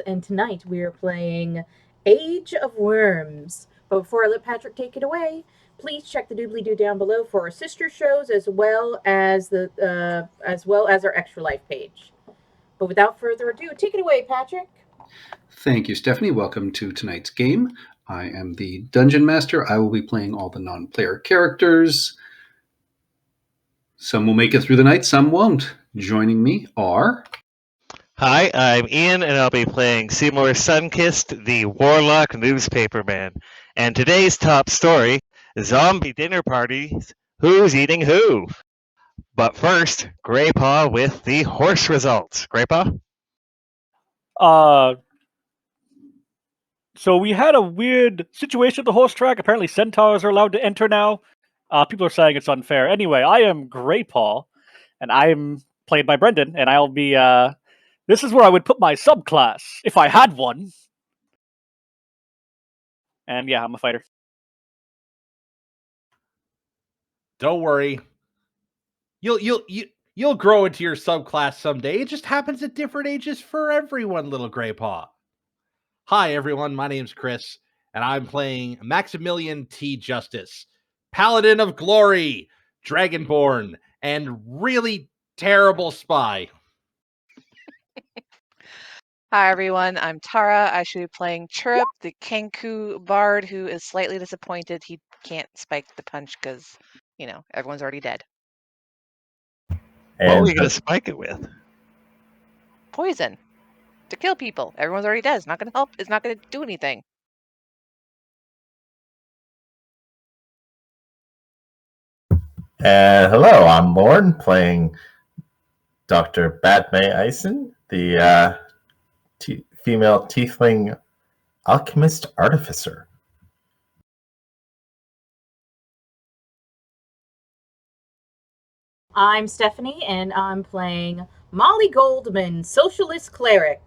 and tonight we are playing Age of Worms. But before I let Patrick take it away, please check the doobly-doo down below for our sister shows as well as our Extra Life page. But without further ado, take it away, Patrick. Thank you, Stephanie. Welcome to tonight's game. I am the Dungeon Master. I will be playing all the non-player characters. Some will make it through the night, some won't. Joining me are... Hi, I'm Ian, and I'll be playing Seymour Sunkist, the Warlock Newspaperman. And today's top story, zombie dinner parties, who's eating who? But first, Greypaw with the horse results. Greypaw? So we had a weird situation at the horse track. Apparently centaurs are allowed to enter now. People are saying it's unfair. Anyway, I am Greypaw, and I'm played by Brendan, and I'll be, this is where I would put my subclass, if I had one. And yeah, I'm a fighter. Don't worry. You'll grow into your subclass someday. It just happens at different ages for everyone, little Greypaw. Hi, everyone. My name's Chris, and I'm playing Maximilian T. Justice, Paladin of Glory, Dragonborn, and really terrible spy. Hi, everyone. I'm Tara. I should be playing Chirrup, the Kenku bard, who is slightly disappointed he can't spike the punch because, everyone's already dead. What are we going to spike it with? Poison. To kill people. Everyone's already dead. It's not going to help. It's not going to do anything. Hello, I'm Morn, playing Dr. Batmay Eisen, the female tiefling alchemist artificer. I'm Stephanie, and I'm playing Molly Goldman, Socialist Cleric.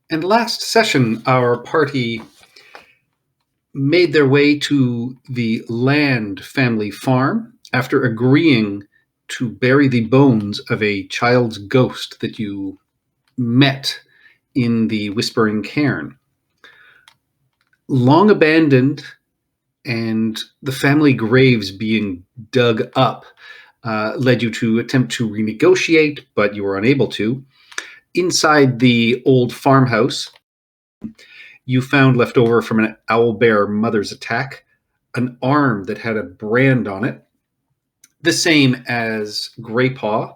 And last session, our party made their way to the Land family farm after agreeing to bury the bones of a child's ghost that you met in the Whispering Cairn. Long abandoned, and the family graves being dug up led you to attempt to renegotiate, but you were unable to. Inside the old farmhouse, you found left over from an owlbear mother's attack an arm that had a brand on it, the same as Greypaw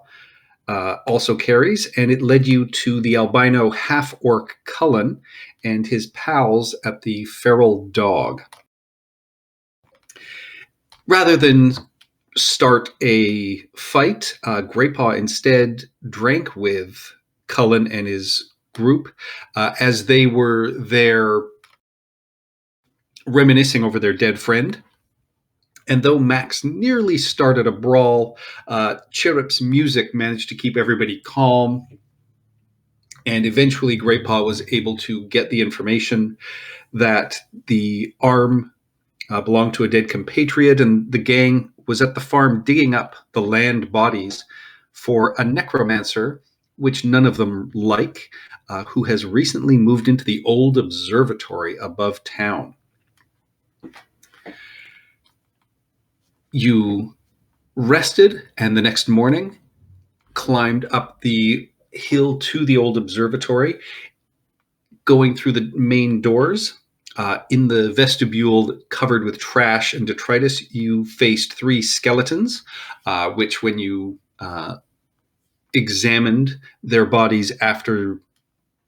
also carries, and it led you to the albino half-orc Cullen and his pals at the Feral Dog. Rather than start a fight, Greypaw instead drank with Cullen and his group as they were there reminiscing over their dead friend. And though Max nearly started a brawl, Chirrup's music managed to keep everybody calm. And eventually Greypaw was able to get the information that the arm belonged to a dead compatriot, and the gang was at the farm digging up the land bodies for a necromancer, which none of them like, who has recently moved into the old observatory above town. You rested, and the next morning climbed up the hill to the old observatory, going through the main doors. In the vestibule covered with trash and detritus, you faced 3 skeletons, which when you examined their bodies after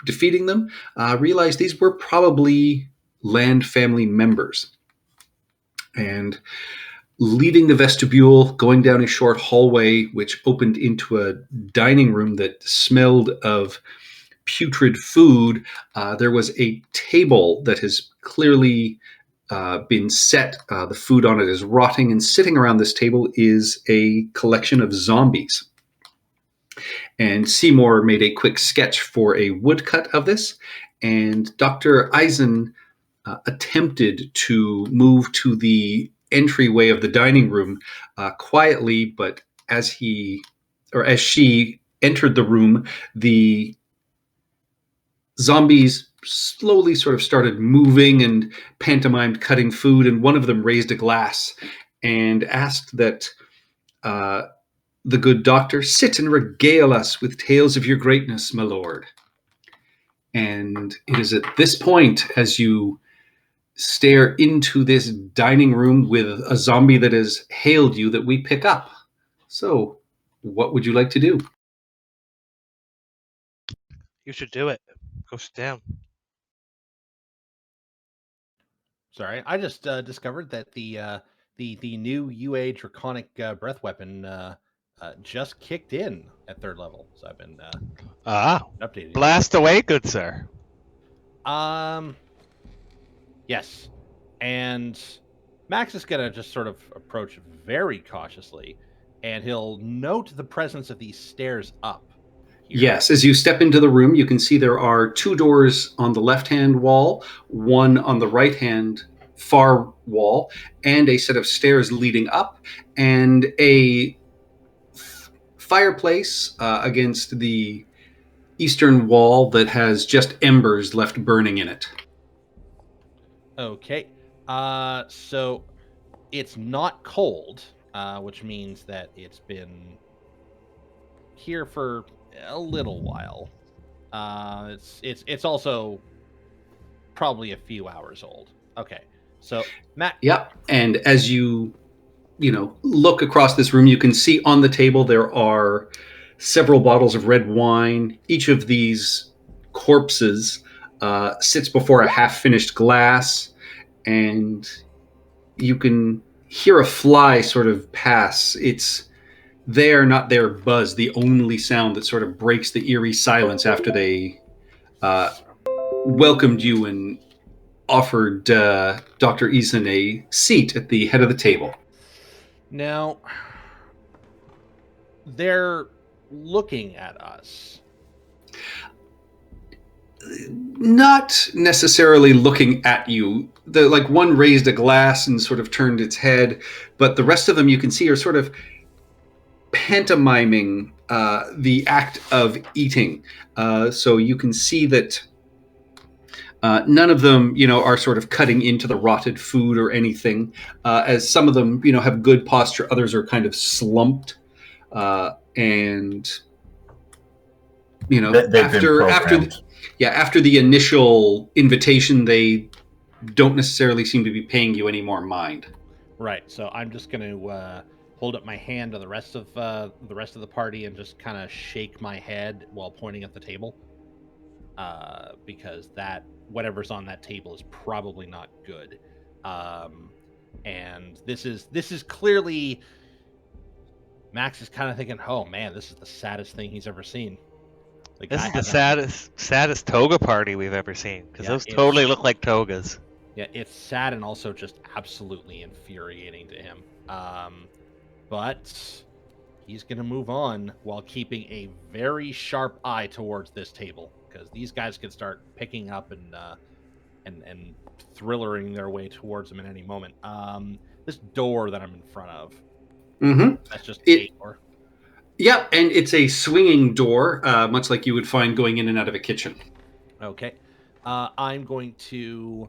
defeating them, realized these were probably Land family members. And leaving the vestibule, going down a short hallway, which opened into a dining room that smelled of putrid food, there was a table that has clearly been set. The food on it is rotting, and sitting around this table is a collection of zombies. And Seymour made a quick sketch for a woodcut of this, and Dr. Eisen attempted to move to the entryway of the dining room quietly, but as she entered the room, the zombies slowly sort of started moving and pantomimed cutting food, and one of them raised a glass and asked that the good doctor sit and regale us with tales of your greatness, my lord. And it is at this point, as you stare into this dining room with a zombie that has hailed you, that we pick up. So, what would you like to do? You should do it. Go sit down. Sorry, I just discovered that the new UA Draconic breath weapon just kicked in at 3rd level. So I've been updating. Blast away, good sir. Yes, and Max is gonna just sort of approach very cautiously, and he'll note the presence of these stairs up. Here. Yes, as you step into the room, you can see there are 2 doors on the left-hand wall, one on the right-hand far wall, and a set of stairs leading up, and a fireplace against the eastern wall that has just embers left burning in it. Okay, so it's not cold, which means that it's been here for a little while. It's also probably a few hours old. Okay, so Matt. Yep, and as you look across this room, you can see on the table there are several bottles of red wine. Each of these corpses sits before a half-finished glass, and you can hear a fly sort of pass. It's there, not there buzz, the only sound that sort of breaks the eerie silence after they welcomed you and offered Dr. Eason a seat at the head of the table. Now, they're looking at us. Not necessarily looking at you. One raised a glass and sort of turned its head, but the rest of them you can see are sort of pantomiming the act of eating. So you can see that none of them, are sort of cutting into the rotted food or anything. As some of them, have good posture, others are kind of slumped, and after the initial invitation, they don't necessarily seem to be paying you any more mind. Right. So I'm just going to hold up my hand to the rest of the party and just kind of shake my head while pointing at the table, because that whatever's on that table is probably not good. And this is clearly Max is kind of thinking, oh man, this is the saddest thing he's ever seen. This is the saddest toga party we've ever seen, because those totally look like togas. Yeah, it's sad and also just absolutely infuriating to him. But he's going to move on while keeping a very sharp eye towards this table, because these guys could start picking up and thrillering their way towards him at any moment. This door that I'm in front of, that's just a door. Yep, and it's a swinging door, much like you would find going in and out of a kitchen. Okay. I'm going to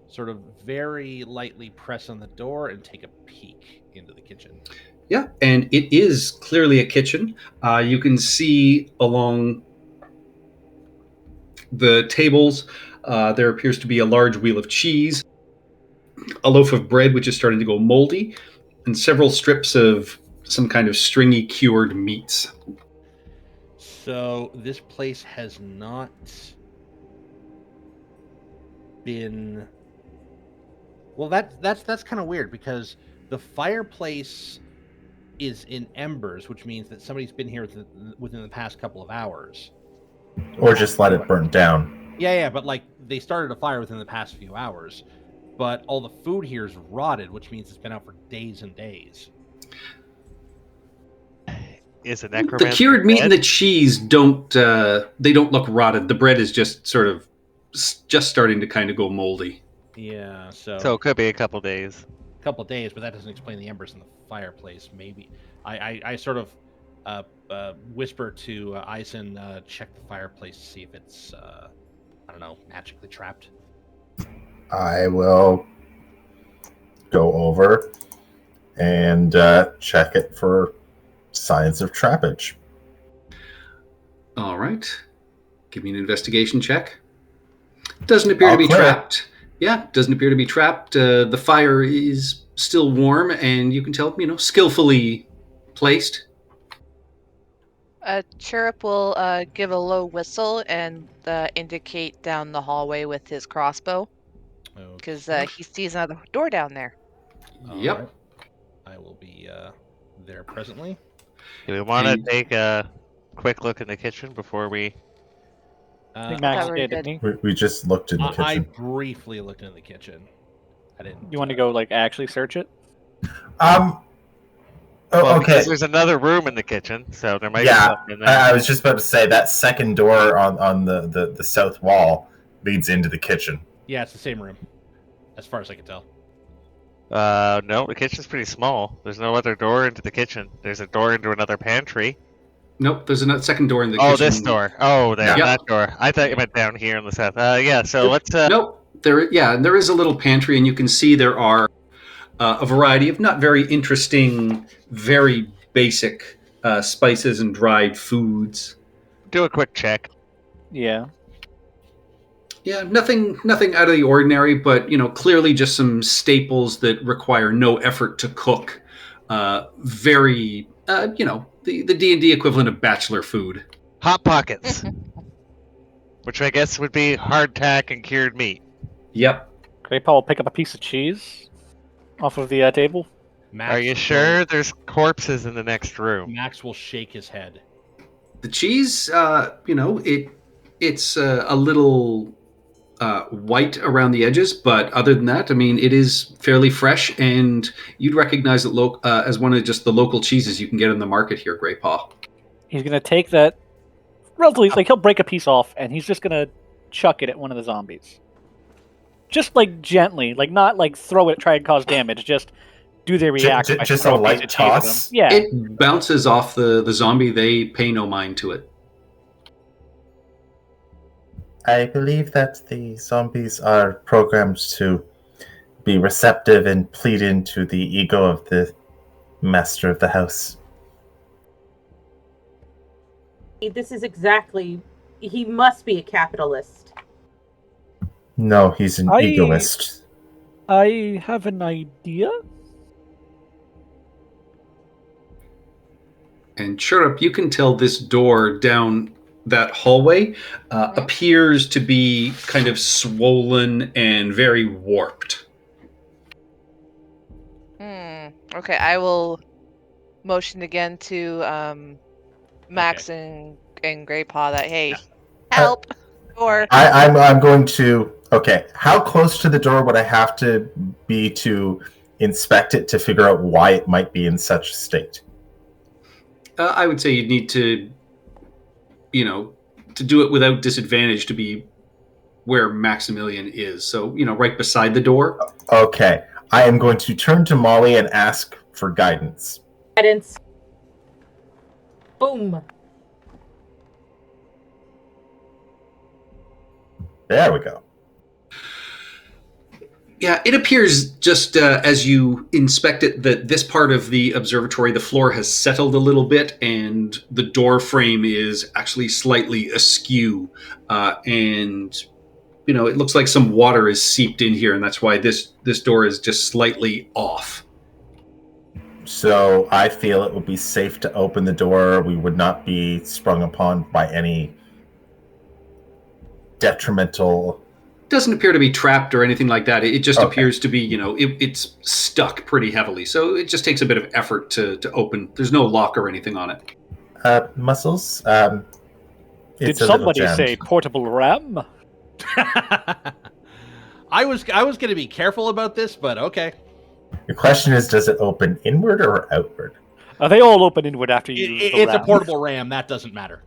sort of very lightly press on the door and take a peek into the kitchen. Yeah, and it is clearly a kitchen. You can see along the tables, there appears to be a large wheel of cheese, a loaf of bread which is starting to go moldy, and several strips of some kind of stringy cured meats. So this place has not been... Well, that's kind of weird, because the fireplace is in embers, which means that somebody's been here within the past couple of hours. Or just let it burn down. Yeah, but they started a fire within the past few hours. But all the food here is rotted, which means it's been out for days and days. Is a necromancer the cured meat dead? and the cheese don't look rotted. The bread is just sort of just starting to kind of go moldy. Yeah, so it could be a couple days. Couple days, but that doesn't explain the embers in the fireplace. Maybe I sort of whisper to Eisen, check the fireplace to see if it's, I don't know, magically trapped. I will go over and check it for signs of trappage. All right. Give me an investigation check. Doesn't appear to All be clear. trapped. Yeah, doesn't appear to be trapped. The fire is still warm, and you can tell, skillfully placed. Chirrup will give a low whistle and indicate down the hallway with his crossbow, because he sees another door down there. Yep. Right. I will be there presently. Do we want to And- take a quick look in the kitchen before we... I think Max thought we did, were didn't he? We just looked in the I kitchen. briefly looked in the kitchen. I didn't. You want to go like actually search it? Oh, Well, okay. because there's another room in the kitchen, so there might be Yeah, something in there. I was just about to say that second door on the south wall leads into the kitchen. Yeah, it's the same room, as far as I can tell. No, the kitchen's pretty small. There's no other door into the kitchen. There's a door into another pantry. Nope, there's a second door in the Oh, kitchen. this door. Oh, there, Yeah. that door. I thought you meant down here in the south. Yeah, so let's... Nope. There is a little pantry, and you can see there are a variety of not very interesting, very basic spices and dried foods. do a quick check. Yeah. Yeah, nothing out of the ordinary, but clearly just some staples that require no effort to cook. Very, the D&D equivalent of bachelor food. Hot Pockets. Which I guess would be hardtack and cured meat. Yep. Graypaw will pick up a piece of cheese off of the table. Max Are you will- sure there's corpses in the next room? Max will shake his head. The cheese, it's a little white around the edges, but other than that, it is fairly fresh, and you'd recognize it as one of just the local cheeses you can get in the market here, Graypaw. He's gonna take that relatively, like he'll break a piece off, and he's just gonna chuck it at one of the zombies. Just like gently, like not like throw it, try and cause damage. Just do they react? if I just throw a light piece of cheese at toss? them? Yeah. It bounces off the zombie. They pay no mind to it. I believe that the zombies are programmed to be receptive and plead into the ego of the master of the house. This is exactly. He must be a capitalist. No, he's an egoist. I have an idea. And Chirrup, you can tell this door down that hallway appears to be kind of swollen and very warped. Okay, I will motion again to Max and Graypaw that, hey, help! Or I'm going to... Okay, how close to the door would I have to be to inspect it to figure out why it might be in such a state? I would say you'd need to, to do it without disadvantage to be where Maximilian is. So, right beside the door. Okay, I am going to turn to Molly and ask for guidance. Guidance. Boom. There we go. Yeah, it appears just as you inspect it that this part of the observatory, the floor has settled a little bit, and the door frame is actually slightly askew. And, it looks like some water is seeped in here, and that's why this door is just slightly off. So I feel it would be safe to open the door. We would not be sprung upon by any detrimental... Doesn't appear to be trapped or anything like that. It just Okay. appears to be, it's stuck pretty heavily. So it just takes a bit of effort to open. There's no lock or anything on it. Muscles? Did It's a little somebody jammed. say portable RAM? I was going to be careful about this, but okay. Your question is, does it open inward or outward? They all open inward after you use the It's a RAM. portable RAM. That doesn't matter.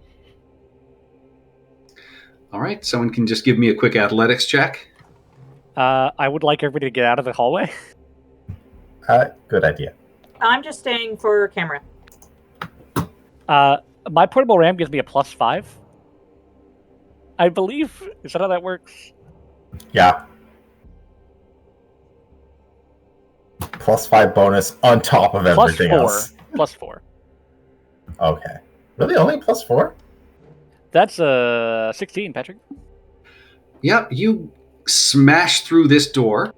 All right, someone can just give me a quick athletics check. I would like everybody to get out of the hallway. Good idea. I'm just staying for camera. My portable ram gives me a +5. I believe. Is that how that works? Yeah. +5 bonus on top of everything else. +4. Okay. Really? Only +4? That's a 16, Patrick. Yep, you smash through this door.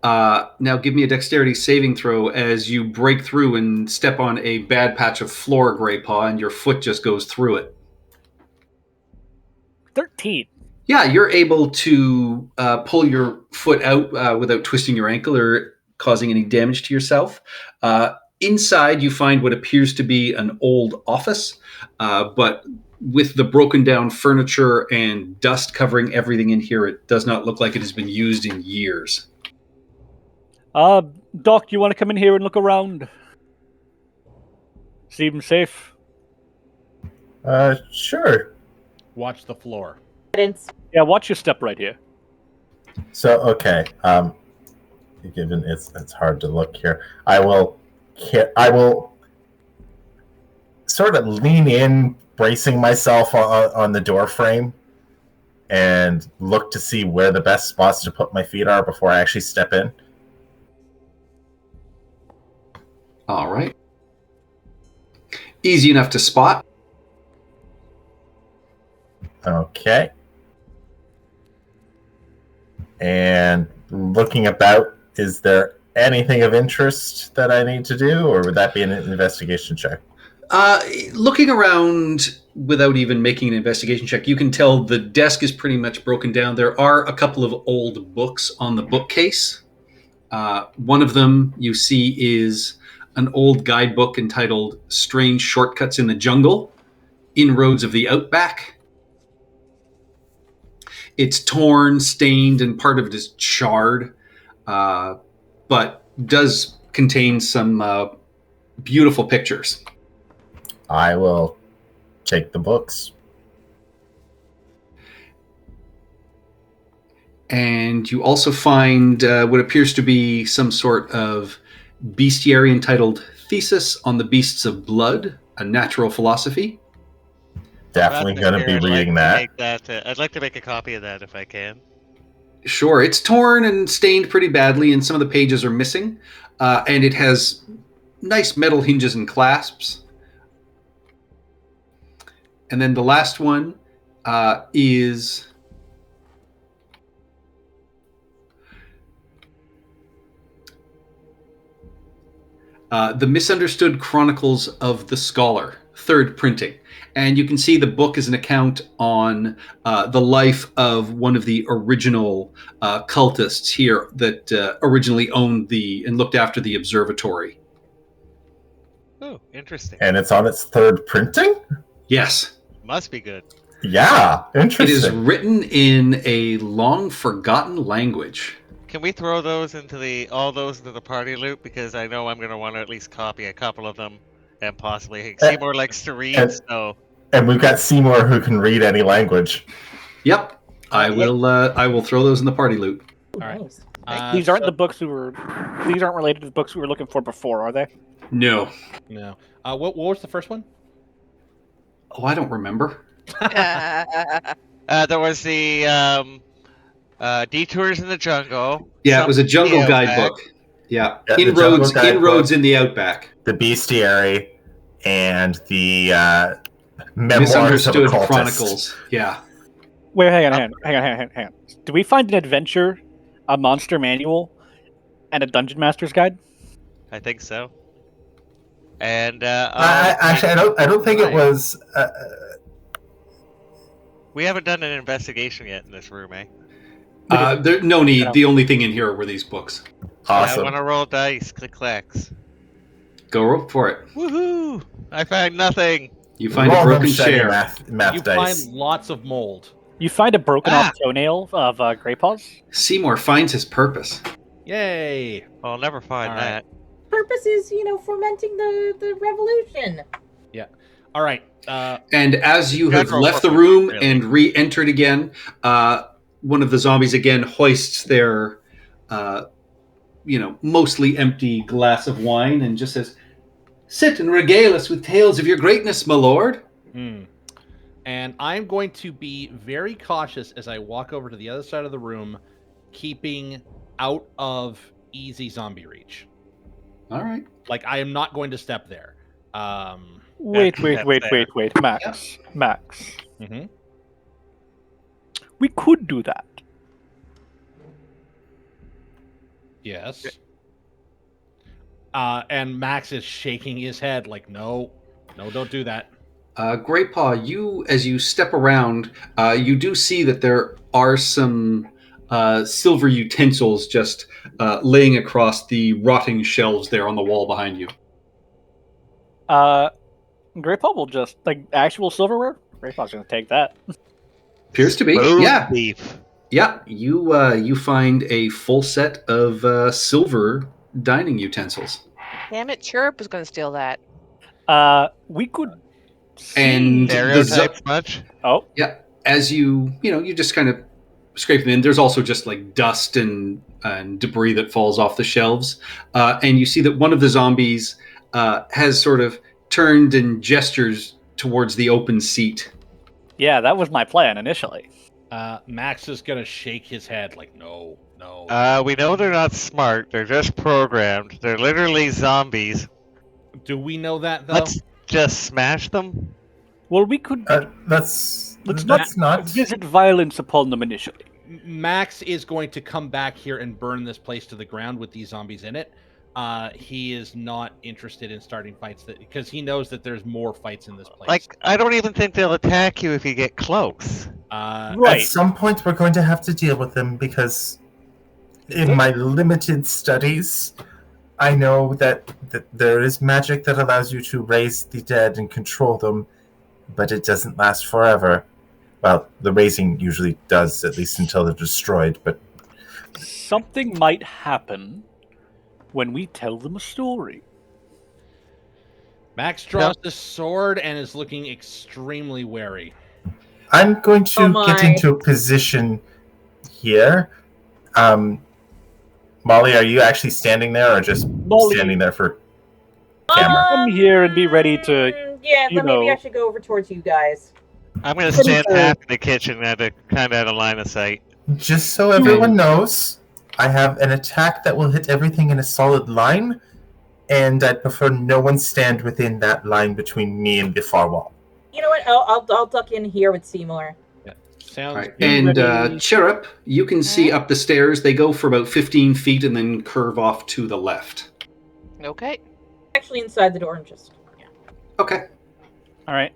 Now give me a dexterity saving throw as you break through and step on a bad patch of floor, Grey Paw, and your foot just goes through it. 13. Yeah, you're able to pull your foot out without twisting your ankle or causing any damage to yourself. Inside, you find what appears to be an old office, but with the broken down furniture and dust covering everything in here, it does not look like it has been used in years. Doc, you want to come in here and look around? Seem safe? Sure. Watch the floor. Yeah, watch your step right here. So, okay. Given it's hard to look here, I will sort of lean in, bracing myself on the door frame, and look to see where the best spots to put my feet are before I actually step in. All right. Easy enough to spot. Okay. And looking about, is there anything of interest that I need to do, or would that be an investigation check? Looking around without even making an investigation check, you can tell the desk is pretty much broken down. There are a couple of old books on the bookcase. One of them you see is an old guidebook entitled Strange Shortcuts in the Jungle, Inroads of the Outback. It's torn, stained, and part of it is charred, but does contain some beautiful pictures. I will take the books. And you also find what appears to be some sort of bestiary entitled Thesis on the Beasts of Blood, a Natural Philosophy. Definitely going to be reading that. I'd like to make a copy of that if I can. Sure, it's torn and stained pretty badly, and some of the pages are missing. And it has nice metal hinges and clasps. And then the last one is The Misunderstood Chronicles of the Scholar, third printing. And you can see the book is an account on the life of one of the original cultists here that originally owned and looked after the observatory. Oh, interesting. And it's on its third printing? Yes. Must be good. Yeah, interesting. It is written in a long-forgotten language. Can we throw those into all those into the party loop? Because I know I'm going to want to at least copy a couple of them, and possibly Seymour likes to read. And we've got Seymour who can read any language. Yep, I will throw those in the party loop. Ooh, All right. nice. These aren't the books These aren't related to the books we were looking for before, are they? No. No. What was the first one? Oh, I don't remember. There was the Detours in the Jungle. Yeah, it was a jungle guidebook. Yeah, Inroads in the Outback. The Bestiary and the Memoirs Misunderstood of a Cultist. Chronicles. Yeah. Wait, hang on. Do we find an adventure, a monster manual, and a dungeon master's guide? I think so. And I don't think it was. We haven't done an investigation yet in this room, eh? There's no need. The only thing in here were these books. Awesome. I want to roll dice. Click clacks. Go for it. Woohoo! I found nothing. You find a broken chair. Math You dice. find lots of mold. You find a broken off toenail of Grey Paws? Seymour finds his purpose. Yay! I'll never find All that. Purpose is, fomenting the revolution. Yeah. All right. And as you have General left the purpose, room really. and re-entered again, one of the zombies again hoists their, mostly empty glass of wine and just says, "Sit and regale us with tales of your greatness, my lord." And I'm going to be very cautious as I walk over to the other side of the room, keeping out of easy zombie reach. All right. Like, I am not going to step there. Wait, That's Max. Max. Mhm. We could do that. Yes. And Max is shaking his head like, no, don't do that. Great Paw, as you step around, you do see that there are some silver utensils just laying across the rotting shelves there on the wall behind you. Great Paul will just actual silverware. Great Paul's gonna take that. Appears to be, Roast yeah. beef. Yeah, you find a full set of silver dining utensils. Damn it, Chirp was going to steal that. We could. And Stereotypes much? Oh, yeah, as you just kind of scrape them in. There's also just like dust and debris that falls off the shelves, and you see that one of the zombies has sort of turned and gestures towards the open seat. yeah, that was my plan initially. Max is going to shake his head like, no. We know they're not smart. They're just programmed. They're literally zombies. Do we know that, though? Let's just smash them. Well, we could. Let's Let's not visit violence upon them initially. Max is going to come back here and burn this place to the ground with these zombies in it. He is not interested in starting fights because he knows that there's more fights in this place. Like, I don't even think they'll attack you if you get close. Right. At some point, we're going to have to deal with them because, in my limited studies, I know that there is magic that allows you to raise the dead and control them, but it doesn't last forever. Well, the raising usually does, at least until they're destroyed, but Something might happen when we tell them a story. Max draws the sword and is looking extremely wary. I'm going to Oh get my. into a position here. Molly, are you actually standing there or just Molly. standing there for camera? Come here and be ready to. Yeah, you but maybe know. I should go over towards you guys. I'm going to stand half in the kitchen at a kind of out of line of sight. Just so everyone knows, I have an attack that will hit everything in a solid line, and I'd prefer no one stand within that line between me and the far wall. You know what? I'll duck in here with Seymour. Sounds Right. good. And Chirrup, you can see up the stairs. They go for about 15 feet and then curve off to the left. Okay. Actually, inside the door and just. Yeah. Okay. All right.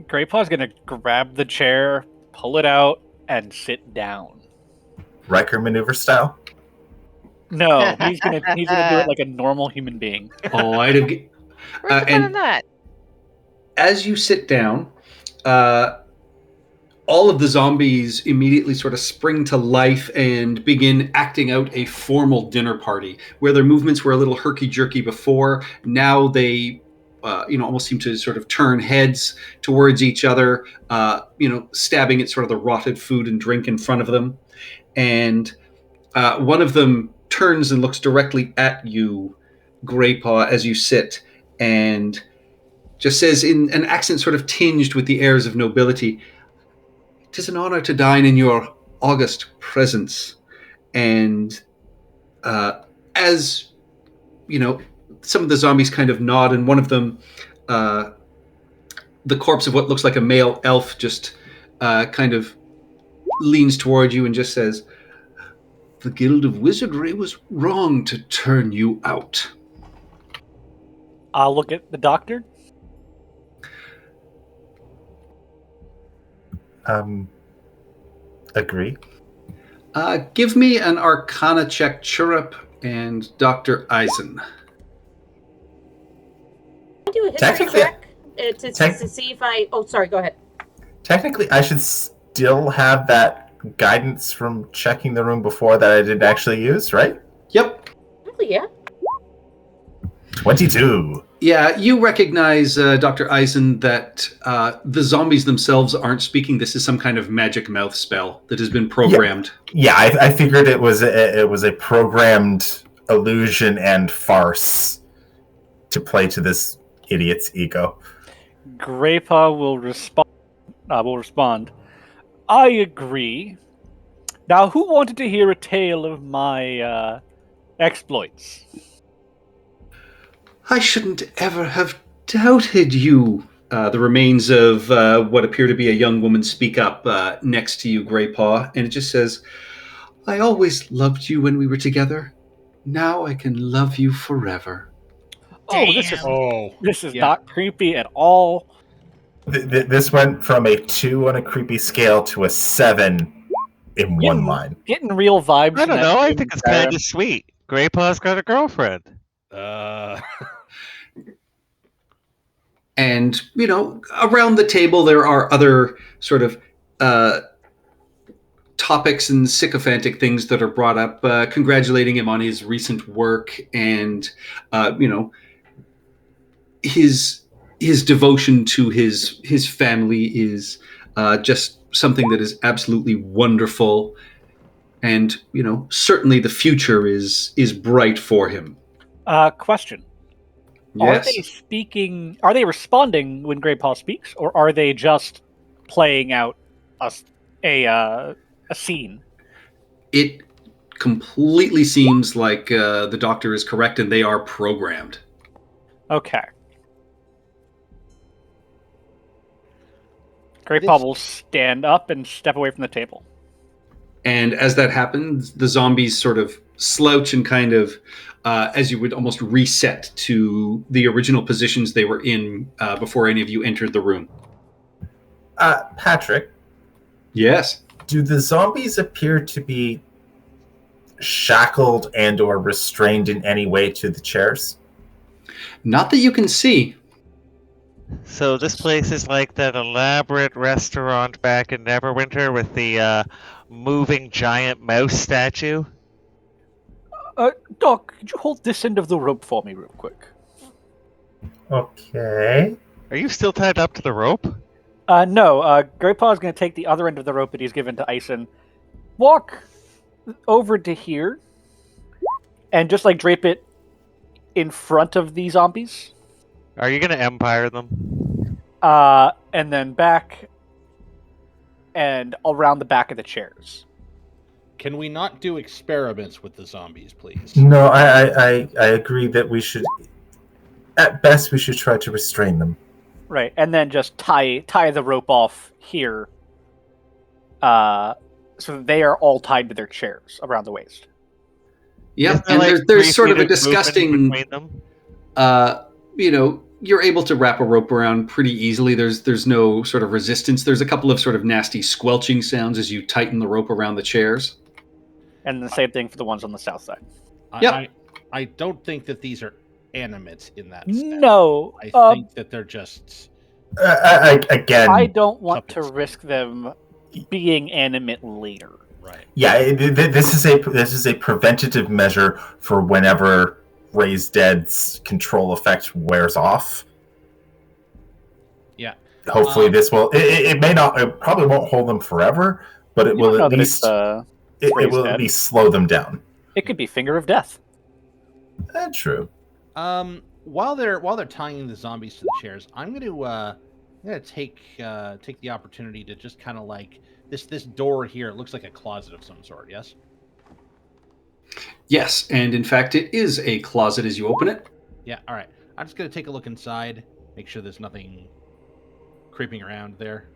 Great Paw's gonna grab the chair, pull it out, and sit down. Riker maneuver style? No, he's gonna do it like a normal human being. Oh, I'd have. Where's the fun in that? As you sit down, all of the zombies immediately sort of spring to life and begin acting out a formal dinner party. Where their movements were a little herky-jerky before, now they, almost seem to sort of turn heads towards each other, stabbing at sort of the rotted food and drink in front of them. And one of them turns and looks directly at you, Greypaw, as you sit, and just says in an accent sort of tinged with the airs of nobility, "'Tis an honor to dine in your august presence." And as, some of the zombies kind of nod, and one of them, the corpse of what looks like a male elf, just kind of leans toward you and just says, "The Guild of Wizardry was wrong to turn you out." I'll look at the doctor. Agree. Give me an Arcana check, Chirrup and Dr. Eisen. I'll do a history Technically- check to see if I. Oh, sorry. Go ahead. Technically, I should still have that guidance from checking the room before that I didn't actually use, right? Yep. Really, yeah. 22. Yeah, you recognize, Dr. Eisen, that the zombies themselves aren't speaking. This is some kind of magic mouth spell that has been programmed. Yeah, I figured it was a programmed illusion and farce to play to this idiot's ego. Graypa will respond. I agree. Now, who wanted to hear a tale of my exploits? I shouldn't ever have doubted you. The remains of what appear to be a young woman speak up next to you, Greypaw, and it just says, I always loved you when we were together. Now I can love you forever. Oh, Damn. this is Yeah. not creepy at all. This went from a 2 on a creepy scale to a 7 in one line. Getting real vibes. I from don't that know. I tune, think it's Sarah. kind of sweet. Graypaw's got a girlfriend. And, around the table there are other sort of topics and sycophantic things that are brought up, congratulating him on his recent work and, his devotion to his family is just something that is absolutely wonderful. And, certainly the future is bright for him. Question. Yes. Are they responding when Graypaw speaks, or are they just playing out a scene? It completely seems like the doctor is correct and they are programmed. Okay. Graypaw will stand up and step away from the table. And as that happens, the zombies sort of slouch and kind of, as you would almost reset to the original positions they were in before any of you entered the room. Patrick, Yes. do the zombies appear to be shackled and or restrained in any way to the chairs? Not that you can see. So this place is like that elaborate restaurant back in Neverwinter with the moving giant mouse statue. Doc, could you hold this end of the rope for me real quick? Okay. Are you still tied up to the rope? No. Graypaw is going to take the other end of the rope that he's given to Ison, walk over to here, and just drape it in front of the zombies. Are you going to empire them? And then back and around the back of the chairs. Can we not do experiments with the zombies, please? No, I agree that we should, at best, we should try to restrain them. Right, and then just tie the rope off here, so that they are all tied to their chairs around the waist. Yep. Isn't there, And there's sort of a three-seated disgusting, movement between them? you're able to wrap a rope around pretty easily. There's no sort of resistance. There's a couple of sort of nasty squelching sounds as you tighten the rope around the chairs. And the same thing for the ones on the south side. Yep. I don't think that these are animate in that sense. No, I think that they're just... Again, I don't want to puppets. risk them being animate later. Right. yeah, this is a preventative measure for whenever Raise Dead's control effect wears off. Yeah. Hopefully, this will. It may not. It probably won't hold them forever, but it You will don't know at that least. It Raise will Dead. at least slow them down. It could be Finger of Death. True. While they're tying the zombies to the chairs, I'm gonna take the opportunity to just kind of this door here. It looks like a closet of some sort. Yes. Yes, and in fact, it is a closet as you open it. Yeah. All right. I'm just gonna take a look inside, make sure there's nothing creeping around there.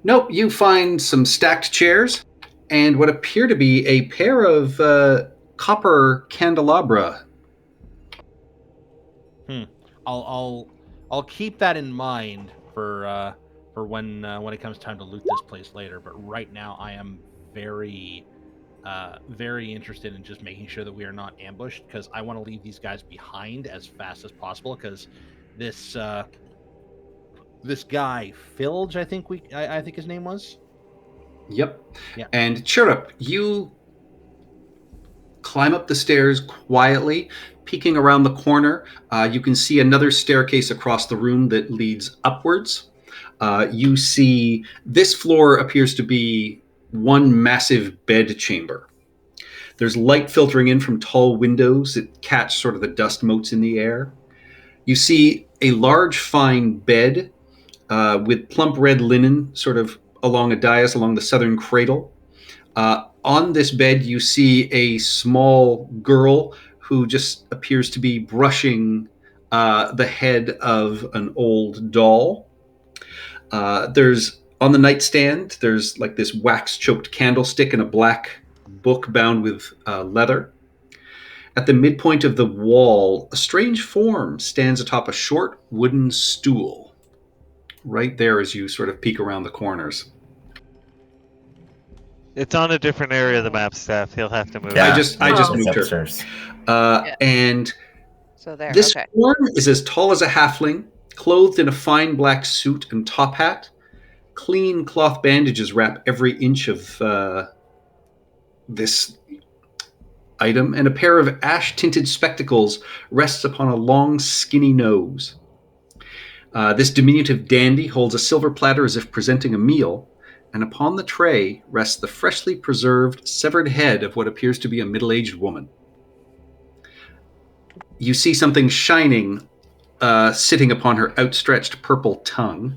Nope, you find some stacked chairs and what appear to be a pair of copper candelabra. I'll keep that in mind for when it comes time to loot this place later. But right now, I am very interested in just making sure that we are not ambushed, because I want to leave these guys behind as fast as possible. Because this guy Filge, I think his name was. Yep. Yeah. And Chirrup, you climb up the stairs quietly, peeking around the corner. You can see another staircase across the room that leads upwards. You see this floor appears to be one massive bed chamber. There's light filtering in from tall windows that catch sort of the dust motes in the air. You see a large, fine bed with plump red linen sort of along a dais along the southern cradle. On this bed, you see a small girl who just appears to be brushing the head of an old doll. There's on the nightstand, there's like this wax choked candlestick and a black book bound with leather. At the midpoint of the wall, a strange form stands atop a short wooden stool. Right there as you sort of peek around the corners. It's on a different area of the map, Steph. He'll have to move. Yeah, I just Oh. moved her. upstairs. Yeah. And So there. this Okay. form is as tall as a halfling, clothed in a fine black suit and top hat. Clean cloth bandages wrap every inch of this item, and a pair of ash-tinted spectacles rests upon a long, skinny nose. This diminutive dandy holds a silver platter as if presenting a meal, and upon the tray rests the freshly preserved, severed head of what appears to be a middle-aged woman. You see something shining sitting upon her outstretched purple tongue.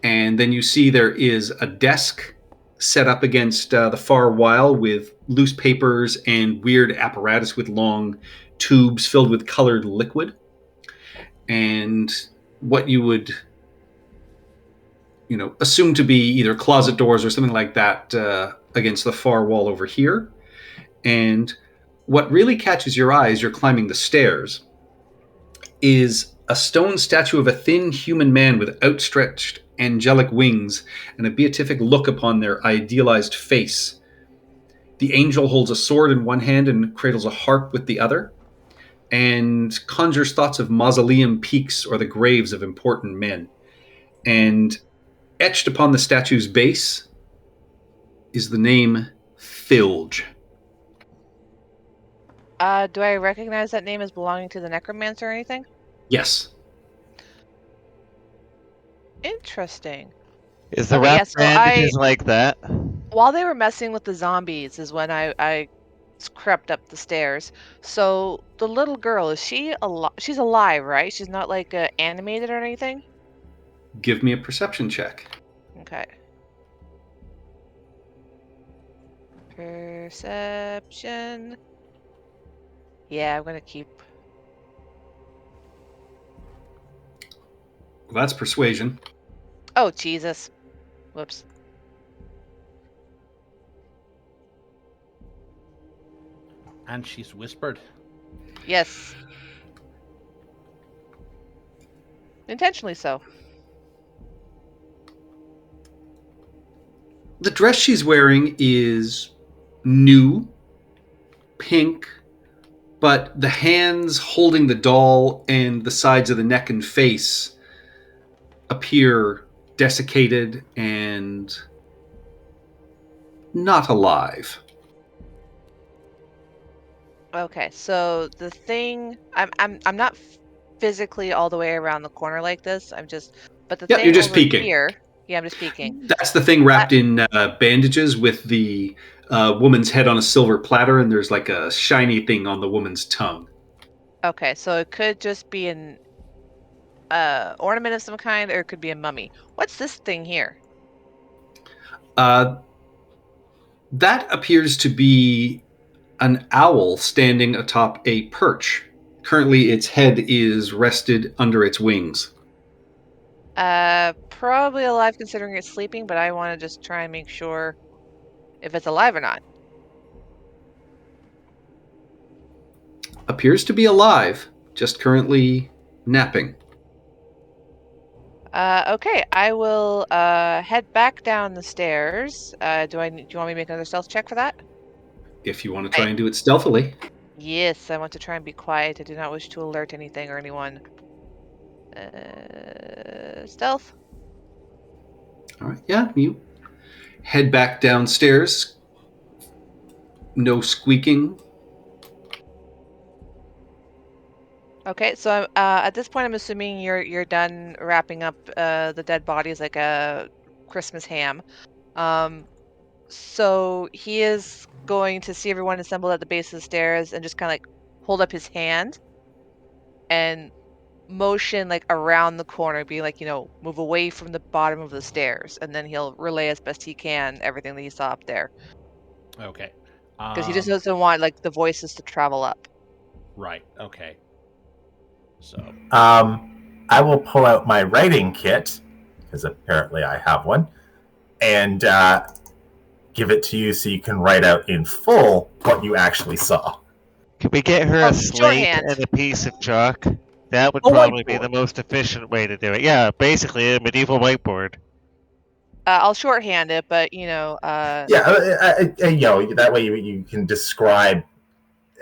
And then you see there is a desk set up against the far wall with loose papers and weird apparatus with long tubes filled with colored liquid. And what you would assume to be either closet doors or something like that against the far wall over here. And what really catches your eye as you're climbing the stairs is a stone statue of a thin human man with outstretched angelic wings and a beatific look upon their idealized face. The angel holds a sword in one hand and cradles a harp with the other, and conjures thoughts of mausoleum peaks or the graves of important men. And etched upon the statue's base is the name Filge. Do I recognize that name as belonging to the necromancer or anything? Yes. Interesting. Is the Okay, wrap yeah, so bandages like that? While they were messing with the zombies is when I crept up the stairs. So the little girl, is she alive? She's alive, right? She's not like animated or anything? Give me a perception check. Okay. Perception. Yeah, I'm gonna keep. Well, that's persuasion. Oh, Jesus. Whoops. And she's whispered. Yes. Intentionally so. The dress she's wearing is new, pink, but the hands holding the doll and the sides of the neck and face appear desiccated and not alive. Okay, so the thing I'm not physically all the way around the corner like this. But the Yep, thing you're just over peeking. here. Yeah, I'm just peeking. That's the thing wrapped in bandages with the woman's head on a silver platter, and there's like a shiny thing on the woman's tongue. Okay, so it could just be an ornament of some kind, or it could be a mummy. What's this thing here? That appears to be an owl standing atop a perch. Currently, its head is rested under its wings. Probably alive considering it's sleeping, but I want to just try and make sure if it's alive or not. Appears to be alive, just currently napping. Okay, I will head back down the stairs. Do you want me to make another stealth check for that? If you want to try and do it stealthily. Yes, I want to try and be quiet. I do not wish to alert anything or anyone. Stealth. All right, yeah, you head back downstairs. No squeaking. Okay, so at this point, I'm assuming you're done wrapping up the dead bodies like a Christmas ham. So he is going to see everyone assembled at the base of the stairs and just kind of like hold up his hand and motion like around the corner, being like, move away from the bottom of the stairs, and then he'll relay as best he can everything that he saw up there. Okay. Because he just doesn't want like the voices to travel up. Right. Okay. So. I will pull out my writing kit, because apparently I have one, and give it to you so you can write out in full what you actually saw. Can we get her a slate shorthand. and a piece of chalk? That would A probably be whiteboard. the most efficient way to do it. Yeah, basically a medieval whiteboard. I'll shorthand it, but Yeah, that way you can describe.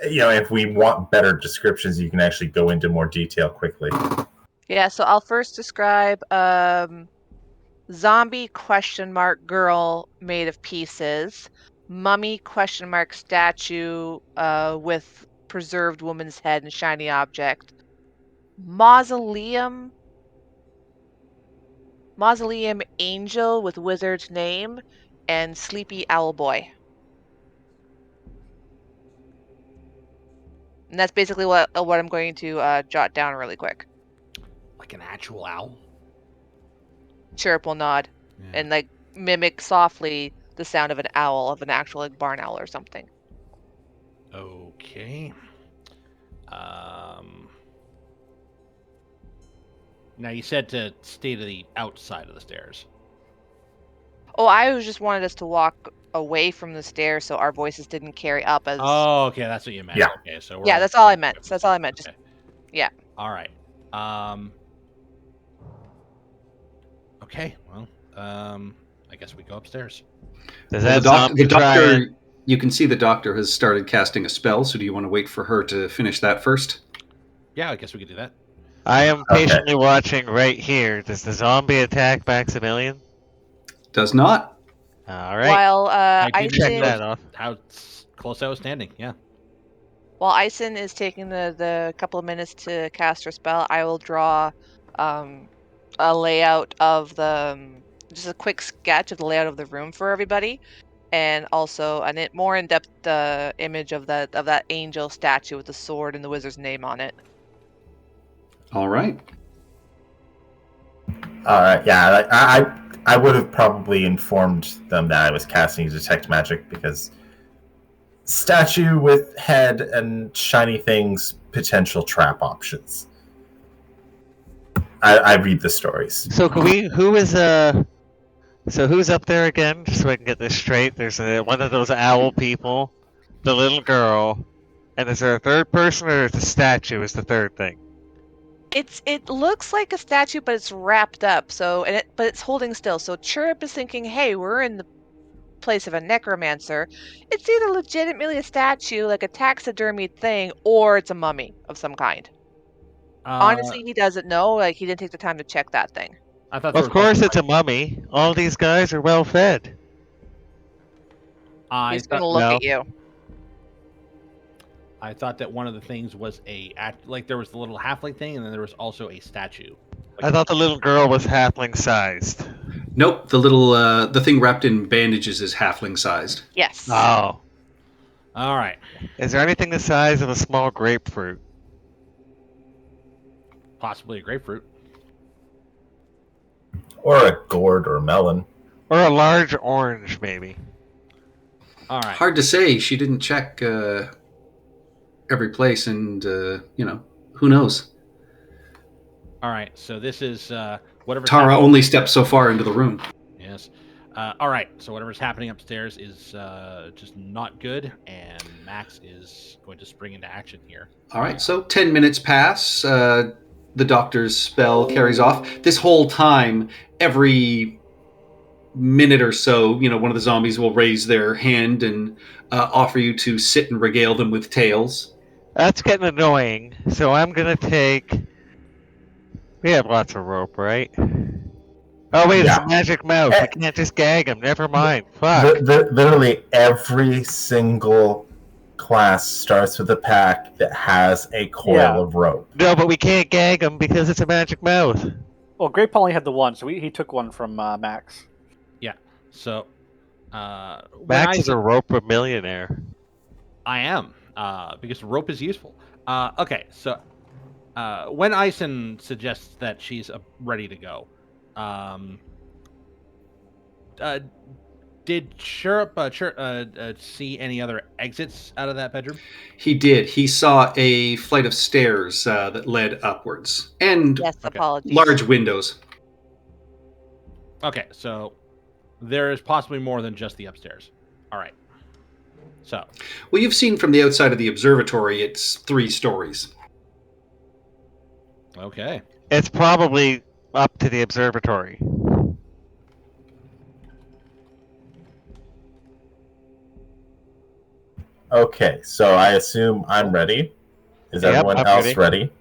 If we want better descriptions, you can actually go into more detail quickly. yeah. So I'll first describe zombie ? Girl made of pieces, mummy ? Statue with preserved woman's head and shiny object, mausoleum angel with wizard's name, and sleepy owl boy. And that's basically what I'm going to jot down really quick. Like an actual owl? Chirp will nod and like mimic softly the sound of an owl, of an actual like barn owl or something. Okay. Now you said to stay to the outside of the stairs. Oh, I just wanted us to walk away from the stairs so our voices didn't carry up as. Oh, okay, that's what you meant. Yeah. Okay, so Yeah, that's all I meant. That's all I meant. Just Okay. yeah. All right. Okay. Well, I guess we go upstairs. Does Well, that the zombie try doctor, and- you can see the doctor has started casting a spell, so do you want to wait for her to finish that first? Yeah, I guess we could do that. I am patiently watching right here. Does the zombie attack Maximilian? Does not. All right. While I did Check Ison, that off. How close I was standing, yeah. while Ison is taking the couple of minutes to cast her spell, I will draw a layout of the just a quick sketch of the layout of the room for everybody, and also a more in-depth image of that angel statue with the sword and the wizard's name on it. All right. All right, yeah, I would have probably informed them that I was casting detect magic, because statue with head and shiny things, potential trap options. I read the stories. So can we? So who's up there again? Just so I can get this straight. There's one of those owl people, the little girl, and is there a third person, or is the statue is the third thing? It looks like a statue, but it's wrapped up. But it's holding still. So Chirp is thinking, hey, we're in the place of a necromancer. It's either legitimately a statue, like a taxidermied thing, or it's a mummy of some kind. Honestly, he doesn't know. Like, he didn't take the time to check that thing. I thought. Of course, it's a mummy. All these guys are well fed. He's gonna look at you. I thought that one of the things was like there was the little halfling thing, and then there was also a statue. I thought the little girl was halfling sized. Nope. The thing wrapped in bandages is halfling sized. Yes. Oh. All right. Is there anything the size of a small grapefruit? Possibly a grapefruit. Or a gourd or a melon. Or a large orange, maybe. All right. Hard to say. She didn't check every place, and who knows. All right. So this is whatever. Tara only stepped so far into the room. Yes. All right. So whatever's happening upstairs is just not good, and Max is going to spring into action here. All right. So 10 minutes pass. The doctor's spell carries off. This whole time, every minute or so, one of the zombies will raise their hand and offer you to sit and regale them with tales. That's getting annoying. So I'm gonna take. We have lots of rope, right? Oh wait, it's a magic mouse. We can't just gag him. Never mind. Fuck. Literally every single class starts with a pack that has a coil of rope. No, but we can't gag him because it's a magic mouth. Well, Great Paul only had the one, so he took one from Max. Yeah. So Max is a rope millionaire. I am, because rope is useful. Okay, so when Ison suggests that she's ready to go, did Chirp see any other exits out of that bedroom? He did. He saw a flight of stairs that led upwards, and Yes, apologies. large windows. Okay, so there is possibly more than just the upstairs. All right. So, Well, you've seen from the outside of the observatory, it's 3 stories. okay. It's probably up to the observatory. Okay, so I assume I'm ready. Is Yep, everyone I'm else ready?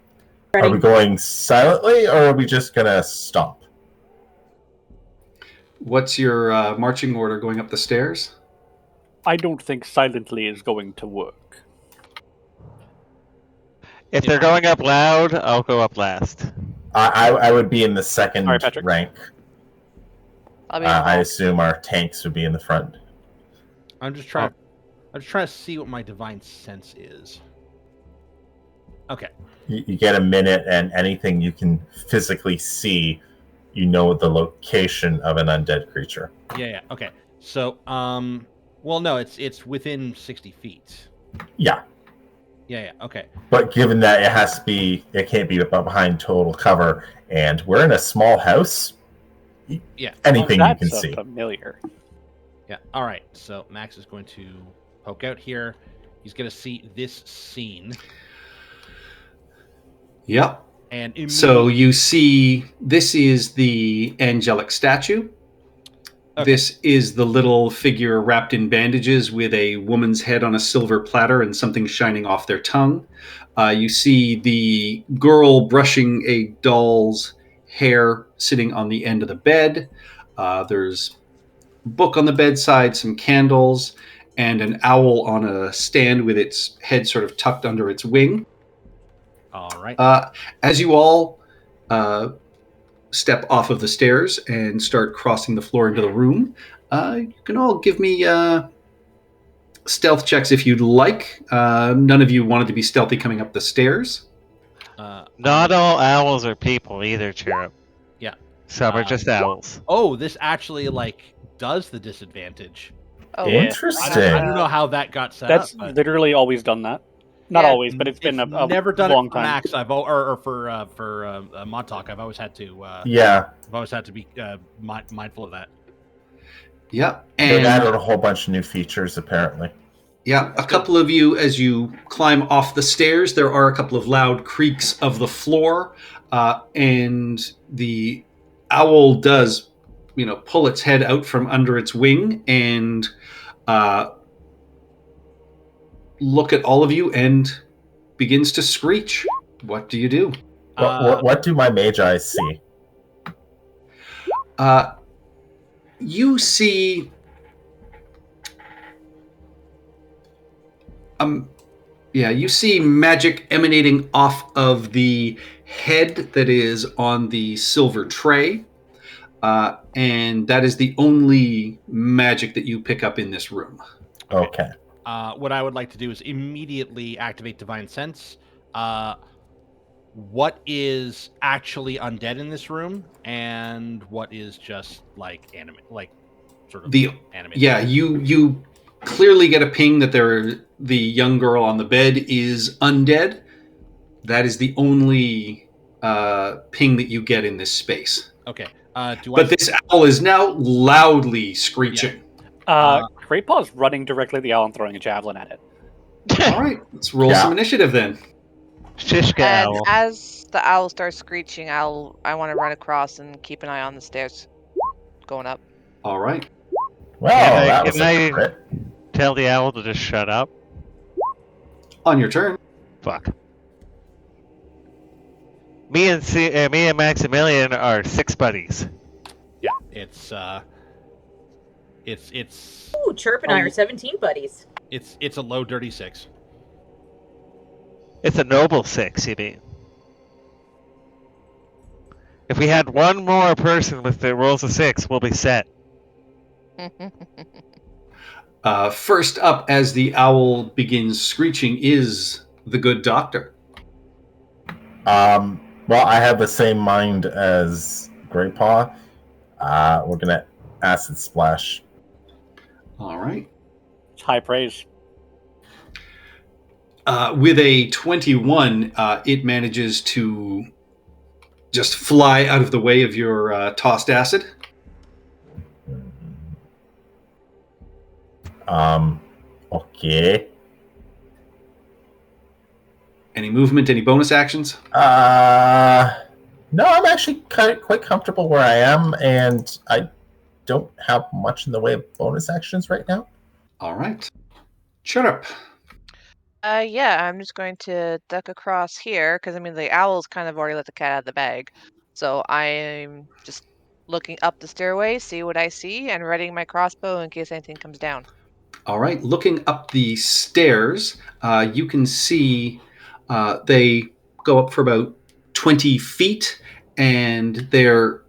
Ready? Are we going silently, or are we just gonna stomp? What's your marching order going up the stairs? I don't think silently is going to work. If they're going up loud, I'll go up last. I would be in the second Sorry, Patrick. rank. I'll be I involved. assume our tanks would be in the front. I'm just trying to see what my divine sense is. Okay. You get a minute, and anything you can physically see, you know the location of an undead creature. Yeah. Okay. So, well, no, it's within 60 feet. Yeah, Yeah. Okay. but given that it can't be behind total cover, and we're in a small house, Yeah. anything you That's can see. familiar. Yeah. All right. So Max is going to poke out here. He's going to see this scene. Yep. And So you see, this is the Angelic Statue. Okay. This is the little figure wrapped in bandages with a woman's head on a silver platter and something shining off their tongue. You see the girl brushing a doll's hair sitting on the end of the bed. There's a book on the bedside, some candles, and an owl on a stand with its head sort of tucked under its wing. all right. As you all step off of the stairs and start crossing the floor into the room, you can all give me stealth checks if you'd like. None of you wanted to be stealthy coming up the stairs. Not all owls are people either, Chirp. Yeah. Some are just owls. Oh, this actually does the disadvantage. Oh, Yeah. Interesting. I don't know how that got set That's up. But literally always done that. Not Yeah, always, but it's been a never done long it for time. Max. Or for Mod Talk. I've always had to. Yeah, I've always had to be mindful of that. Yeah, they've and added a whole bunch of new features, apparently. yeah, a couple of you, as you climb off the stairs, there are a couple of loud creaks of the floor, and the owl does, pull its head out from under its wing and look at all of you and begins to screech. What do you do? What do my mage eyes see? You see you see magic emanating off of the head that is on the silver tray, and that is the only magic that you pick up in this room. Okay. What I would like to do is immediately activate Divine Sense. What is actually undead in this room, and what is just animate, sort of animated? Yeah, you clearly get a ping that the young girl on the bed is undead. That is the only ping that you get in this space. Okay. This owl is now loudly screeching. Great Paw's running directly at the owl and throwing a javelin at it. All right, let's roll some initiative then. Shishka And owl. as the owl starts screeching, I want to run across and keep an eye on the stairs going up. All right. Well, that was a crit. Tell the owl to just shut up? On your turn. Fuck. Me and Maximilian are 6 buddies. Yeah, it's Ooh, Chirp and I are 17 buddies. it's a low dirty 6. It's a noble 6, you mean? If we had one more person with the rolls of 6, we'll be set. First up, as the owl begins screeching, is the good doctor. Well, I have the same mind as Great Paw. We're gonna acid splash. All right. It's high praise. With a 21, it manages to just fly out of the way of your tossed acid. Okay. Any movement, any bonus actions? No, I'm actually quite comfortable where I am, and I don't have much in the way of bonus actions right now. All right. Chirrup. Yeah, I'm just going to duck across here because I mean the owl's kind of already let the cat out of the bag. So I'm just looking up the stairway, see what I see, and readying my crossbow in case anything comes down. All right. Looking up the stairs, you can see they go up for about 20 feet, and there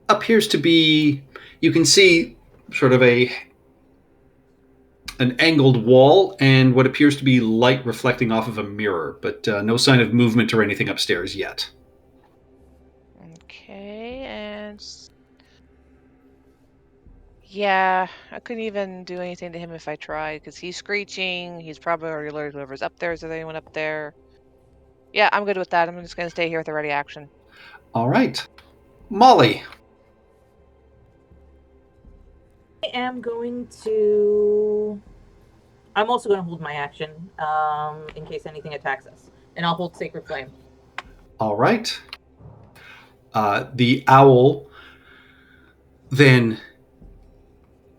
appears to be, you can see sort of an angled wall and what appears to be light reflecting off of a mirror, but no sign of movement or anything upstairs yet. Okay, and yeah, I couldn't even do anything to him if I tried because he's screeching. He's probably already alerted whoever's up there. Is there anyone up there? Yeah, I'm good with that. I'm just going to stay here with a ready action. All right. Molly. I'm also going to hold my action in case anything attacks us. And I'll hold Sacred Flame. All right. The owl then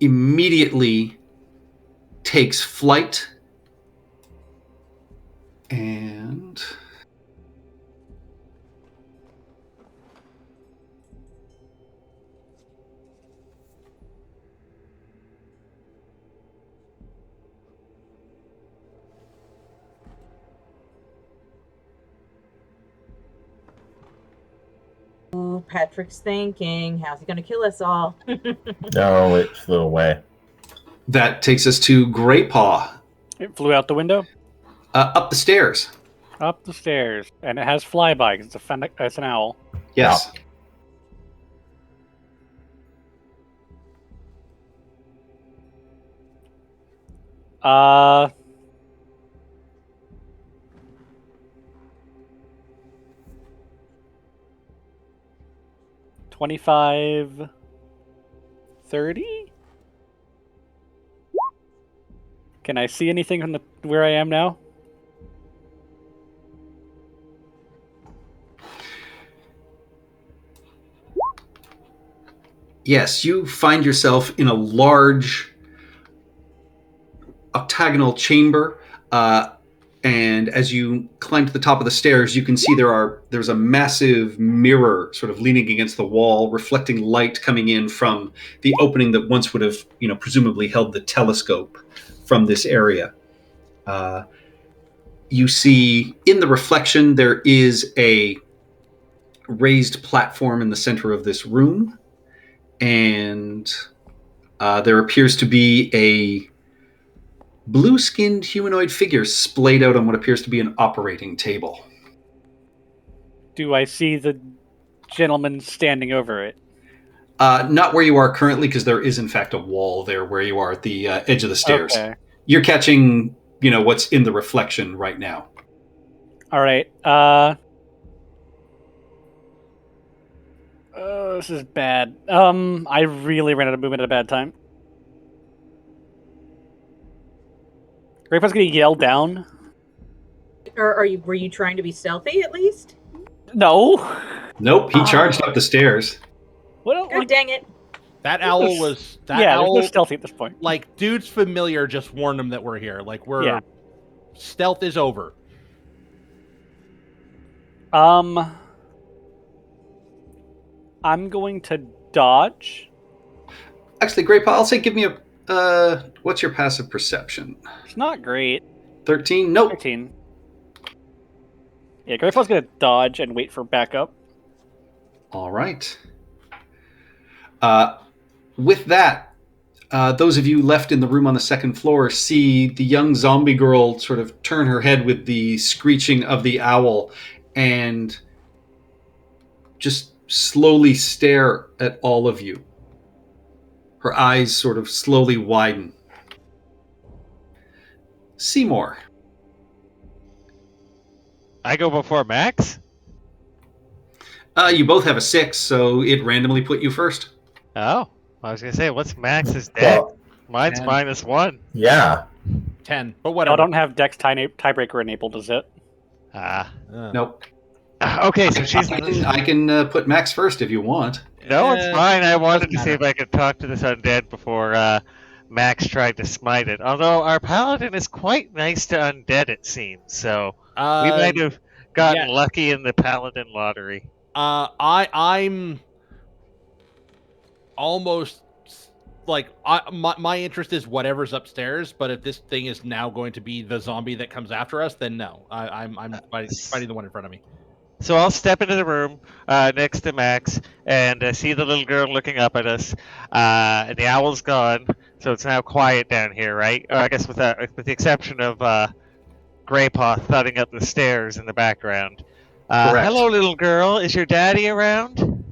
immediately takes flight and Ooh, Patrick's thinking, how's he going to kill us all? No, it flew away. that takes us to Great Paw. It flew out the window, Up the stairs. up the stairs, and it has flyby because it's an owl. Yes. Uh, $25, $30. Can I see anything from where I am now? Yes, you find yourself in a large octagonal chamber, and as you climb to the top of the stairs, you can see there's a massive mirror sort of leaning against the wall, reflecting light coming in from the opening that once would have, presumably held the telescope from this area. You see in the reflection there is a raised platform in the center of this room, and there appears to be a blue-skinned humanoid figure splayed out on what appears to be an operating table. Do I see the gentleman standing over it? Not where you are currently, because there is in fact a wall there where you are at the edge of the stairs. Okay. You're catching, what's in the reflection right now. All right. This is bad. I really ran out of movement at a bad time. Graypa's gonna yell down. Or were you trying to be stealthy at least? No. Nope, he charged up the stairs. What? God dang it! That owl was there's no stealthy at this point. Like, dude's familiar just warned him that we're here. Like, stealth is over. I'm going to dodge. Actually, Great Paul, I'll say give me a what's your passive perception? It's not great. 13? Nope. 13. Yeah, Great Paul's gonna dodge and wait for backup. All right. With that, those of you left in the room on the second floor see the young zombie girl sort of turn her head with the screeching of the owl and just slowly stare at all of you. Her eyes sort of slowly widen. Seymour. I go before Max? You both have a 6, so it randomly put you first. Oh, I was going to say, what's Max's deck? Well, Mine's 10. -1. yeah. 10, but I whatever. don't have Dex tiebreaker enabled, is it? Nope. Okay, so she's... I can put Max first if you want. No, it's fine. I wanted to doesn't see if I could talk to this undead before Max tried to smite it. Although our paladin is quite nice to undead, it seems. So we might have gotten lucky in the paladin lottery. I'm almost like my interest is whatever's upstairs. But if this thing is now going to be the zombie that comes after us, then no. I'm fighting the one in front of me. So I'll step into the room next to Max and see the little girl looking up at us. And the owl's gone, so it's now quiet down here, right? Or I guess with the exception of Greypaw thudding up the stairs in the background. Correct. Hello, little girl. Is your daddy around?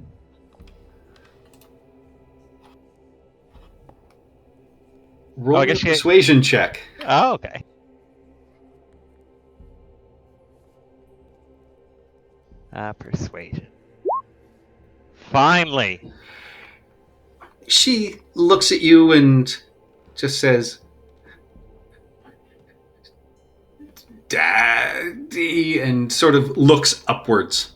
Roll I a guess persuasion check. Oh, okay. Persuasion. Finally. She looks at you and just says, Daddy, and sort of looks upwards.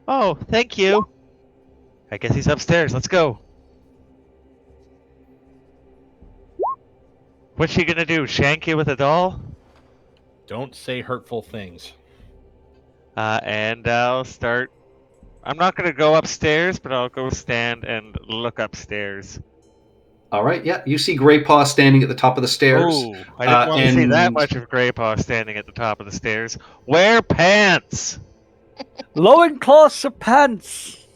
Oh, thank you. I guess he's upstairs. Let's go. What's she gonna do? Shank you with a doll? Don't say hurtful things. And I'll start. I'm not gonna go upstairs, but I'll go stand and look upstairs. All right, yeah. You see Greypaw standing at the top of the stairs. Oh, I didn't want to see that much of Greypaw standing at the top of the stairs. Wear pants! Loincloths of pants!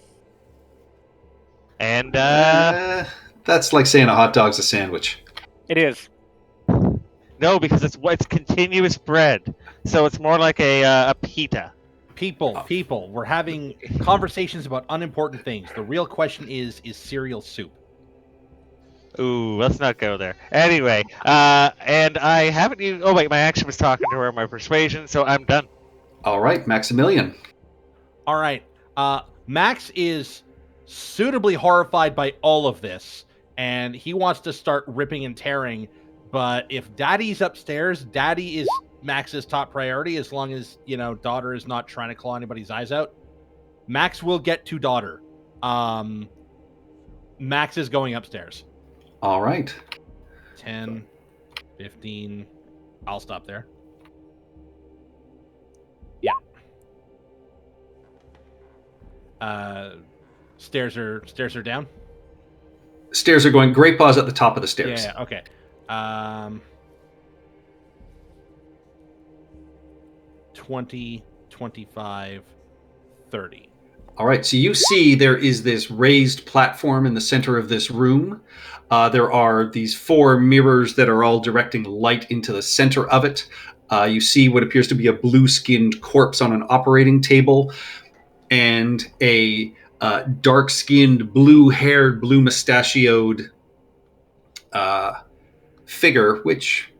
And, that's like saying a hot dog's a sandwich. It is. no, because it's continuous bread. So it's more like a pita. People, we're having conversations about unimportant things. The real question is cereal soup? Ooh, let's not go there. Anyway, and I haven't used... Oh, wait, my action was talking to her, my persuasion, so I'm done. All right, Maximilian. All right. Max is suitably horrified by all of this, and he wants to start ripping and tearing. But if Daddy's upstairs, Daddy is Max's top priority, as long as, daughter is not trying to claw anybody's eyes out. Max will get to daughter. Max is going upstairs. All right. 10, 15. I'll stop there. Yeah. Stairs are down. Stairs are going. Greypaw's at the top of the stairs. Yeah. Okay. 20, 25, 30. All right, so you see there is this raised platform in the center of this room. There are these 4 mirrors that are all directing light into the center of it. You see what appears to be a blue-skinned corpse on an operating table and a dark-skinned, blue-haired, blue-mustachioed figure, which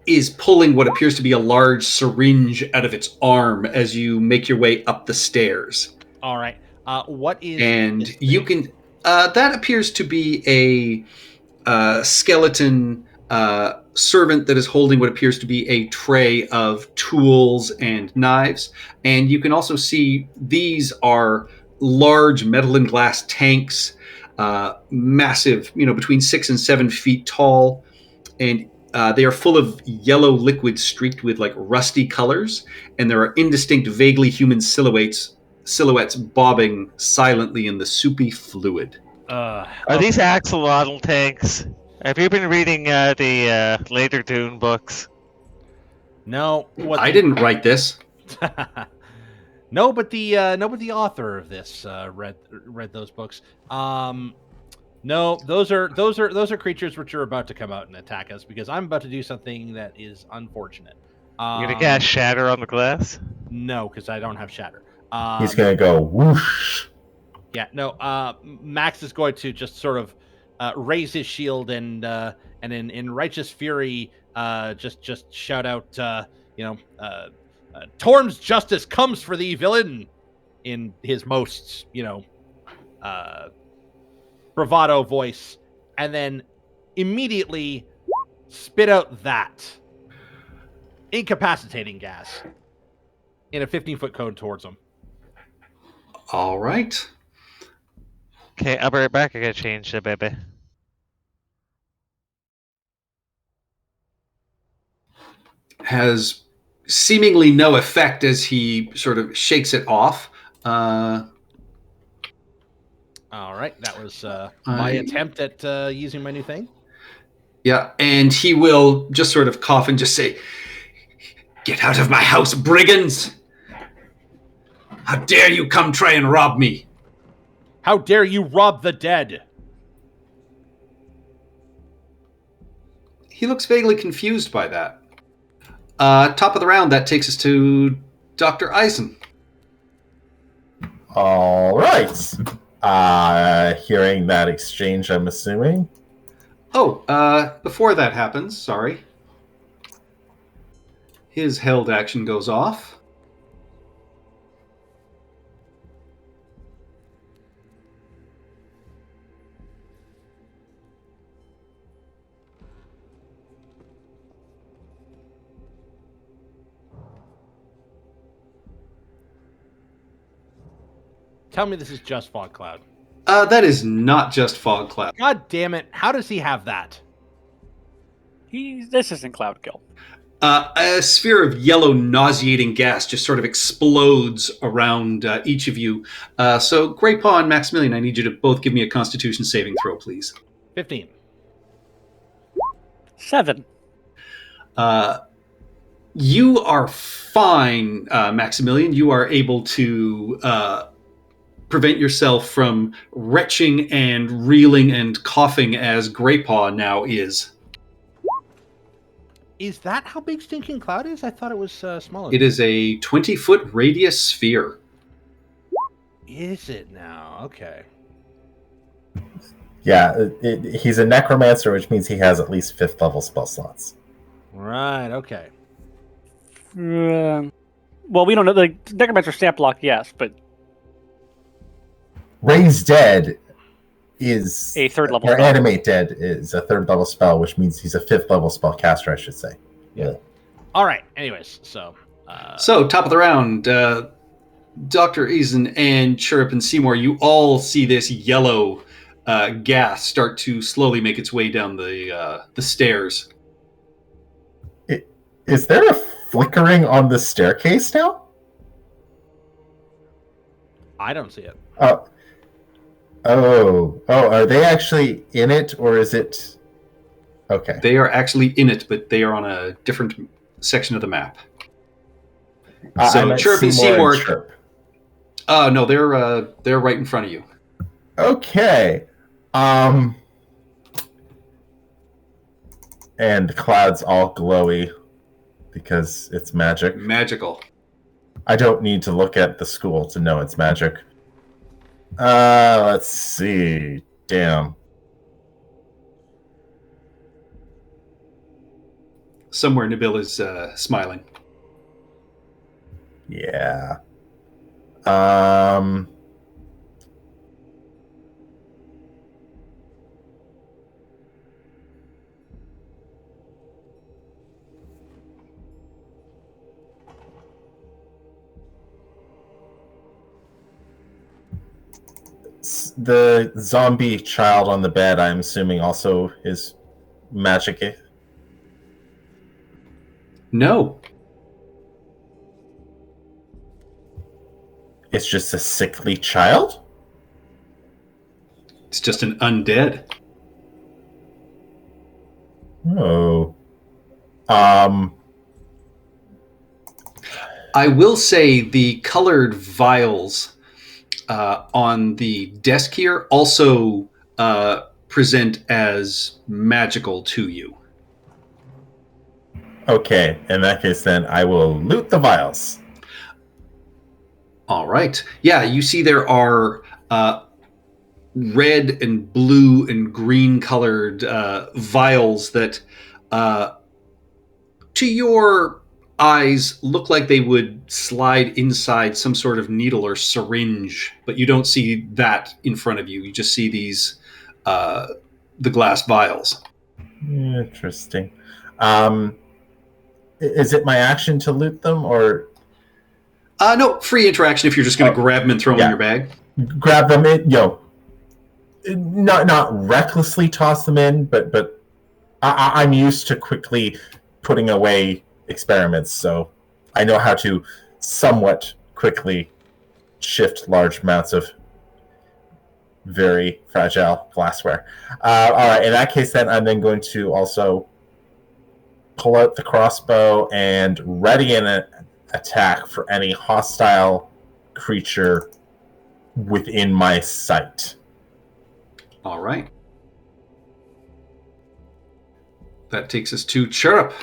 is pulling what appears to be a large syringe out of its arm as you make your way up the stairs. All right. What is... And you can... that appears to be a skeleton servant that is holding what appears to be a tray of tools and knives. And you can also see these are large metal and glass tanks, massive, between 6 and 7 feet tall. And they are full of yellow liquid streaked with like rusty colors, and there are indistinct, vaguely human silhouettes bobbing silently in the soupy fluid. Are these axolotl tanks? Have you been reading the later Dune books? No. I didn't write this. No, but the author of this read those books. No, those are creatures which are about to come out and attack us because I'm about to do something that is unfortunate. You gonna cast Shatter on the glass? No, because I don't have Shatter. He's gonna go whoosh. Yeah, no. Max is going to just sort of raise his shield and in righteous fury, just shout out, Torm's justice comes for thee, villain, in his most, bravado voice, and then immediately spit out that incapacitating gas in a 15-foot cone towards him. All right. Okay, I'll be right back. I gotta change the baby. Has seemingly no effect as he sort of shakes it off. All right, that was my attempt at using my new thing. Yeah, and he will just sort of cough and just say, "Get out of my house, brigands! How dare you come try and rob me? How dare you rob the dead?" He looks vaguely confused by that. Top of the round, that takes us to Dr. Eisen. All right. Hearing that exchange, I'm assuming. Oh, before that happens, sorry. His held action goes off. Tell me this is just fog cloud. That is not just fog cloud. God damn it! How does he have that? This isn't Cloud Kill. A sphere of yellow, nauseating gas just sort of explodes around each of you. So, Grey Paw and Maximilian, I need you to both give me a Constitution saving throw, please. 15. 7. You are fine, Maximilian. You are able to prevent yourself from retching and reeling and coughing as Grey Paw now is. Is that how big Stinking Cloud is? I thought it was smaller. It is a 20-foot radius sphere. Is it now? Okay. Yeah, he's a necromancer, which means he has at least 5th level spell slots. Right, okay. Well, we don't know. The Necromancer stamp block, yes, but Raise Dead is a 3rd level or spell. Animate Dead is a 3rd level spell, which means he's a 5th level spell caster, I should say. Yeah. All right. Anyways, so. So, top of the round, Dr. Eisen and Chirrup and Seymour, you all see this yellow gas start to slowly make its way down the stairs. Is there a flickering on the staircase now? I don't see it. Oh, are they actually in it, or is it... Okay. They are actually in it, but they are on a different section of the map. So Chirp and Seymour... no, they're right in front of you. Okay. And the cloud's all glowy because it's magic. Magical. I don't need to look at the school to know it's magic. Let's see. Damn. Somewhere Nabil is smiling. Yeah. The zombie child on the bed, I'm assuming, also is magic-y? No. It's just a sickly child? It's just an undead. Oh. I will say the colored vials on the desk here also present as magical to you. Okay, in that case, then I will loot the vials. All right. Yeah, you see there are red and blue and green colored vials that, to your eyes, look like they would slide inside some sort of needle or syringe, but you don't see that in front of you. You just see these, the glass vials. Interesting. Is it my action to loot them, or No, free interaction if you're just going to grab them and throw them in yeah. your bag. grab them in? Not recklessly toss them in, but I'm used to quickly putting away experiments, so I know how to somewhat quickly shift large amounts of very fragile glassware. All right, in that case, then I'm then going to also pull out the crossbow and ready an attack for any hostile creature within my sight. All right. That takes us to Chirrup.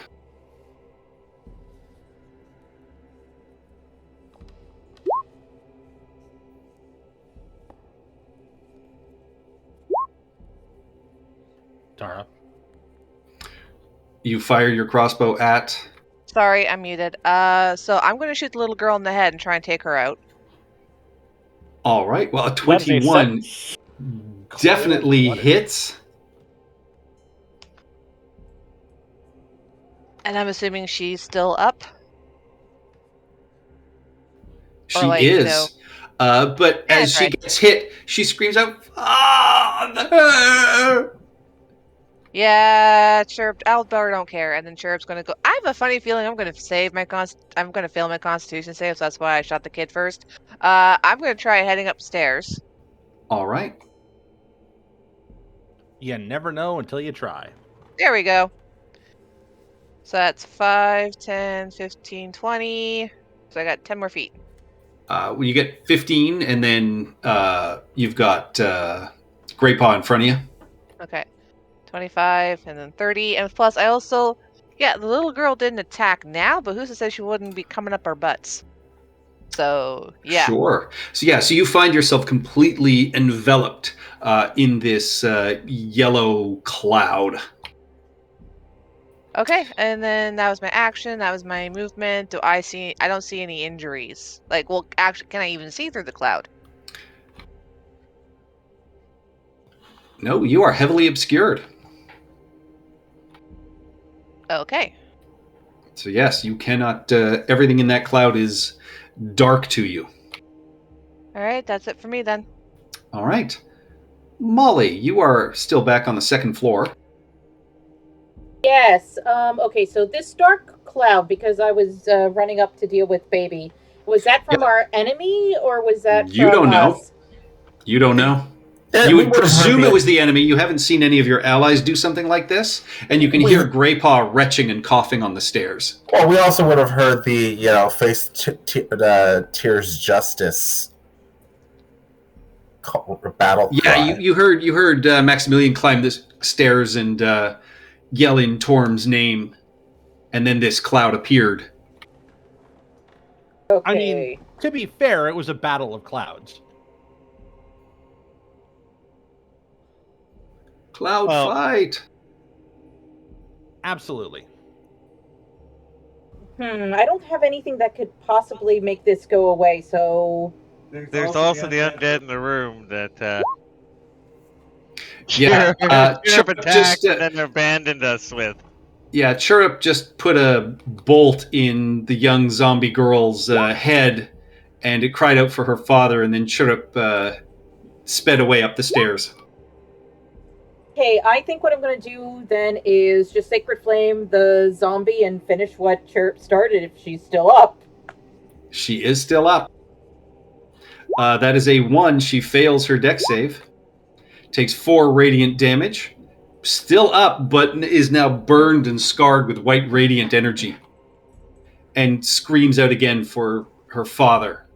Tara. You fire your crossbow at... Sorry, I'm muted. So I'm going to shoot the little girl in the head and try and take her out. All right. Well, a That is a 21 definitely Water. hits. And I'm assuming she's still up. She like, is. you know- But Yeah, as she right. gets hit, she screams out, "Ah!" Yeah, Chirp. Albert don't care, and then Chirp's gonna go. I have a funny feeling I'm gonna save my I'm gonna fail my Constitution save, so that's why I shot the kid first. I'm gonna try heading upstairs. All right. You never know until you try. There we go. So that's 5, 10, 15, 20. So I got 10 more feet. When you get 15, and then you've got Grey Paw in front of you. Okay. 25, and then 30. And plus, I also... Yeah, the little girl didn't attack now, but who's to say she wouldn't be coming up our butts? So, yeah. Sure. So you find yourself completely enveloped in this yellow cloud. Okay, and then that was my action. That was my movement. I don't see any injuries. Like, well, actually, can I even see through the cloud? No, you are heavily obscured. Okay. So yes, you cannot... everything in that cloud is dark to you. All right, that's it for me then. All right. Molly, you are still back on the second floor. Yes. Okay, so this dark cloud, because I was running up to deal with baby, was that from our enemy, or was that You from don't know. us? You don't know. Yeah, You we would would've presume heard it was the enemy. You haven't seen any of your allies do something like this, and you can hear Grey Paw retching and coughing on the stairs. Well, we also would have heard the face Tears Justice battle cry. Yeah, you heard Maximilian climb the stairs and yell in Torm's name, and then this cloud appeared. Okay. I mean, to be fair, it was a battle of clouds. Cloud fight. Absolutely. I don't have anything that could possibly make this go away, so... There's also the undead in the room that Yeah, Chirp attacked just, and then abandoned us with. Yeah, Chirrup just put a bolt in the young zombie girl's head, and it cried out for her father, and then Chirrup sped away up the stairs. Okay, I think what I'm going to do then is just Sacred Flame the zombie and finish what Chirp started if she's still up. She is still up. That is a 1. She fails her dex save. Takes 4 radiant damage. Still up, but is now burned and scarred with white radiant energy. and screams out again for her father.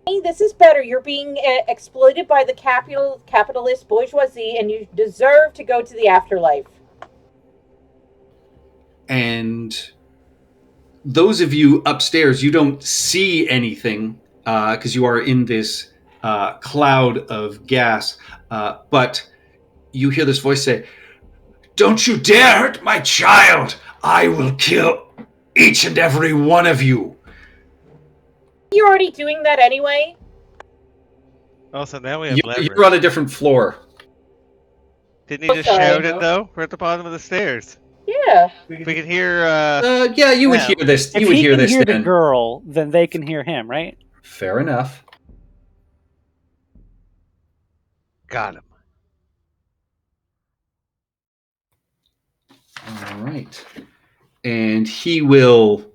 Hey, this is better. You're being exploited by the capitalist bourgeoisie, and you deserve to go to the afterlife. And those of you upstairs, you don't see anything because you are in this cloud of gas. But you hear this voice say, "Don't you dare hurt my child! I will kill each and every one of you." You're already doing that anyway. Oh, so now we have leverage. You're on a different floor. Didn't he just sorry. shout it, though? We're at the bottom of the stairs. Yeah. We can hear... Yeah, you would Yeah. hear this. If You would he hear can this hear the then. girl, then they can hear him, right? Fair enough. Got him. All right. And he will...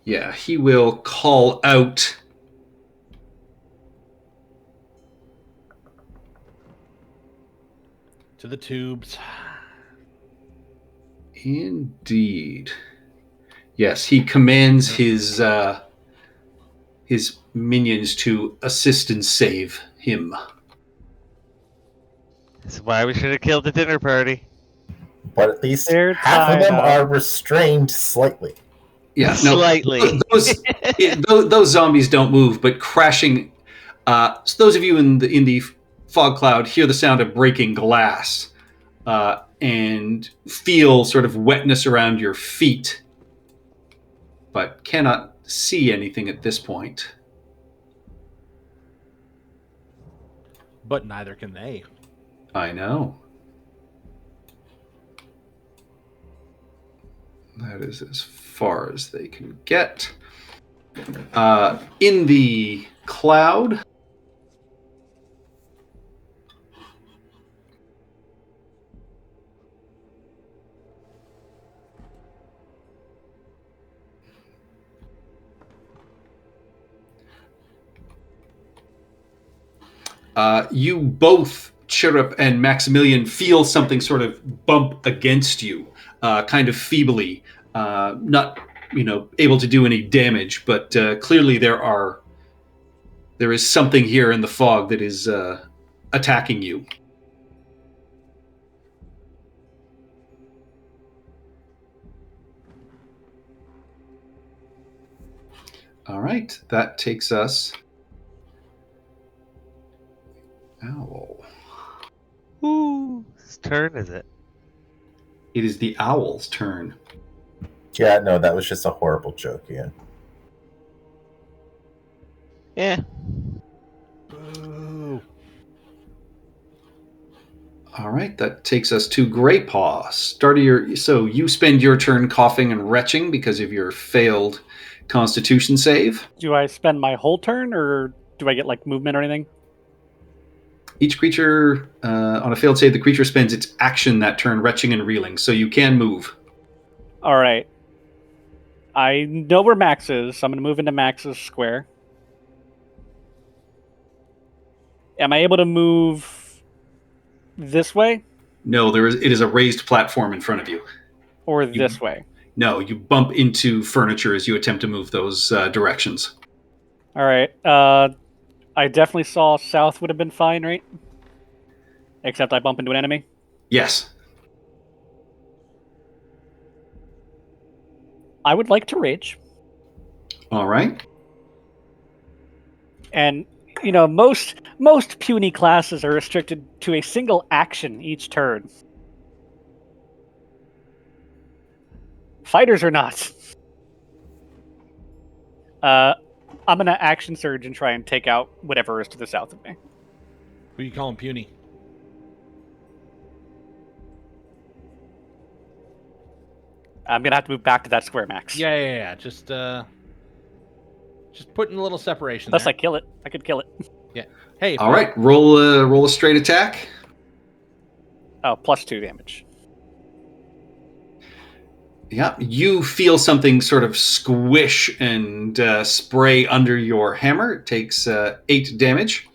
yeah, he will call out... To the tubes. Indeed. Yes, he commands his minions to assist and save him. That's why we should have killed the dinner party. But at least They're half of tied them up. are restrained slightly. Yeah, no, Slightly. those zombies don't move, but crashing. So those of you in the fog cloud hear the sound of breaking glass and feel sort of wetness around your feet, but cannot see anything at this point. But neither can they. I know. That is as far as they can get. In the cloud, you both, Chirrup and Maximilian, feel something sort of bump against you, kind of feebly, not able to do any damage, but clearly there is something here in the fog that is attacking you. All right, that takes us. Owl. Whose turn is it? It is the owl's turn. Yeah, no, that was just a horrible joke, Ian. Yeah. Boo. All right, that takes us to Greypaw. So you spend your turn coughing and retching because of your failed Constitution save. Do I spend my whole turn, or do I get like movement or anything? Each creature, on a failed save, the creature spends its action that turn retching and reeling, so you can move. All right. I know where Max is, so I'm going to move into Max's square. Am I able to move this way No, it is a raised platform in front of you. or this way? No, you bump into furniture as you attempt to move those directions. All right. I definitely saw south would have been fine, right? Except I bump into an enemy. Yes. I would like to rage. All right. And, most puny classes are restricted to a single action each turn. Fighters are not. I'm going to action surge and try and take out whatever is to the south of me. Who you calling puny? I'm going to have to move back to that square, Max. Yeah. Just putting a little separation Unless there. I kill it. I could kill it. Yeah. Hey. All right. Roll a straight attack. Oh, +2 damage. Yeah, you feel something sort of squish and spray under your hammer. It takes 8 damage.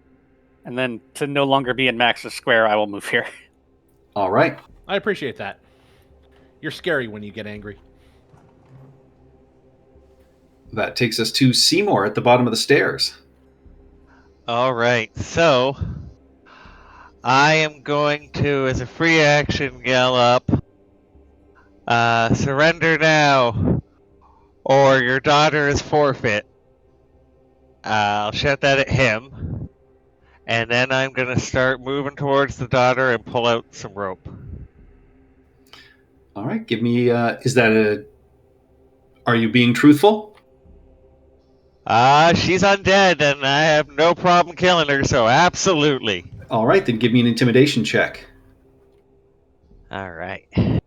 And then to no longer be in Max's square, I will move here. All right. I appreciate that. You're scary when you get angry. That takes us to Seymour at the bottom of the stairs. All right, so I am going to, as a free action, yell up, surrender now, or your daughter is forfeit. I'll shout that at him, and then I'm going to start moving towards the daughter and pull out some rope. All right, give me, are you being truthful? She's undead, and I have no problem killing her, so absolutely. All right, then give me an intimidation check. All right. I'm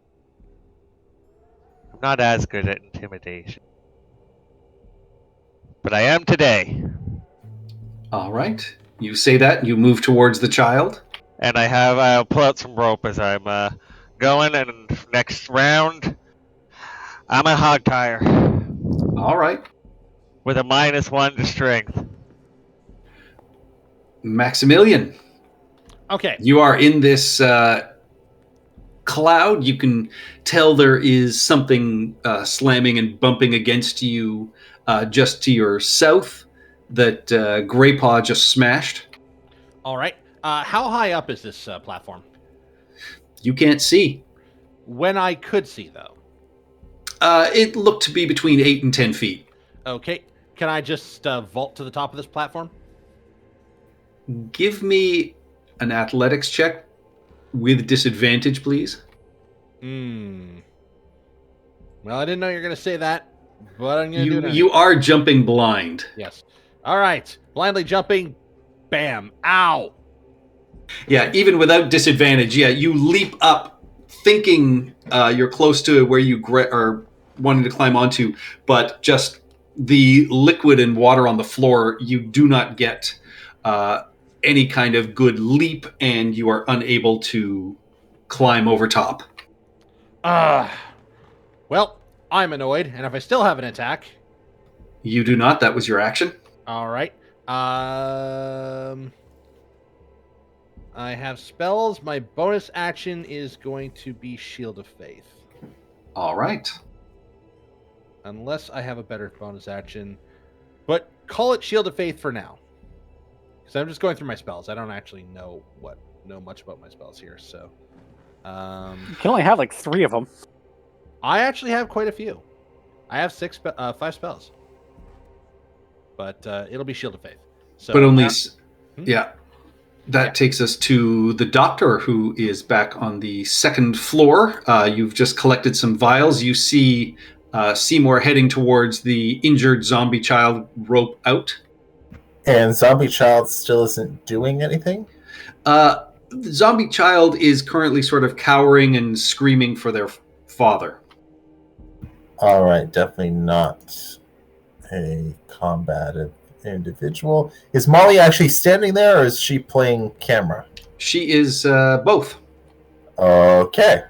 not as good at intimidation, but I am today. All right. You say that, you move towards the child. And I'll pull out some rope as I'm going, and next round, I'm a hog tire. All right. With a -1 to strength. Maximilian, Okay. you are in this cloud. You can tell there is something slamming and bumping against you just to your south that Greypaw just smashed. All right. How high up is this platform? You can't see. When I could see, though. It looked to be between 8 and 10 feet. Okay. Can I just vault to the top of this platform? Give me an athletics check with disadvantage, please. Well, I didn't know you were going to say that, but I'm going to do it anyway. You are jumping blind. Yes. All right. Blindly jumping. Bam. Ow. Yeah, even without disadvantage, you leap up thinking you're close to where you are wanting to climb onto, but just the liquid and water on the floor, you do not get any kind of good leap, and you are unable to climb over top. Well, I'm annoyed, and if I still have an attack... You do not. That was your action. All right. I have spells. My bonus action is going to be Shield of Faith. All right. Unless I have a better bonus action. But call it Shield of Faith for now. Because I'm just going through my spells. I don't actually know much about my spells here. So, You can only have like 3 of them. I actually have quite a few. I have 5 spells. But it'll be Shield of Faith. So, but only... That takes us to the doctor, who is back on the 2nd floor. You've just collected some vials. You see Seymour heading towards the injured zombie child, rope out. And zombie child still isn't doing anything? The zombie child is currently sort of cowering and screaming for their father. All right, definitely not a combative individual. Is Molly actually standing there, or is she playing camera? She is both. Okay.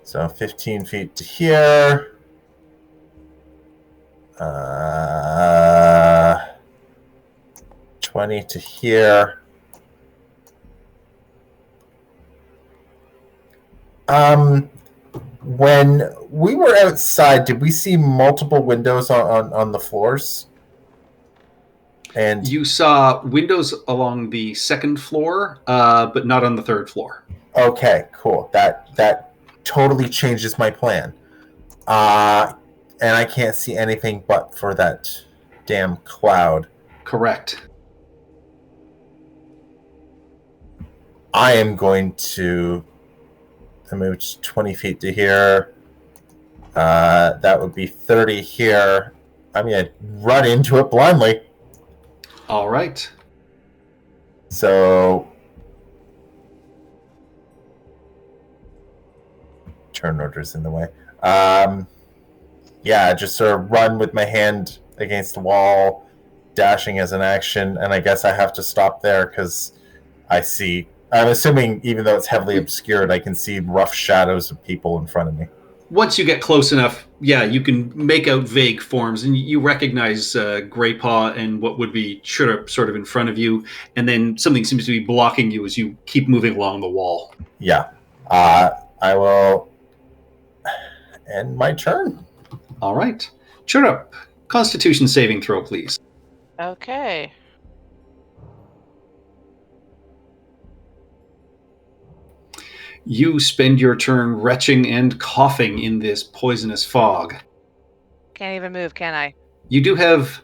So 15 feet to here. 20 to here. When we were outside, did we see multiple windows on the floors? And you saw windows along the 2nd floor, but not on the 3rd floor. Okay, cool. That totally changes my plan. And I can't see anything but for that damn cloud. Correct. I am going to move 20 feet to here. That would be 30 here. I'm going to run into it blindly. All right. So, turn order's in the way. Just sort of run with my hand against the wall, dashing as an action, and I guess I have to stop there because I'm assuming, even though it's heavily obscured, I can see rough shadows of people in front of me. once you get close enough, yeah, you can make out vague forms, and you recognize Greypaw and what would be Chirrup sort of in front of you, and then something seems to be blocking you as you keep moving along the wall. Yeah. I will end my turn. All right. Chirrup, Constitution saving throw, please. Okay. You spend your turn retching and coughing in this poisonous fog. Can't even move, can I? You do have...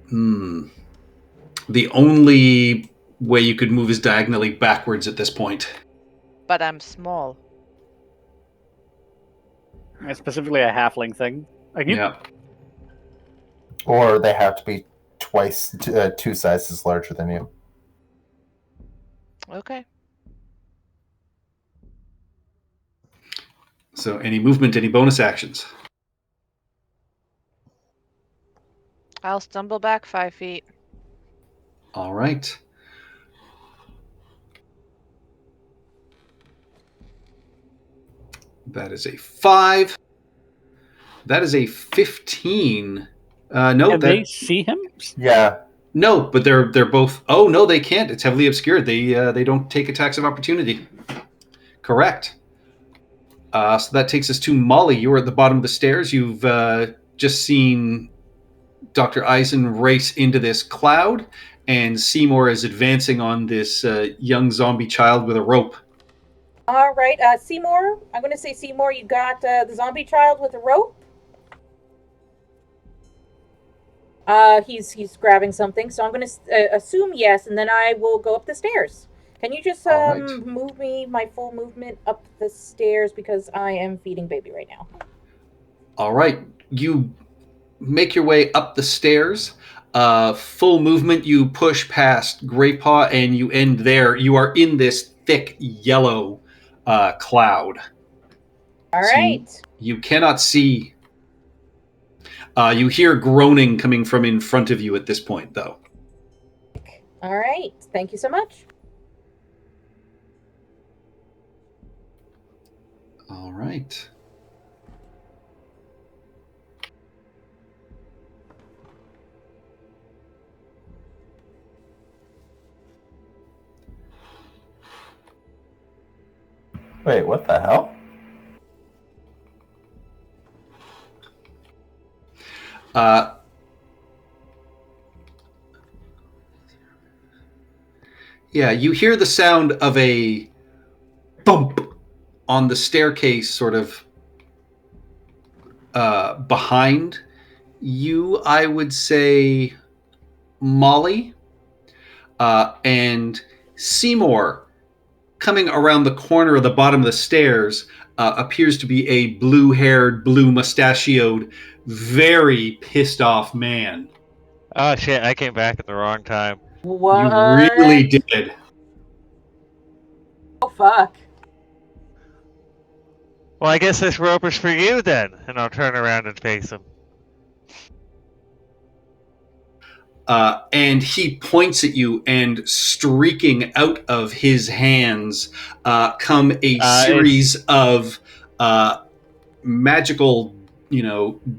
the only way you could move is diagonally backwards at this point. But I'm small. It's specifically a halfling thing. Yeah. Or they have to be twice, two sizes larger than you. Okay. So any movement, any bonus actions? I'll stumble back 5 feet. All right. That is a 5. That is a 15. No, Can they see him? Yeah. no, but they're both. Oh no, they can't. It's heavily obscured. They don't take attacks of opportunity. Correct. So that takes us to Molly. You are at the bottom of the stairs. You've just seen Dr. Eisen race into this cloud, and Seymour is advancing on this young zombie child with a rope. All right, Seymour. I'm going to say, Seymour, you got the zombie child with a rope. He's grabbing something, so I'm going to assume yes, and then I will go up the stairs. Can you just All right. move me my full movement up the stairs, because I am feeding baby right now. All right. You make your way up the stairs. Full movement. You push past Greypaw, and you end there. You are in this thick yellow cloud. All So right. You cannot see. You hear groaning coming from in front of you at this point, though. All right. Thank you so much. All right. Wait, what the hell? Yeah, you hear the sound of a bump on the staircase, sort of behind you, I would say, Molly, and Seymour, coming around the corner of the bottom of the stairs, appears to be a blue-haired, blue-mustachioed, very pissed-off man. Oh shit, I came back at the wrong time. What? You really did. Oh, fuck. Well, I guess this rope is for you then, and I'll turn around and face him. And he points at you, and streaking out of his hands come a series of magical,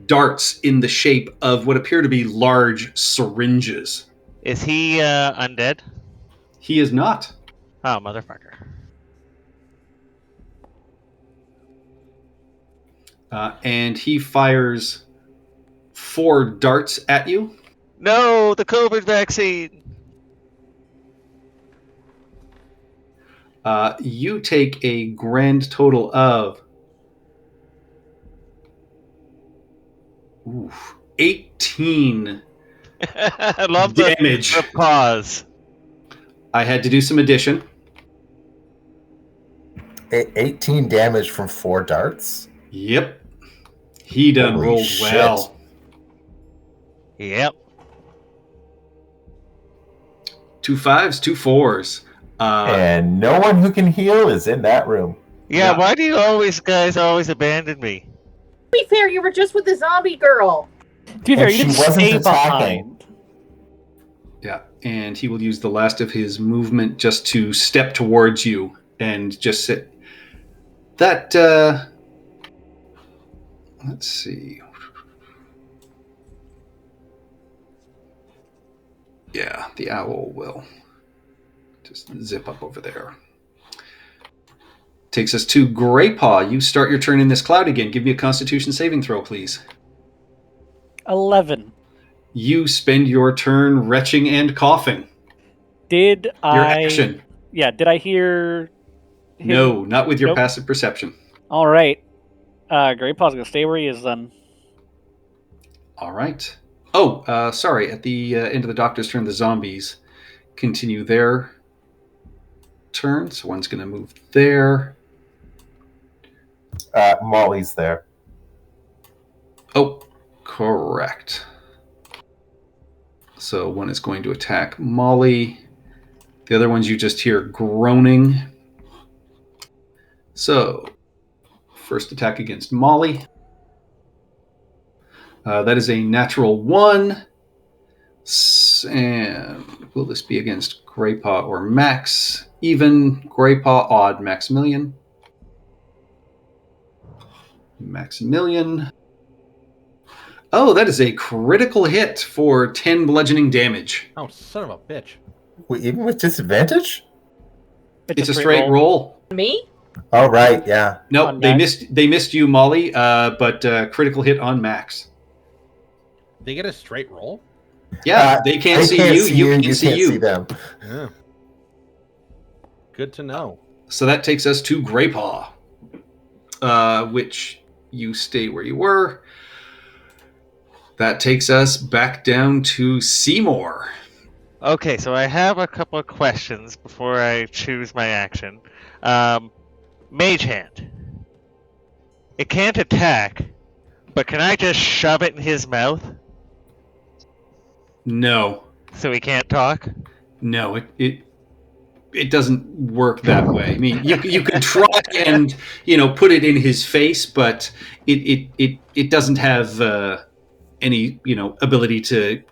darts in the shape of what appear to be large syringes. Is he undead? He is not. Oh, motherfucker. And he fires 4 darts at you. No, the COVID vaccine! You take a grand total of 18 I love damage. the pause. I had to do some addition. 18 damage from 4 darts? Yep. He done Holy rolled shit. well. Yep. 2 5s, 2 4s. And no one who can heal is in that room. Yeah, Yeah. why do you guys always abandon me? To be fair, you were just with the zombie girl. To be fair, And you she didn't wasn't stay attacking. behind. Yeah, and he will use the last of his movement just to step towards you and just sit. That Let's see. Yeah, the owl will just zip up over there. Takes us to Greypaw. You start your turn in this cloud again. Give me a Constitution saving throw, please. 11. You spend your turn retching and coughing. Did Your I? action. Yeah. Did I hear? Him? No, not with your Nope. passive perception. All right. Greypaw's gonna stay where he is then. All right. Oh, sorry. At the end of the doctor's turn, the zombies continue their turn. So one's going to move there. Molly's there. Oh, correct. So one is going to attack Molly. The other ones you just hear groaning. So, first attack against Molly. That is a natural 1. And will this be against Greypaw or Max? Even, Greypaw, odd, Maximilian. Maximilian. Oh, that is a critical hit for 10 bludgeoning damage. Oh, son of a bitch. Wait, even with disadvantage? It's a straight roll. Me? Oh, right, yeah. No, On they Max? missed you, Molly, but critical hit on Max. They get a straight roll? Yeah, they can't see you. You can't see you. them. Yeah. Good to know. So that takes us to Greypaw, which you stay where you were. That takes us back down to Seymour. Okay, so I have a couple of questions before I choose my action. Mage Hand. It can't attack, but can I just shove it in his mouth No, so he can't talk? no, it doesn't work that way. I mean, you can try and put it in his face, but it doesn't have any ability to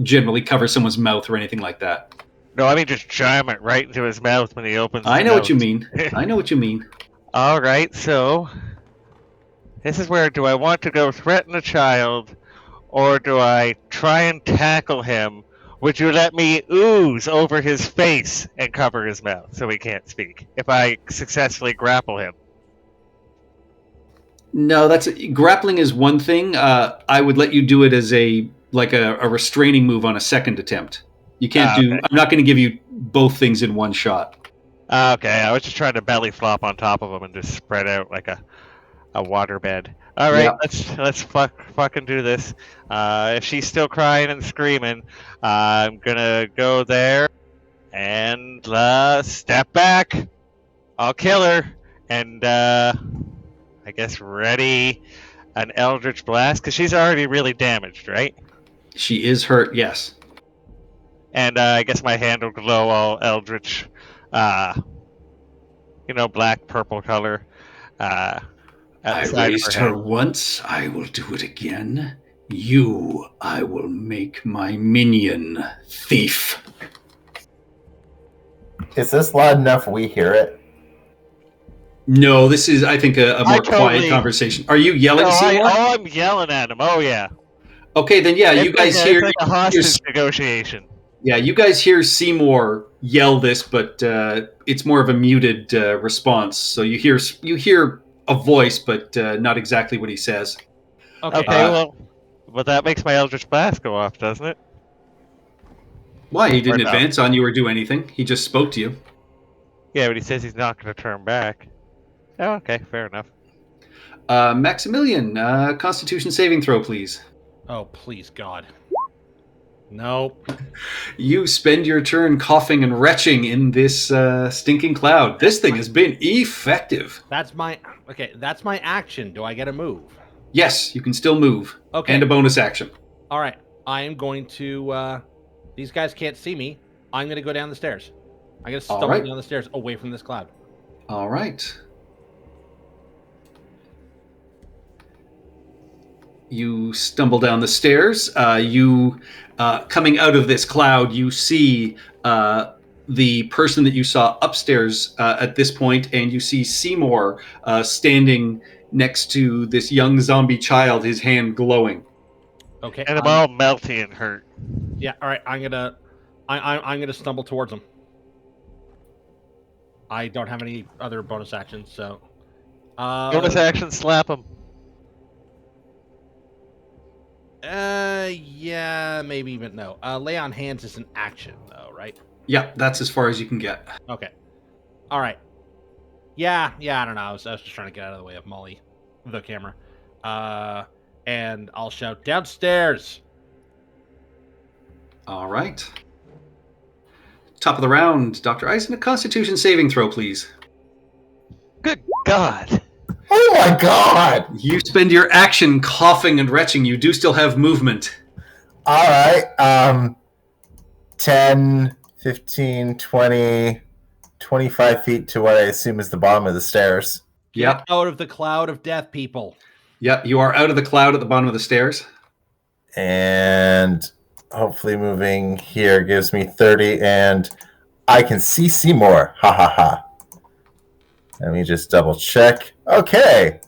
generally cover someone's mouth or anything like that. No, I mean just jam it right into his mouth when he opens his I know what you mouth. mean. I know what you mean. All right, so this is where do I want to go threaten a child, or do I try and tackle him? Would you let me ooze over his face and cover his mouth so he can't speak if I successfully grapple him? No, grappling is one thing. I would let you do it as a restraining move on a second attempt. You can't do. Okay. I'm not going to give you both things in one shot. Okay, I was just trying to belly flop on top of him and just spread out like a waterbed. All right, Yeah. let's fucking do this. If she's still crying and screaming, I'm gonna go there and step back. I'll kill her and I guess ready an Eldritch Blast because she's already really damaged, right? She is hurt. Yes. And I guess my hand will glow all Eldritch, black purple color. At the I side of raised her her once. I will do it again. You, I will make my minion, thief. Is this loud enough we hear it? No, this is, I think, a more quiet conversation. Are you yelling, Seymour? I'm yelling at him. Oh yeah. Okay, then yeah, you guys hear. It's like a hostage negotiation. Yeah, you guys hear Seymour yell this, but it's more of a muted response. So you hear a voice, but not exactly what he says. Okay, well, that makes my Eldritch Blast go off, doesn't it? Why? He didn't Or no. advance on you or do anything. He just spoke to you. Yeah, but he says he's not going to turn back. Oh, okay, fair enough. Maximilian, Constitution saving throw, please. Oh, please, God. Nope. You spend your turn coughing and retching in this stinking cloud. This thing has been effective. That's my action. Do I get a move? Yes, you can still move. Okay. And a bonus action. All right. I am going to. These guys can't see me. I'm going to go down the stairs. I'm going to stumble down the stairs away from this cloud. All right. You stumble down the stairs. Coming out of this cloud, you see the person that you saw upstairs at this point, and you see Seymour standing next to this young zombie child, his hand glowing. Okay. And I'm all melty and hurt. Yeah. All right. I'm gonna stumble towards him. I don't have any other bonus actions, so. Bonus action, slap him. Yeah, maybe even no. Lay on hands is an action, though, right? Yeah, that's as far as you can get. Okay. All right. Yeah. I don't know. I was just trying to get out of the way of Molly, the camera. And I'll shout downstairs. All right. Top of the round, Dr. Eisen, a Constitution saving throw, please. Good God. Oh my god! You spend your action coughing and retching. You do still have movement. All right. 10, 15, 20, 25 feet to what I assume is the bottom of the stairs. Yep. Get out of the cloud of death, people. Yep, you are out of the cloud at the bottom of the stairs. And hopefully moving here gives me 30, and I can see Seymour. Ha ha ha. Let me just double check. Okay.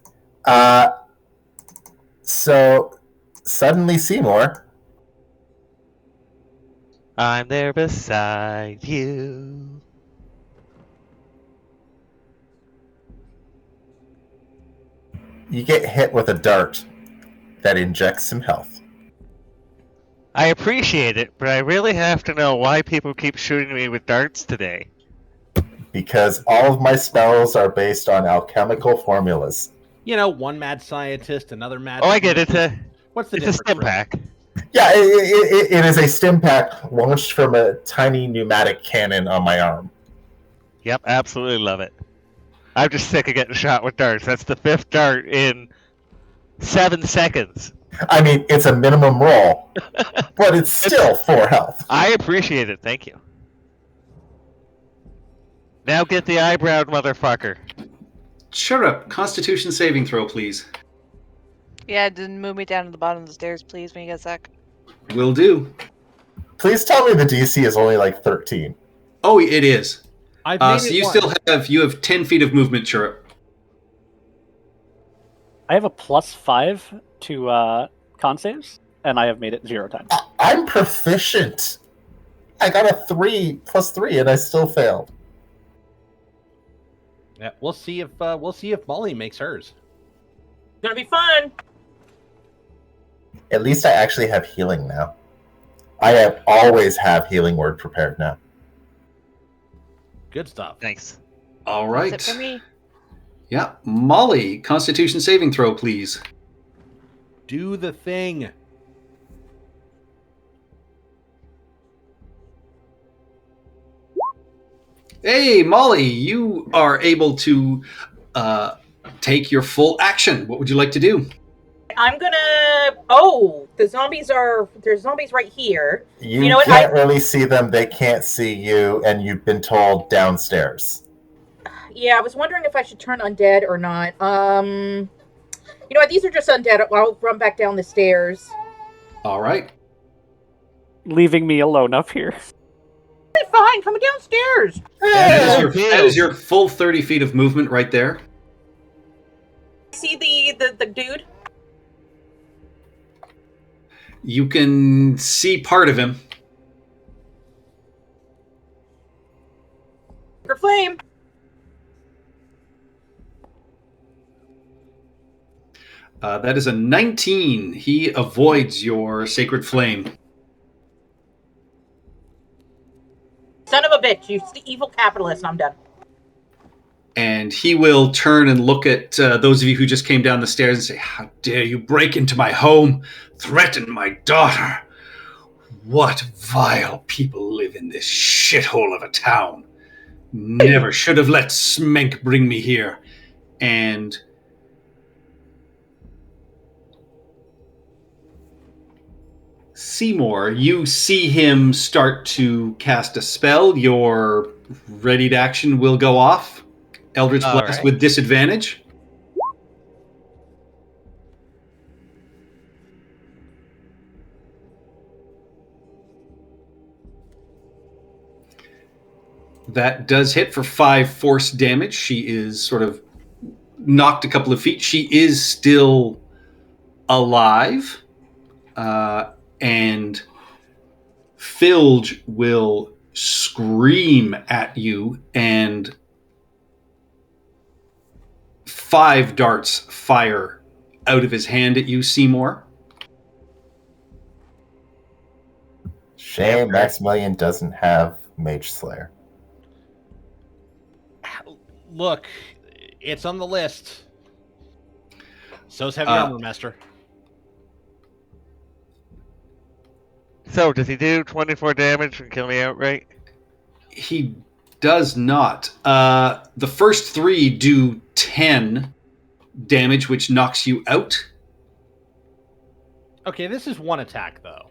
So suddenly Seymour. I'm there beside you. You get hit with a dart that injects some health. I appreciate it, but I really have to know why people keep shooting me with darts today. Because all of my spells are based on alchemical formulas. You know, one mad scientist, another mad. Oh, I get it. What's the It's a difference? stim really? pack. Yeah, it is a stim pack launched from a tiny pneumatic cannon on my arm. Yep, absolutely love it. I'm just sick of getting shot with darts. That's the 5th dart in 7 seconds. I mean, it's a minimum roll, but it's still 4 health. I appreciate it. Thank you. Now get the eyebrowed motherfucker. Chirrup, Constitution saving throw, please. Yeah, didn't move me down to the bottom of the stairs, please, when you get a sec. Will do. Please tell me the DC is only like 13. Oh, it is. I've made So it you once. still have 10 feet of movement, Chirrup. I have a +5 to con saves, and I have made it 0 times. I'm proficient. I got a 3 + 3, and I still failed. Yeah, we'll see if Molly makes hers. It's gonna be fun. At least I actually have healing now. I always have healing word prepared now. Good stuff. Thanks. All right. That's it for me. Yeah, Molly, Constitution saving throw, please. Do the thing. Hey, Molly, you are able to take your full action. What would you like to do? I'm gonna. Oh, there's zombies right here. You know what, can't really see them, they can't see you, and you've been told downstairs. Yeah, I was wondering if I should turn undead or not. You know what? These are just undead. I'll run back down the stairs. All right. Leaving me alone up here. Hey, fine, coming downstairs. That is your full 30 feet of movement right there. See the dude? You can see part of him. For flame. That is a 19. He avoids your sacred flame. Son of a bitch, you evil capitalist. I'm done. And he will turn and look at those of you who just came down the stairs and say, "How dare you break into my home, threaten my daughter? What vile people live in this shithole of a town. Never should have let Smenk bring me here." And Seymour, you see him start to cast a spell. Your readied action will go off. Eldritch All Blast right. with disadvantage. That does hit for 5 force damage. She is sort of knocked a couple of feet. She is still alive, and Filge will scream at you, and 5 darts fire out of his hand at you, Seymour. Shame Maximilian doesn't have Mage Slayer. Look, it's on the list. So's Heavy Armor Master. So, does he do 24 damage and kill me outright? He does not. The first 3 do 10 damage, which knocks you out. Okay, this is one attack, though.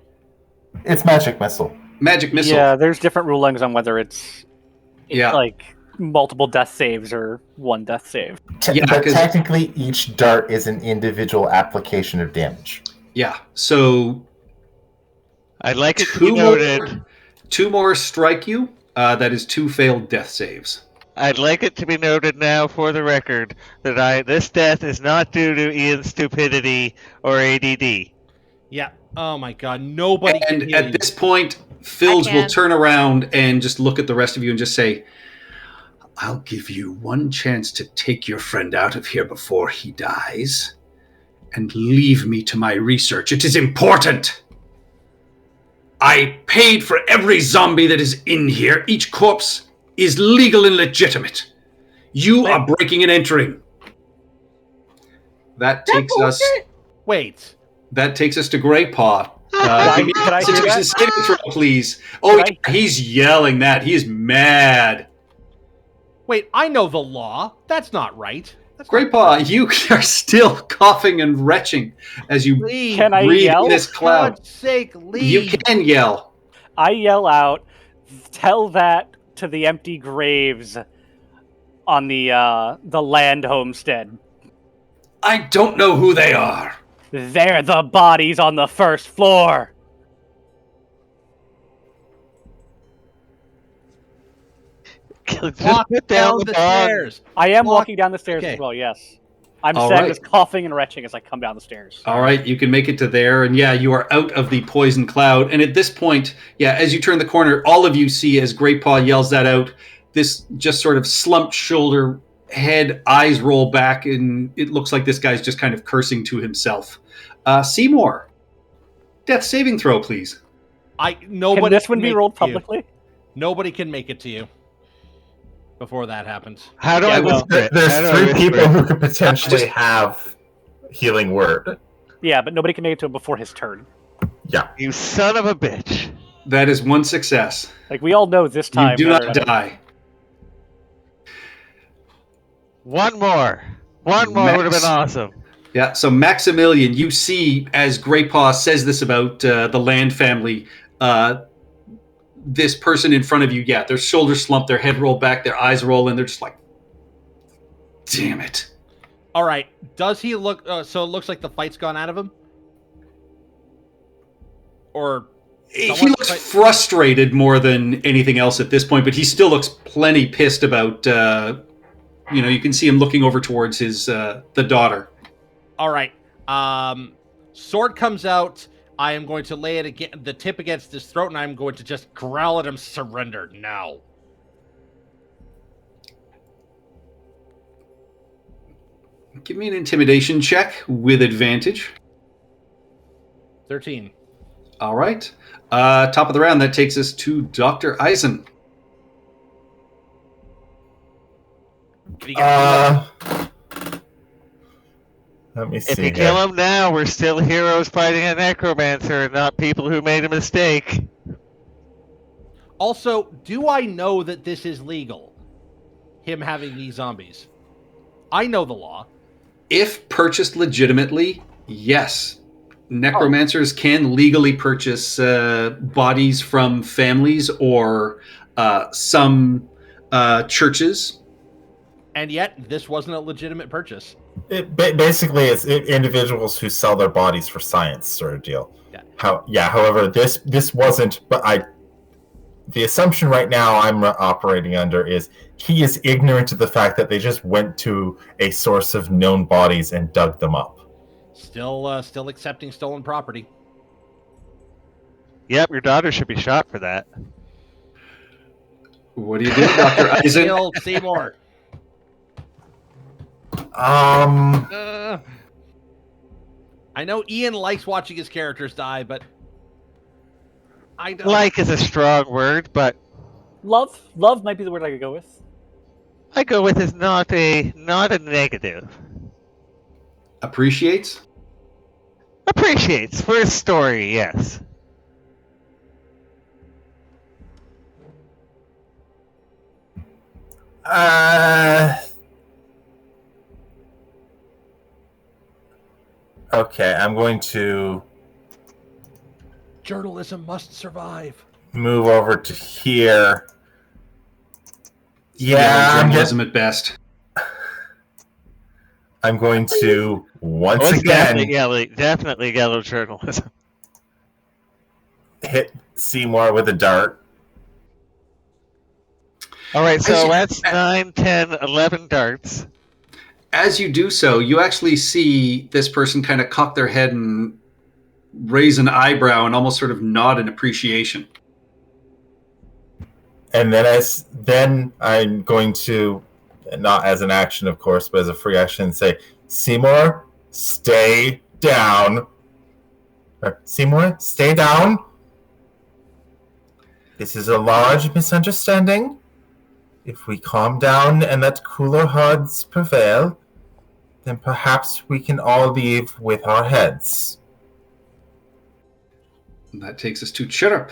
It's Magic Missile. Magic Missile. Yeah, there's different rulings on whether it's Yeah. like multiple death saves or one death save. But technically, each dart is an individual application of damage. Yeah. So I'd like it to be noted. 2 more strike you. That is 2 failed death saves. I'd like it to be noted now, for the record, that this death is not due to Ian's stupidity or ADD. Yeah. Oh my god, nobody can And heal at you. this point, Phil's will turn around and just look at the rest of you and just say, I'll give you one chance to take your friend out of here before he dies, and leave me to my research. It is important. I paid for every zombie that is in here. Each corpse is legal and legitimate. You are breaking and entering. That takes us. Wait. That takes us to Grey Paw. Give me Can I a hear situation that? saving throw, please. Oh, yeah, he's yelling that. He is mad. Wait, I know the law. That's not right. Grey Paw, you are still coughing and retching as you Leave. Can I breathe yell? in this For cloud. God's sake, leave. You can yell. I yell out, tell that to the empty graves on the land homestead. I don't know who they are. They're the bodies on the first floor. Walk down the stairs. I am Walk- walking down the stairs Okay. as well, yes. I'm All saying right. just coughing and retching as I come down the stairs. All right, you can make it to there, and yeah, you are out of the poison cloud. And at this point, yeah, as you turn the corner, all of you see as Grey Paw yells that out, this just sort of slumped shoulder, head, eyes roll back, and it looks like this guy's just kind of cursing to himself. Seymour, death saving throw, please. Nobody Can this one be make rolled it to you. publicly? Nobody can make it to you before that happens. How do I well, whisper it? There's How do I 3 whisper people it? who could potentially have Healing Word. Yeah, but nobody can make it to him before his turn. Yeah. You son of a bitch. That is 1 success. Like, we all know this time. You do not die. One more. One more would have been awesome. Yeah, so Maximilian, you see as Grey Paw says this about the Land family, this person in front of you, yeah, their shoulders slump, their head rolled back, their eyes roll, and they're just like, damn it. All right. Does he look... so it looks like the fight's gone out of him? Or... He looks frustrated more than anything else at this point, but he still looks plenty pissed about, you can see him looking over towards his the daughter. All right. Sword comes out. I am going to lay it again, the tip against his throat, and I'm going to just growl at him, surrender now. Give me an intimidation check with advantage. 13. All right. Top of the round, that takes us to Dr. Eisen. Did he get Let me see. If you here. kill him now, we're still heroes fighting a necromancer, not people who made a mistake. Also, do I know that this is legal? Him having these zombies. I know the law. If purchased legitimately, yes. Necromancers can legally purchase bodies from families or some churches. And yet, this wasn't a legitimate purchase. Basically, it's individuals who sell their bodies for science sort of deal. Yeah. However, this wasn't. But the assumption right now I'm operating under is he is ignorant of the fact that they just went to a source of known bodies and dug them up. Still accepting stolen property. Yep, your daughter should be shot for that. What do you do, Dr. Eisen? Kill Seymour. Um, I know Ian likes watching his characters die, but I don't. Like is a strong word, but Love might be the word I could go with. I go with is not a negative. Appreciates? Appreciates for a story, yes. Okay, I'm going to Journalism must survive. move over to here. Yellow Yeah, journalism at best. I'm going to once Oh, it's again definitely yellow journalism. hit Seymour with a dart. All right, so As- that's 9, 10, 11 darts. As you do so, you actually see this person kind of cock their head and raise an eyebrow and almost sort of nod in appreciation. And then I'm going to, not as an action, of course, but as a free action, say, Seymour, stay down. Or, Seymour, stay down. This is a large misunderstanding. If we calm down and let cooler heads prevail, then perhaps we can all leave with our heads. And that takes us to Chirrup.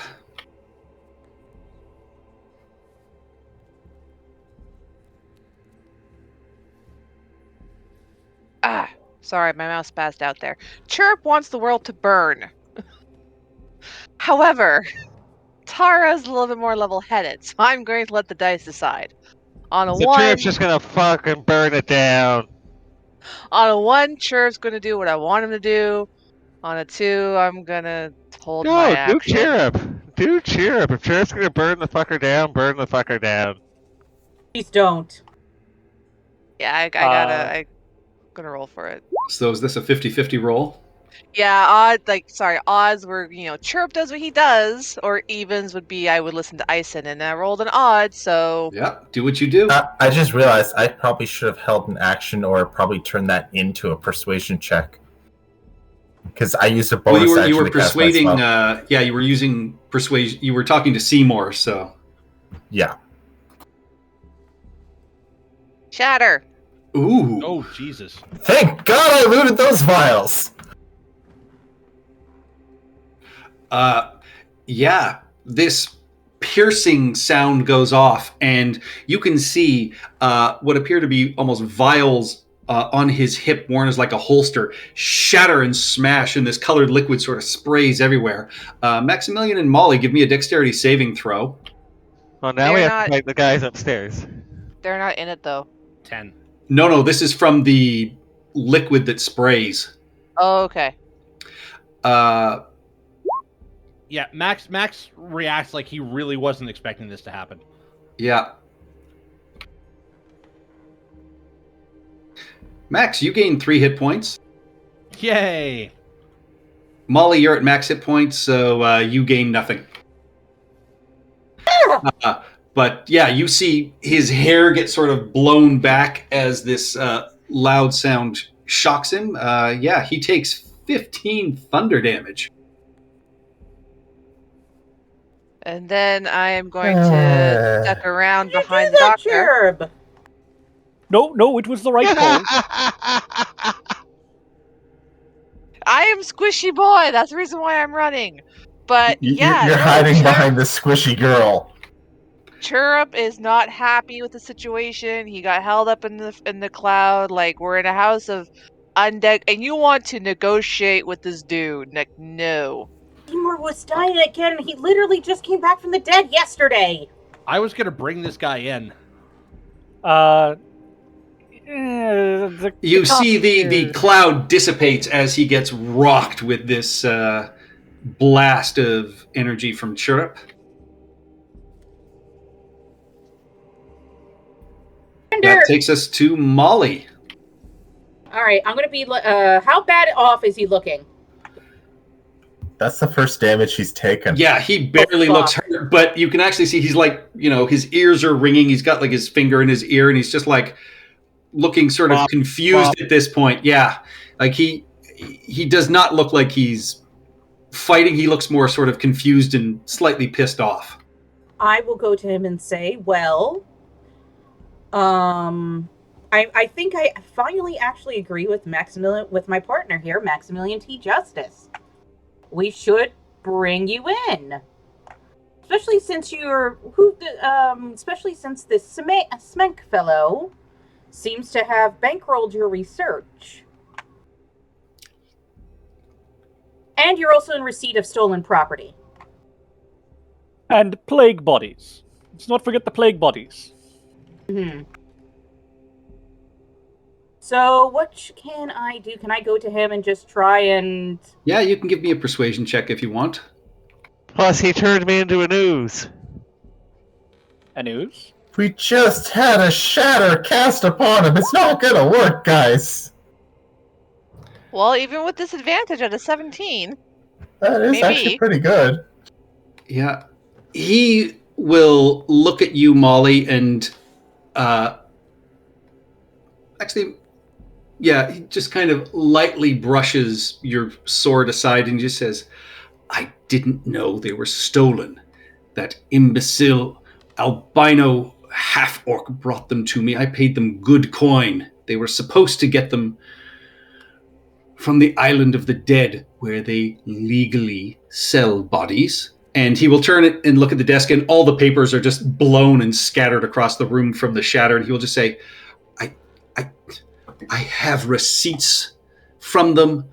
Sorry, my mouse passed out there. Chirp wants the world to burn. However, Tara's a little bit more level-headed, so I'm going to let the dice decide. On a The 1, trip's just gonna fucking burn it down. on a 1, Chirp's going to do what I want him to do. On a 2, I'm going to hold my No, do action. Chirrup. Do Chirrup. If Chirrup's gonna burn the fucker down, burn the fucker down. Please don't. Yeah, I'm gonna roll for it. So is this a 50-50 roll? Yeah, odds were, Chirp does what he does, or evens would be I would listen to Ison, and I rolled an odd, so... Yeah, do what you do. I just realized I probably should have held an action or probably turned that into a persuasion check. Because I used a bonus Well, action you were to cast my persuading. spell. You were using persuasion. You were talking to Seymour, so Yeah. Shatter! ooh. Oh, Jesus. Thank God I looted those vials! Yeah, this piercing sound goes off, and you can see what appear to be almost vials on his hip, worn as like a holster, shatter and smash, and this colored liquid sort of sprays everywhere. Maximilian and Molly, give me a dexterity saving throw. Well, now we They're have to not- fight the guys upstairs. They're not in it, though. 10. No, this is from the liquid that sprays. Oh, okay. Yeah, Max reacts like he really wasn't expecting this to happen. Yeah. Max, you gain 3 hit points. Yay! Molly, you're at max hit points, so you gain nothing. But yeah, you see his hair get sort of blown back as this loud sound shocks him. Yeah, he takes 15 thunder damage. And then I am going to duck around behind the doctor. Chirp. No, it was the right call. I am squishy boy. That's the reason why I'm running. But yeah, You're no, hiding behind the squishy girl. Chirrup is not happy with the situation. He got held up in the cloud. Like, we're in a house of undead, and you want to negotiate with this dude? Like, no. Seymour was dying again. He literally just came back from the dead yesterday. I was gonna bring this guy in. You see the cloud dissipates as he gets rocked with this blast of energy from Chirrup. Lavender. That takes us to Molly. All right, I'm gonna be. How bad off is he looking? That's the first damage he's taken. Yeah, he barely looks hurt, but you can actually see he's like, his ears are ringing. He's got like his finger in his ear, and he's just like looking sort of confused at this point. Yeah, like he does not look like he's fighting. He looks more sort of confused and slightly pissed off. I will go to him and say, well, I think I finally actually agree with Maximilian, with my partner here, Maximilian T. Justice. We should bring you in, especially since especially since this Smenk fellow seems to have bankrolled your research, and you're also in receipt of stolen property and plague bodies. Let's not forget the plague bodies. Mm-hmm. So what can I do? Can I go to him and just try and... Yeah, you can give me a persuasion check if you want. Plus, he turned me into a ooze. An ooze? We just had a shatter cast upon him. It's not gonna work, guys. Well, even with disadvantage at a 17. That is actually pretty good. Yeah. He will look at you, Molly, and he just kind of lightly brushes your sword aside and just says, I didn't know they were stolen. That imbecile albino half-orc brought them to me. I paid them good coin. They were supposed to get them from the island of the dead, where they legally sell bodies. And he will turn it and look at the desk, and all the papers are just blown and scattered across the room from the shatter. And he will just say, I have receipts from them.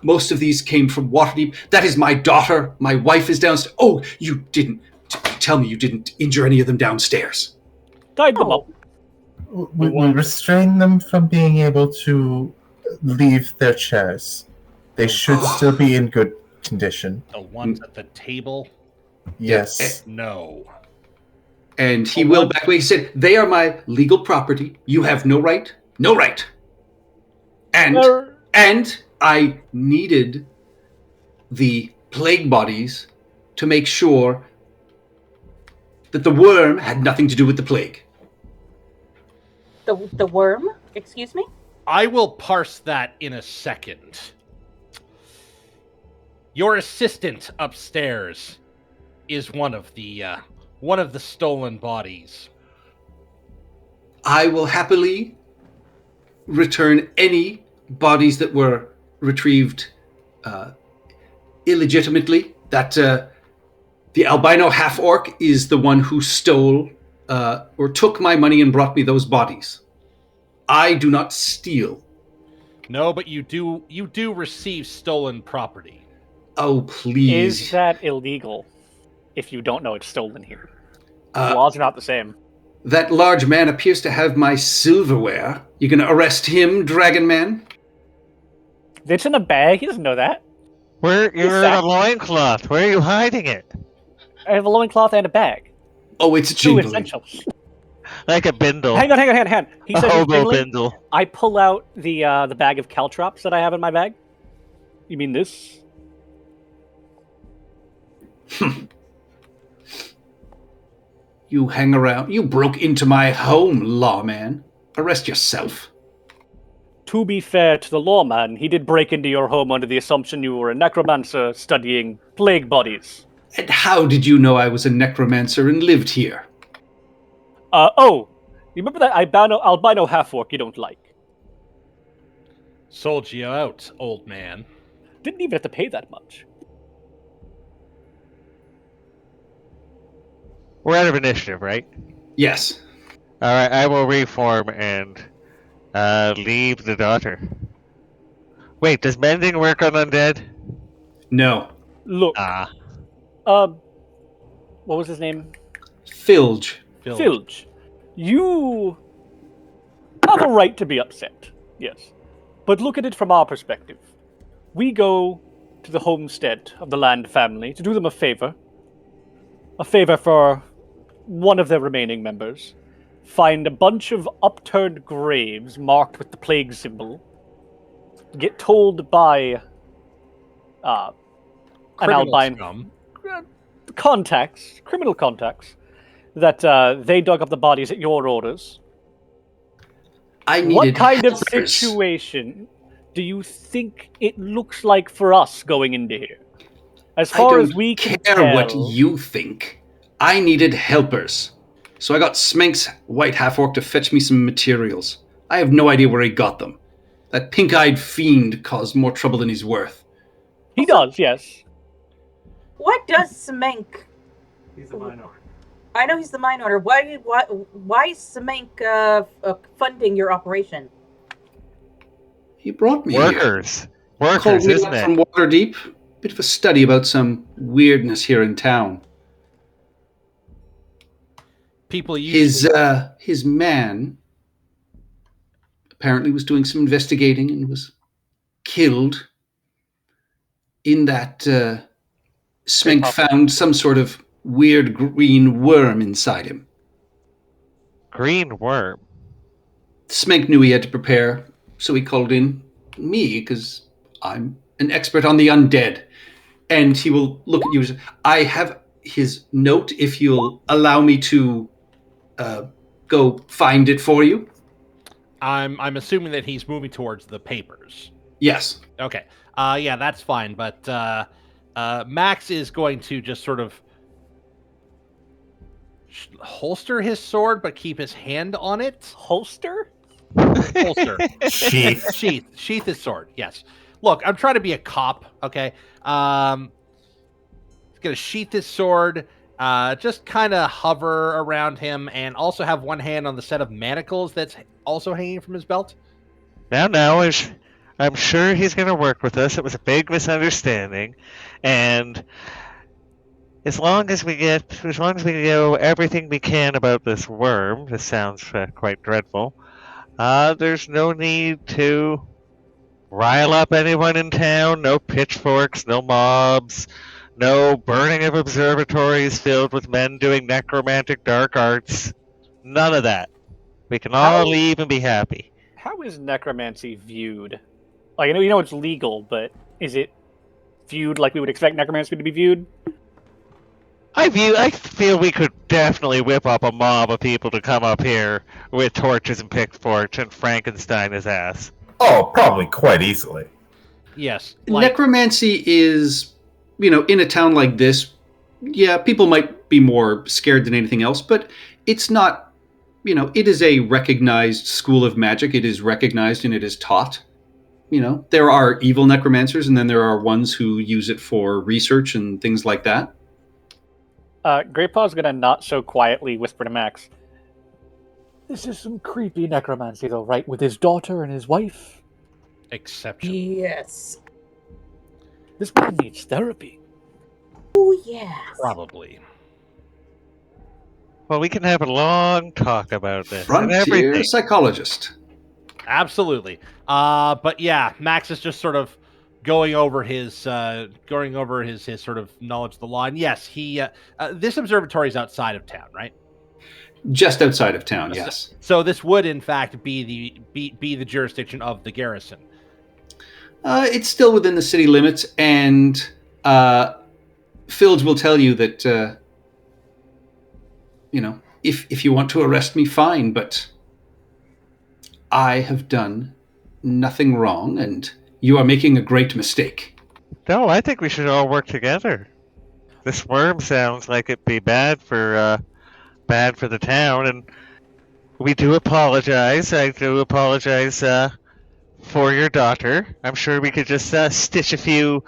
Most of these came from Waterdeep. That is my daughter. My wife is downstairs. Oh, you didn't. Tell me you didn't injure any of them downstairs. Tied them up. We restrain them from being able to leave their chairs. They should still be in good condition. The ones at the table? Yes. No. And he will back away. He said, they are my legal property. You have no right. No right. And I needed the plague bodies to make sure that the worm had nothing to do with the plague. The worm? Excuse me? I will parse that in a second. Your assistant upstairs is one of the stolen bodies. I will happily return any bodies that were retrieved illegitimately. That the albino half-orc is the one who stole or took my money and brought me those bodies. I do not steal. No, but you do receive stolen property. Oh, please. Is that illegal if you don't know it's stolen here? The laws are not the same. That large man appears to have my silverware. You gonna arrest him, Dragon Man? It's in a bag. He doesn't know that. You're in a loincloth. Where are you hiding it? I have a loincloth and a bag. Oh, it's Two jingling. essentials. Like a bindle. Hang on. He said hobo bindle. I pull out the bag of caltrops that I have in my bag. You mean this? You hang around. You broke into my home, lawman. Arrest yourself. To be fair to the lawman, he did break into your home under the assumption you were a necromancer studying plague bodies. And how did you know I was a necromancer and lived here? You remember that albino half-orc you don't like? Sold you out, old man. Didn't even have to pay that much. We're out of initiative, right? Yes. All right, I will reform and leave the daughter. Wait, does mending work on undead? No. Look. What was his name? Filge. Filge. You have a right to be upset, yes. But look at it from our perspective. We go to the homestead of the Land family to do them a favor for one of their remaining members. find a bunch of upturned graves marked with the plague symbol, get told by an Criminal albine scum. criminal contacts, that they dug up the bodies at your orders. I needed What kind of helpers. situation do you think it looks like for us going into here? As I far don't as we can care tell, what you think. I needed helpers. So I got Smenk's white half-orc to fetch me some materials. I have no idea where he got them. That pink-eyed fiend caused more trouble than he's worth. he does, yes. What does Smenk? He's a minority. I know he's the mine owner. Why is Smenk funding your operation? He brought me Workers. here. Workers, Called me isn't up from it? Waterdeep. Bit of a study about some weirdness here in town. People usually... His man apparently was doing some investigating and was killed. In that, Smenk found some sort of weird green worm inside him. Green worm. Smenk knew he had to prepare, so he called in me, because I'm an expert on the undead. And he will look at you as, I have his note, if you'll allow me to go find it for you. I'm assuming that he's moving towards the papers. Yes. Okay. Yeah, that's fine. But Max is going to just sort of holster his sword, but keep his hand on it. Holster? Holster. Sheath. Sheath his sword. Yes. Look, I'm trying to be a cop. Okay. He's gonna sheath his sword. Just kind of hover around him, and also have one hand on the set of manacles that's also hanging from his belt. Now, I'm sure he's going to work with us. It was a big misunderstanding, and as long as we know everything we can about this worm, this sounds quite dreadful. There's no need to rile up anyone in town. No pitchforks, no mobs, no burning of observatories filled with men doing necromantic dark arts. None of that. We can all leave and be happy. How is necromancy viewed? Like, I know you know it's legal, but is it viewed like we would expect necromancy to be viewed? I feel we could definitely whip up a mob of people to come up here with torches and pitchforks and Frankenstein his ass. Oh, probably quite easily. Yes. Necromancy is, in a town like this, yeah, people might be more scared than anything else, but it's not, it is a recognized school of magic. It is recognized and it is taught. There are evil necromancers, and then there are ones who use it for research and things like that. Greypaw's gonna not so quietly whisper to Max. This is some creepy necromancy, though, right? With his daughter and his wife? Exception. Yes. This man needs therapy. Oh, yes. Probably. Well, we can have a long talk about this. and Frontier everything. psychologist. Absolutely. But yeah, Max is just sort of going over his sort of knowledge of the law. And yes, he this observatory is outside of town, right? Just outside of town, yes. So this would in fact be the jurisdiction of the garrison. It's still within the city limits, and Filge will tell you that if you want to arrest me, fine, but I have done nothing wrong, and you are making a great mistake. No, I think we should all work together. This worm sounds like it'd be bad for the town, and we do apologize. I do apologize for your daughter. I'm sure we could just stitch a few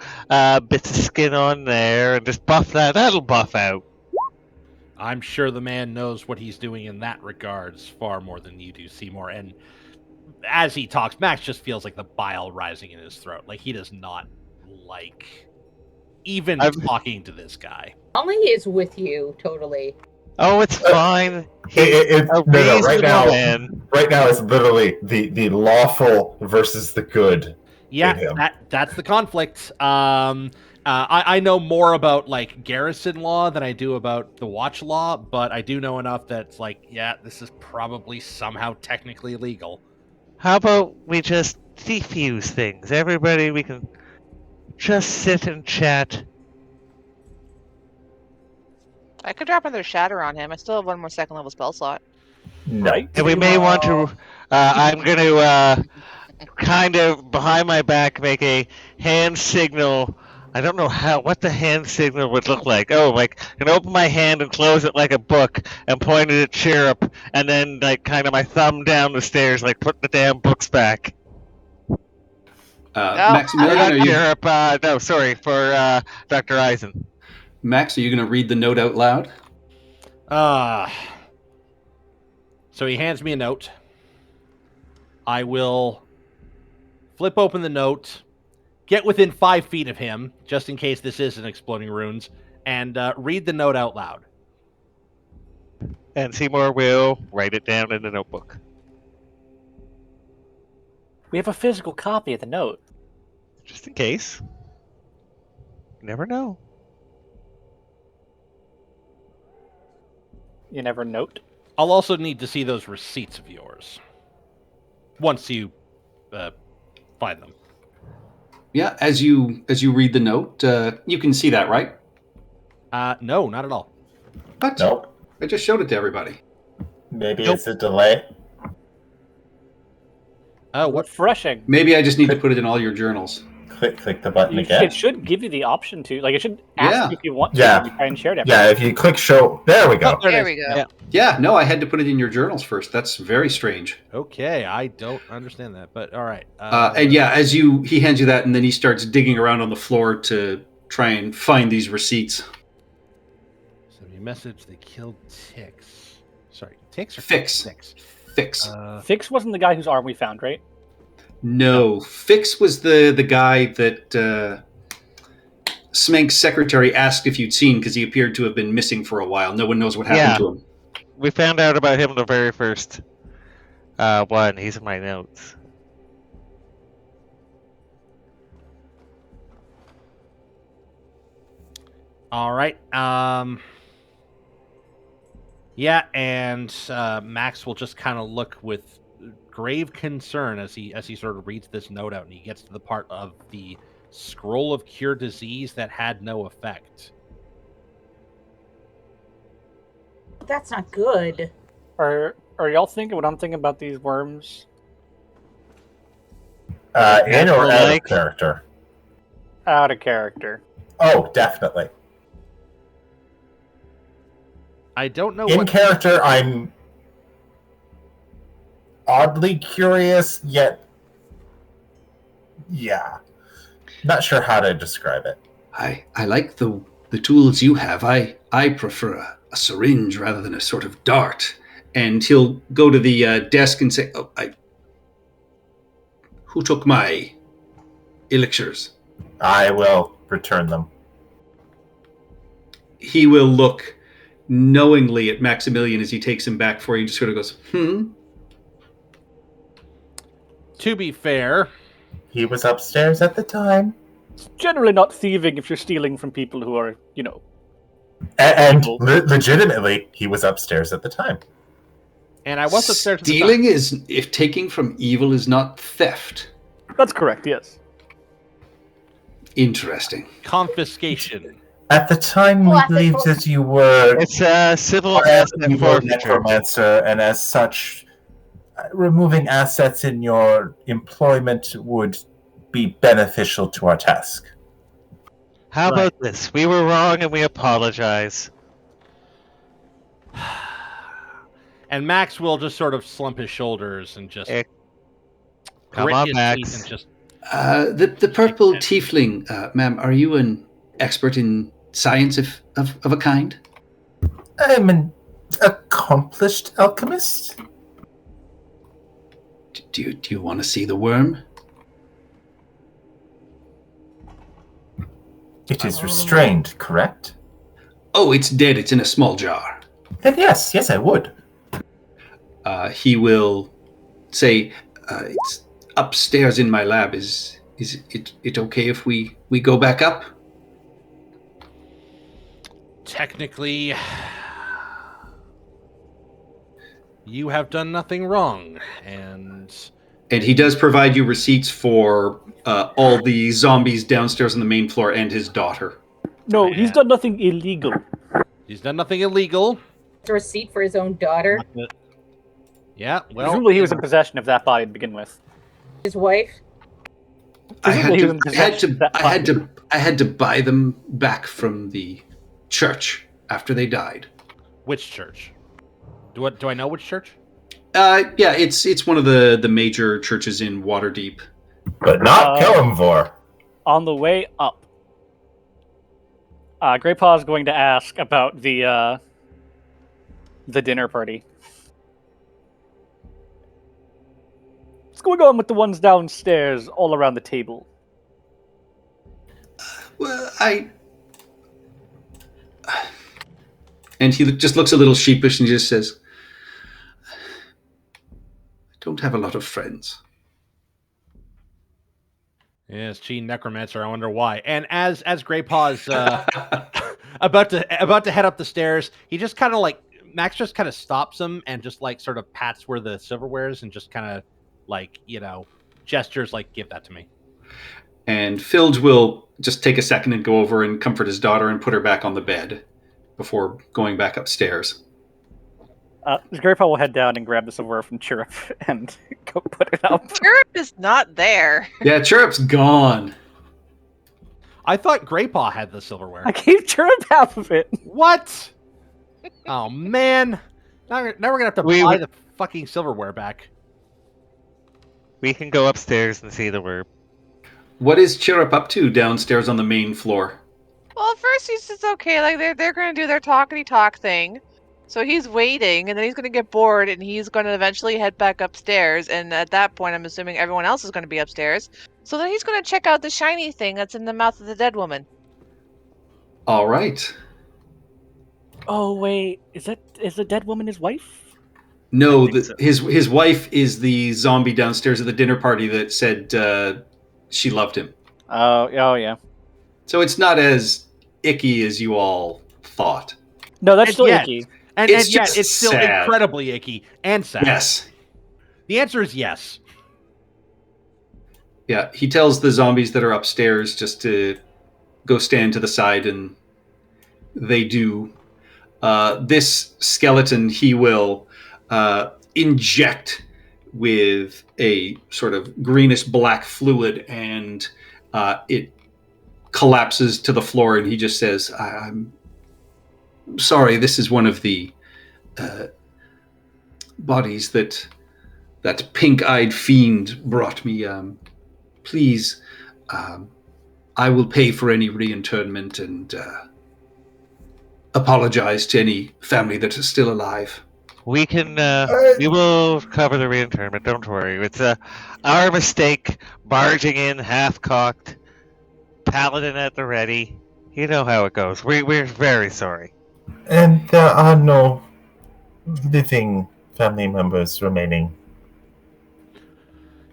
bits of skin on there and just buff that. That'll buff out. I'm sure the man knows what he's doing in that regards far more than you do, Seymour. And as he talks, Max just feels like the bile rising in his throat. Like, he does not like even talking to this guy. Ollie is with you, totally. Oh, it's fine. Right now, man. right now it's literally the lawful versus the good. Yeah, that's the conflict. I know more about like garrison law than I do about the watch law, but I do know enough that's like, yeah, this is probably somehow technically legal. How about we just defuse things? Everybody, we can just sit and chat. I could drop another shatter on him. I still have one more second level spell slot. No. Right? And we may want to. I'm going to kind of behind my back make a hand signal. I don't know what the hand signal would look like. Oh, like I can open my hand and close it like a book and point it at Chirrup, and then like kind of my thumb down the stairs, like put the damn books back. Maximilian, Not are you, Chirrup. No, sorry for Dr. Eisen. Max, are you going to read the note out loud? So he hands me a note. I will flip open the note, get within 5 feet of him, just in case this is an exploding runes, and read the note out loud. And Seymour will write it down in the notebook. We have a physical copy of the note. Just in case. You never know. You never note. I'll also need to see those receipts of yours once you find them. Yeah, as you read the note, you can see that, right? No, not at all. But Nope. I just showed it to everybody. Maybe Nope. it's a delay. Oh, what? Refreshing. Maybe I just need to put it in all your journals. Click the button again. It should give you the option to. Like, it should ask Yeah. if you want to. Yeah. When you try and share it. Yeah, if you click show, there we go. Oh, There we go. Yeah. Yeah, no, I had to put it in your journals first. That's very strange. Okay, I don't understand that, but all right. And yeah, as he hands you that, and then he starts digging around on the floor to try and find these receipts. Send me a message. They killed Ticks. Sorry, Ticks or Fix. Ticks? Fix. Fix wasn't the guy whose arm we found, right? No, Fix was the guy that Smank's secretary asked if you'd seen because he appeared to have been missing for a while. No one knows what happened Yeah. to him. We found out about him the very first one. He's in my notes. All right. Yeah, and Max will just kind of look with grave concern as he sort of reads this note out, and he gets to the part of the scroll of cure disease that had no effect. That's not good. Are y'all thinking what I'm thinking about these worms? In or out Like- of character? Out of character. Oh, definitely. I don't know In what. character, I'm oddly curious, yet yeah, not sure how to describe it. I like the tools you have. I prefer a syringe rather than a sort of dart. And he'll go to the desk and say, "Oh, who took my elixirs?" I will return them. He will look knowingly at Maximilian as he takes him back for you. Just sort of goes, To be fair, He was upstairs at the time, It's generally not thieving if you're stealing from people who are, and legitimately, he was upstairs at the time. and I was upstairs. at the stealing time. is, if taking from evil is not theft. That's correct, yes. Interesting. Confiscation. At the time, Well, we I think- believed that you were It's a civil an asset evil forfeiture. necromancer, and as such, removing assets in your employment would be beneficial to our task. How about this? We were wrong and we apologize. And Max will just sort of slump his shoulders and just Come grit on, his Max. teeth and just. The purple tiefling, ma'am, are you an expert in science of a kind? I'm an accomplished alchemist. Do you want to see the worm? It is restrained, correct? Oh, it's dead. It's in a small jar. Then yes, I would. He will say, "It's upstairs in my lab. Is it okay if we go back up?" Technically, you have done nothing wrong, and he does provide you receipts for all the zombies downstairs on the main floor and his daughter. No, he's done nothing illegal. he's done nothing illegal. A receipt for his own daughter, Yeah, well, Presumably he was in possession of that body to begin with. his wife. I had Presumably he was to, in I had possession to, of that I had body. to, I had to buy them back from the church after they died. which church? Do I know which church? Yeah, it's one of the major churches in Waterdeep. But not Kellamvor. On the way up, Grey Paw is going to ask about the dinner party. What's going on with the ones downstairs all around the table? Well, and he just looks a little sheepish and just says, "I don't have a lot of friends." Yes, Gene Necromancer. I wonder why. And as Greypaw's about to head up the stairs, he just kind of like Max just kind of stops him and just like sort of pats where the silverware is and just kind of like gestures like, "Give that to me." And Filge will just take a second and go over and comfort his daughter and put her back on the bed before going back upstairs. Grey Paw will head down and grab the silverware from Chirrup and go put it up. Chirrup is not there. Yeah, Chirrup's gone. I thought Greypaw had the silverware. I gave Chirrup half of it. What? Oh man! Now we're gonna have to buy the fucking silverware back. We can go upstairs and see the verb. What is Chirrup up to downstairs on the main floor? Well, at first he's just okay. Like they're gonna do their talkity talk thing. So he's waiting, and then he's gonna get bored, and he's gonna eventually head back upstairs. And at that point, I'm assuming everyone else is gonna be upstairs. So then he's gonna check out the shiny thing that's in the mouth of the dead woman. All right. Oh wait, is the dead woman his wife? No, so. his wife is the zombie downstairs at the dinner party that said she loved him. Oh yeah. So it's not as icky as you all thought. No, that's And still yet- icky. And It's yet just it's still sad. incredibly icky and sad. Yes. The answer is yes. Yeah, he tells the zombies that are upstairs just to go stand to the side, and they do. This skeleton he will inject with a sort of greenish black fluid, and it collapses to the floor, and he just says, "I'm sorry, this is one of the bodies that pink-eyed fiend brought me. Please, I will pay for any reinterment and apologize to any family that is still alive." We can. We will cover the reinterment. Don't worry. It's our mistake. Barging in half-cocked, paladin at the ready. You know how it goes. We're very sorry. And there are no living family members remaining.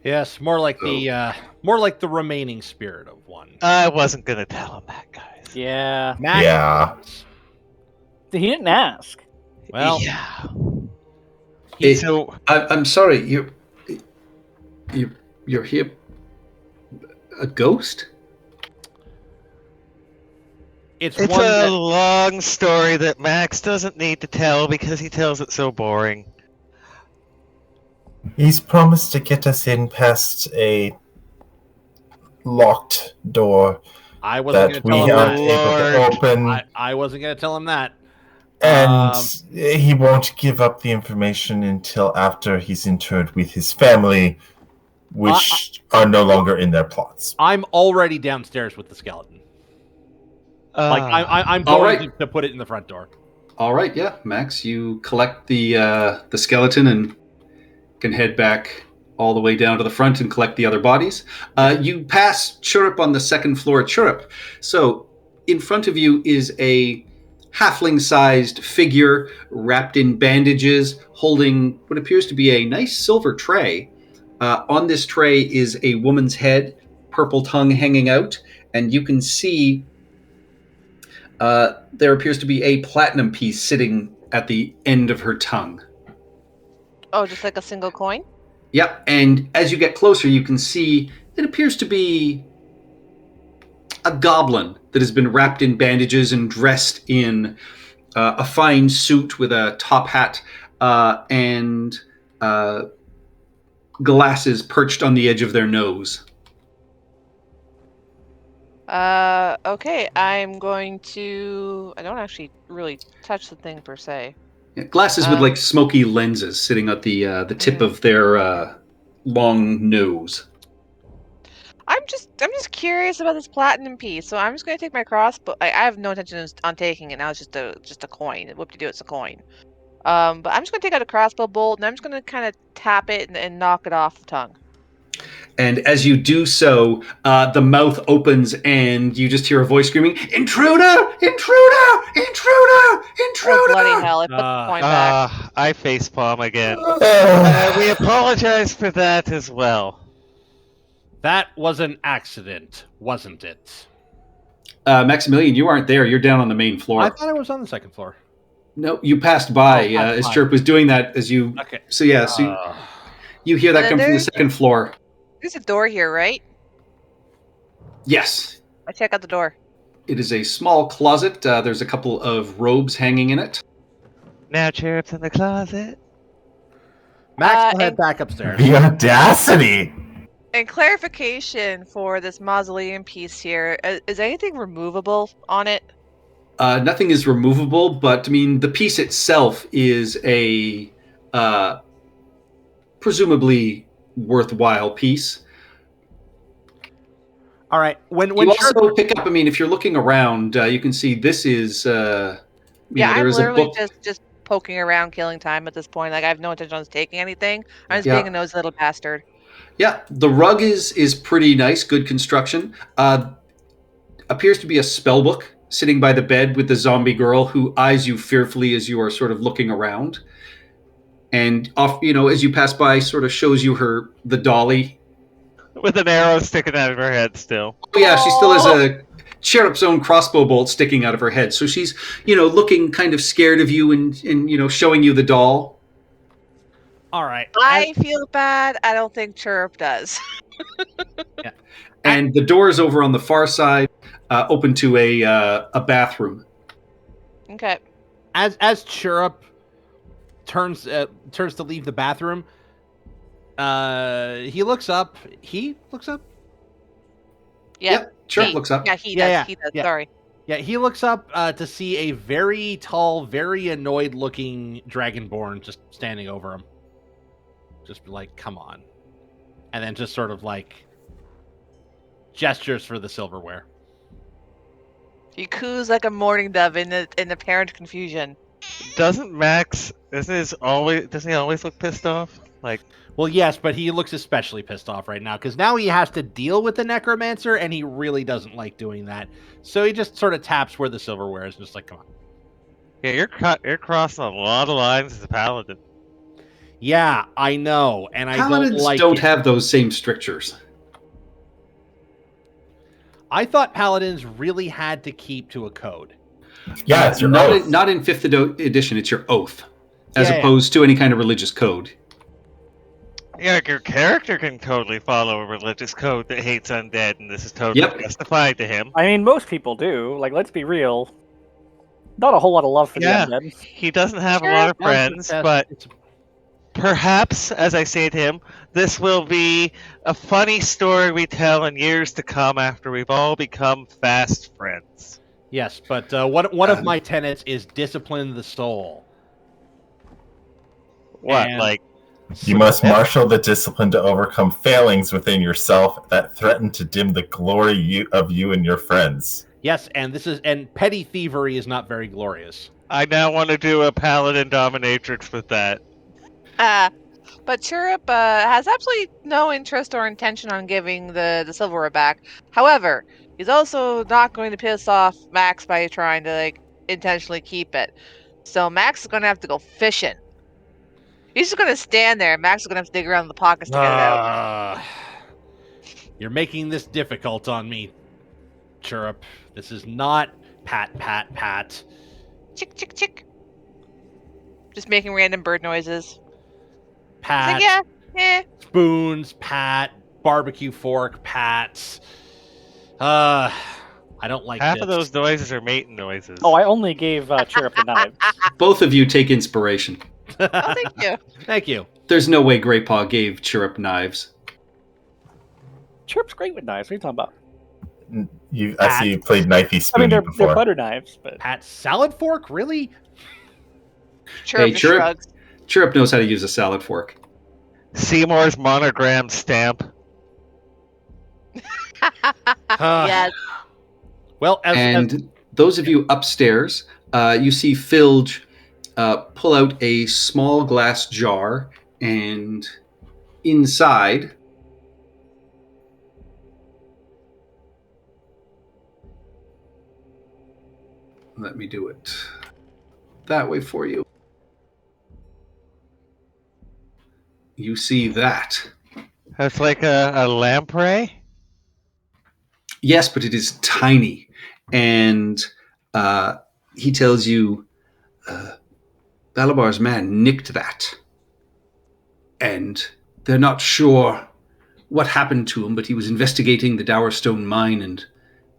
Yes, more like the remaining spirit of one. I wasn't gonna tell him that, guys. Yeah. Max- Yeah. He didn't ask. Well, yeah. So I'm sorry. You're here. A ghost? it's It's one a that long story that Max doesn't need to tell because he tells it so boring. He's promised to get us in past a locked door I wasn't that going to we tell him aren't that. able to open, I wasn't going to tell him that. and he won't give up the information until after he's interred with his family, which are no longer in their plots. I'm already downstairs with the skeleton. Like I'm All going right. to put it in the front door. All right, yeah, Max. You collect the skeleton and can head back all the way down to the front and collect the other bodies. You pass Chirrup on the second floor. Chirrup. So in front of you is a halfling-sized figure wrapped in bandages, holding what appears to be a nice silver tray. On this tray is a woman's head, purple tongue hanging out, and you can see there appears to be a platinum piece sitting at the end of her tongue. Oh, just like a single coin? Yep, and as you get closer, you can see it appears to be a goblin that has been wrapped in bandages and dressed in a fine suit with a top hat and glasses perched on the edge of their nose. Okay, I'm going to... I don't actually really touch the thing per se. Yeah, glasses with like smoky lenses sitting at the tip of their long nose. I'm just curious about this platinum piece, so I'm just going to take my crossbow. I have no intention on taking it now. It's just a coin. Whoop-de-doo, it's a coin. But I'm just going to take out a crossbow bolt, and I'm just going to kind of tap it and knock it off the tongue. And as you do so, the mouth opens and you just hear a voice screaming, "Intruder! Intruder! Intruder! Intruder!" Oh, bloody hell, I put the coin back. I facepalm again. We apologize for that as well. That was an accident, wasn't it? Maximilian, you aren't there. You're down on the main floor. I thought I was on the second floor. No, you passed by as Chirp was doing that. As you, Okay. So yeah, you hear that come from the second floor. There's a door here, right? Yes. I check out the door. It is a small closet. There's a couple of robes hanging in it. Now Chirp's in the closet. Max, will head back upstairs. The audacity! And clarification for this mausoleum piece here, is anything removable on it? Nothing is removable, but I mean, the piece itself is a presumably worthwhile piece. All right. When you also pick up, I mean, if you're looking around, you can see this is. I'm literally just poking around, killing time at this point. Like I have no intention on taking anything. I'm just being a nosy little bastard. Yeah, the rug is pretty nice, good construction. Appears to be a spell book sitting by the bed with the zombie girl who eyes you fearfully as you are sort of looking around. And off, as you pass by, sort of shows you the dolly. With an arrow sticking out of her head still. Oh yeah, she still has a Cherub's own crossbow bolt sticking out of her head. So she's, looking kind of scared of you and showing you the doll. All right. I feel bad. I don't think Chirp does. Yeah. And the door is over on the far side, open to a bathroom. Okay. As Chirp turns to leave the bathroom, he looks up. He looks up. Yeah. Yep, Chirp looks up. Yeah, he does. He does. Yeah. Sorry. Yeah, he looks up to see a very tall, very annoyed-looking dragonborn just standing over him. Just like, come on. And then just sort of like gestures for the silverware. He coos like a mourning dove in apparent confusion. Doesn't he always look pissed off? Like, well, yes, but he looks especially pissed off right now because now he has to deal with the necromancer, and he really doesn't like doing that. So he just sort of taps where the silverware is, just like, come on. Yeah, you're crossing a lot of lines as a paladin. Yeah, I know, and Paladins don't have those same strictures. I thought paladins really had to keep to a code. Yeah, it's your not oath. Not in 5th edition. It's your oath, as opposed to any kind of religious code. Yeah, like your character can totally follow a religious code that hates undead, and this is totally justified to him. I mean, most people do. Like, let's be real. Not a whole lot of love for the undead. He doesn't have a lot of friends, but perhaps, as I say to him, this will be a funny story we tell in years to come after we've all become fast friends. Yes, but one of my tenets is discipline the soul. What, You must marshal the discipline to overcome failings within yourself that threaten to dim the glory of you and your friends. Yes, and petty thievery is not very glorious. I now want to do a paladin dominatrix with that. But Chirrup has absolutely no interest or intention on giving the silverware back. However, he's also not going to piss off Max by trying to intentionally keep it. So Max is going to have to go fishing. He's just going to stand there, and Max is going to have to dig around the pockets to get it out. You're making this difficult on me, Chirrup. This is not Pat, pat, pat. Chick, chick, chick. Just making random bird noises. It's Pat. like, yeah, eh. Spoons, pat. Barbecue fork, pats. I don't like Half this. of those noises are mating noises. Oh, I only gave Chirrup the knives. Both of you take inspiration. Oh, thank you. Thank you. There's no way Grey Paw gave Chirrup knives. Chirrup's great with knives. What are you talking about? I see you played knifey spoony they're before. butter knives, but Pat salad fork? Really? Chirrup Hey, just Chirrup. shrugs. Chirrup knows how to use a salad fork. Seymour's monogram stamp. Yes. Well, And those of you upstairs, you see Filge pull out a small glass jar, and inside let me do it that way for you. You see that. That's like a lamprey? Yes, but it is tiny. And he tells you Balabar's man nicked that. And they're not sure what happened to him, but he was investigating the Dowerstone mine, and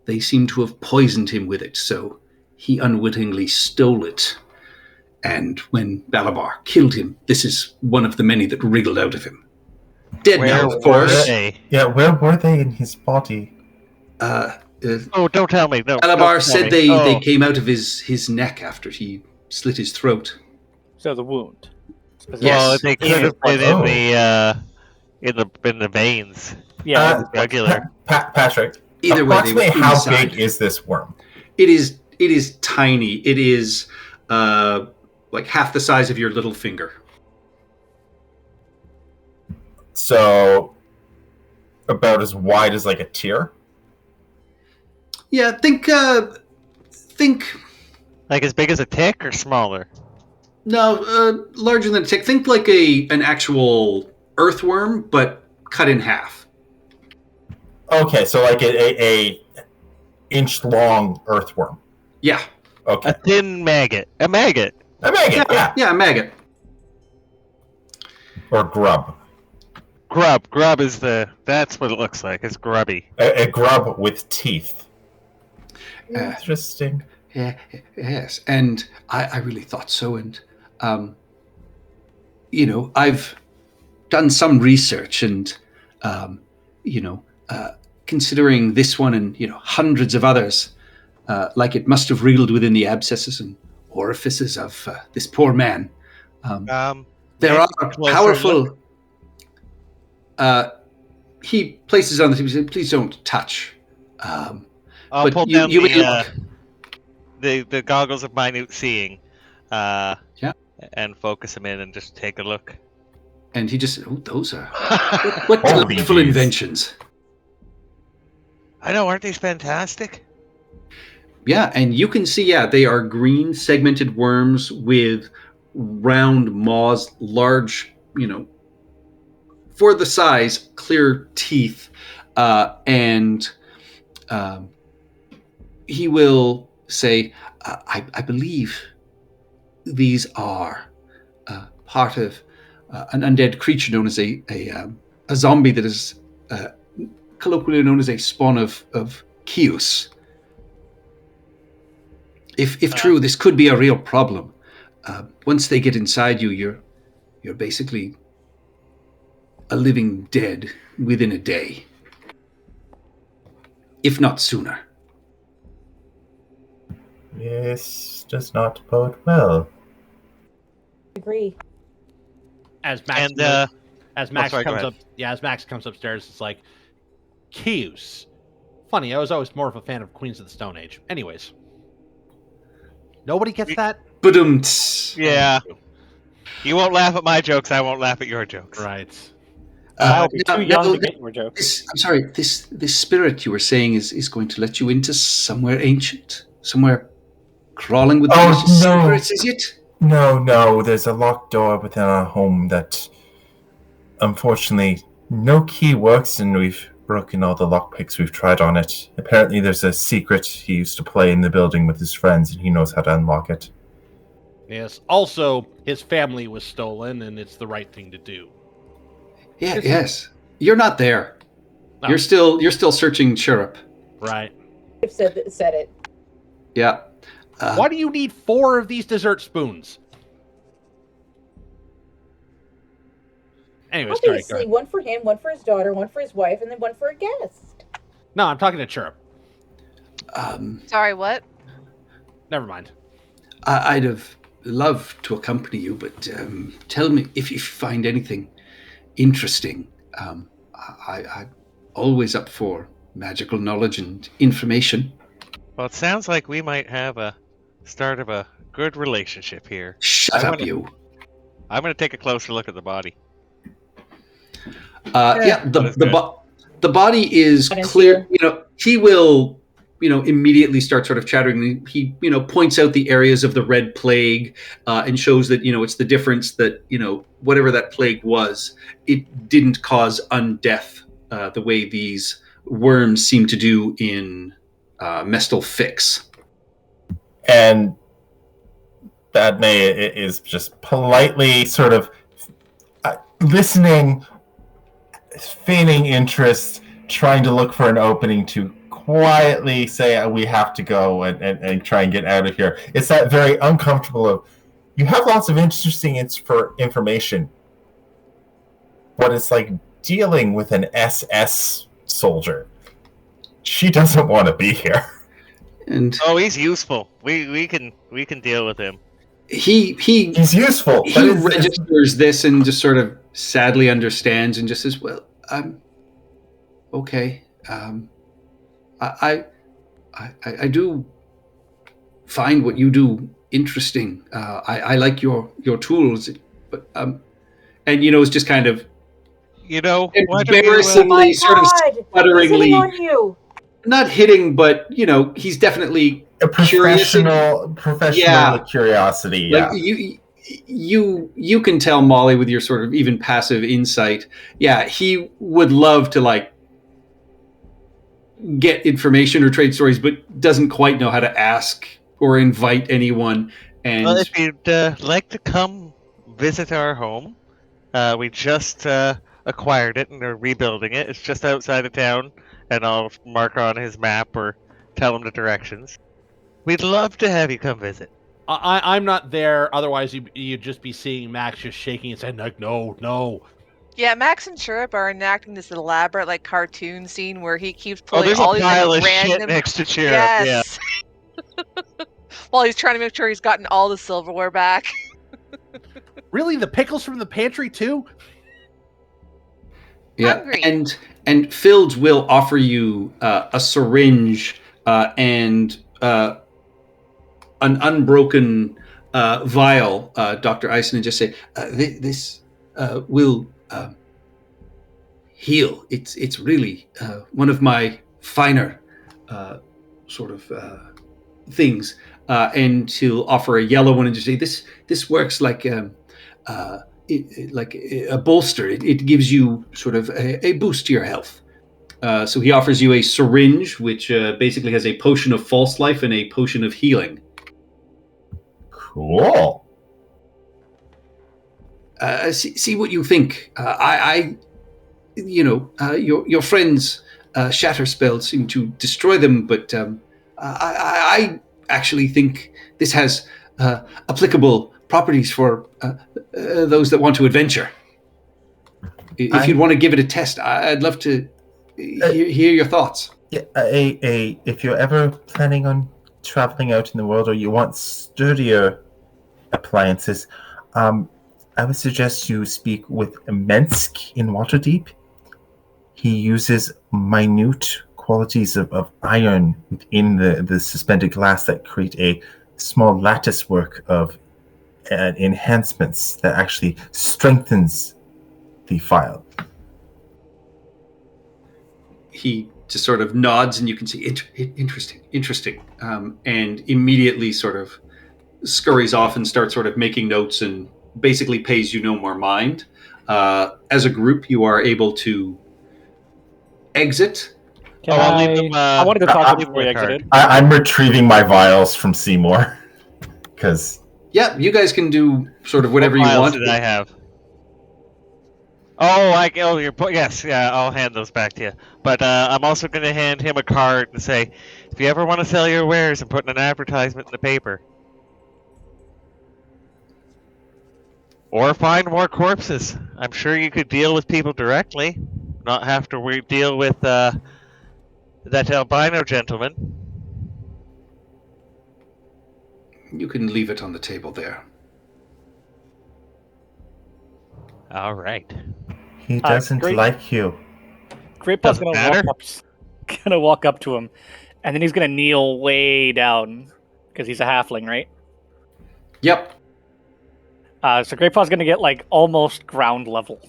they seem to have poisoned him with it, so he unwittingly stole it. And when Balabar killed him, this is one of the many that wriggled out of him. Dead now, of course. were they? Yeah, where were they in his body? Oh, don't tell me. No, Balabar don't tell said me. they Oh. came out of his neck after he slit his throat. so the wound. Yes. Well, they could have been Oh. in the veins. Yeah, Regular. Patrick, Either way, they were approximately how inside. big is this worm? It is tiny. It is like half the size of your little finger. So, about as wide as like a tear? Yeah, think Like as big as a tick or smaller? no, larger than a tick. Think like an actual earthworm, but cut in half. Okay, so like a inch-long earthworm. Yeah, Okay. A thin maggot. A maggot. A maggot, yeah. a maggot. Or grub. Grub. Grub is that's what it looks like. It's grubby. A grub with teeth. Uh, Interesting. Yeah, yes, and I really thought so. And I've done some research, and considering this one and hundreds of others, like it must have wriggled within the abscesses and orifices of this poor man. There are closer powerful. He places on the table and says, "Please don't touch." I'll But pull you- down you the goggles of minute seeing. Yeah. And focus them in and just take a look. And he just, those are what Holy delightful jeez. inventions. I know, aren't these fantastic? Yeah, and you can see, they are green segmented worms with round maws, large, for the size, clear teeth, and he will say, I believe these are part of an undead creature known as a zombie that is colloquially known as a spawn of Kios. If true, this could be a real problem. Once they get inside you, you're basically a living dead within a day, if not sooner. This does not bode well. Agree. As Max And as Max sorry, go comes ahead. up, as Max comes upstairs, it's like Kius. Funny, I was always more of a fan of Queens of the Stone Age. Anyways, nobody gets that. Ba-dum-ts. Yeah. You won't laugh at my jokes, I won't laugh at your jokes. Right. I'll be too young to get your jokes. I'm sorry. This spirit you were saying is going to let you into somewhere ancient, somewhere crawling with Oh, delicious no. secrets. Is it? No, there's a locked door within our home that, unfortunately, no key works, and we've broken all the lockpicks we've tried on it. Apparently there's a secret he used to play in the building with his friends, and he knows how to unlock it. Yes. Also, his family was stolen, and it's the right thing to do. Yeah, yes. You're not there. No. You're still searching Chirrup. Right. I've said it. Yeah. Why do you need 4 of these dessert spoons? Anyways, sorry, go Obviously, ahead. one for him, one for his daughter, one for his wife, and then one for a guest. No, I'm talking to Chirrup. Sorry, what? Never mind. I'd have loved to accompany you, but tell me if you find anything interesting. I'm always up for magical knowledge and information. Well, it sounds like we might have a start of a good relationship here. Shut up, you. I'm going to take a closer look at the body. The body is clear. He will, immediately start sort of chattering. He, points out the areas of the red plague and shows that, it's the difference that, whatever that plague was, it didn't cause undeath the way these worms seem to do in Mestal Fix. And Badme is just politely sort of listening, feigning interest, trying to look for an opening to quietly say, we have to go and try and get out of here. It's that very uncomfortable of, you have lots of interesting information, but it's like dealing with an SS soldier. She doesn't want to be here. And he's useful. We can deal with him. He's useful. He registers this and just sort of sadly understands and just says, "Well, okay. I do find what you do interesting. I like your tools, but and it's just kind of embarrassingly sort of sputteringly on you. Not hitting, but he's definitely a professional curiosity. Yeah, like you can tell, Molly, with your sort of even passive insight. Yeah, he would love to get information or trade stories, but doesn't quite know how to ask or invite anyone. And well, if you'd like to come visit our home, we just acquired it and are rebuilding it. It's just outside of town. And I'll mark on his map or tell him the directions. We'd love to have you come visit. I'm not there. Otherwise, you'd just be seeing Max just shaking his head like, no. Yeah, Max and Chirrup are enacting this elaborate cartoon scene where he keeps pulling there's all a these pile of random shit next to Chirrup. Yes. Yeah. While he's trying to make sure he's gotten all the silverware back. Really, the pickles from the pantry too? Yeah, Hungry. and Fields will offer you a syringe and an unbroken vial, Dr. Eisen, and just say, this will heal. It's really one of my finer sort of things. And he'll offer a yellow one and just say, this works like like a bolster. It gives you sort of a boost to your health. So he offers you a syringe, which basically has a potion of false life and a potion of healing. Cool. See what you think. Your friends' shatter spells seem to destroy them, but I actually think this has applicable properties for those that want to adventure. If you'd want to give it a test, I'd love to hear your thoughts. Yeah, if you're ever planning on traveling out in the world or you want sturdier appliances, I would suggest you speak with Mensk in Waterdeep. He uses minute qualities of iron within the suspended glass that create a small lattice work of enhancements that actually strengthens the file. He just sort of nods, and you can see interesting, and immediately sort of scurries off and starts sort of making notes and basically pays you no more mind. As a group, you are able to exit. Can I'll leave them. I wanted to talk to him before he leave my card. exited. I'm retrieving my vials from Seymour. Because Yeah, you guys can do sort of whatever What you files want. did I have? Oh, yes, yeah, I'll hand those back to you. But I'm also going to hand him a card and say, if you ever want to sell your wares and put an advertisement in the paper, or find more corpses, I'm sure you could deal with people directly, not have to deal with that albino gentleman. You can leave it on the table there. All right. he doesn't great. like you. Great Paul's Doesn't gonna matter. walk up to him, and then he's gonna kneel way down because he's a halfling, right? Yep. So Great Paul's gonna get like almost ground level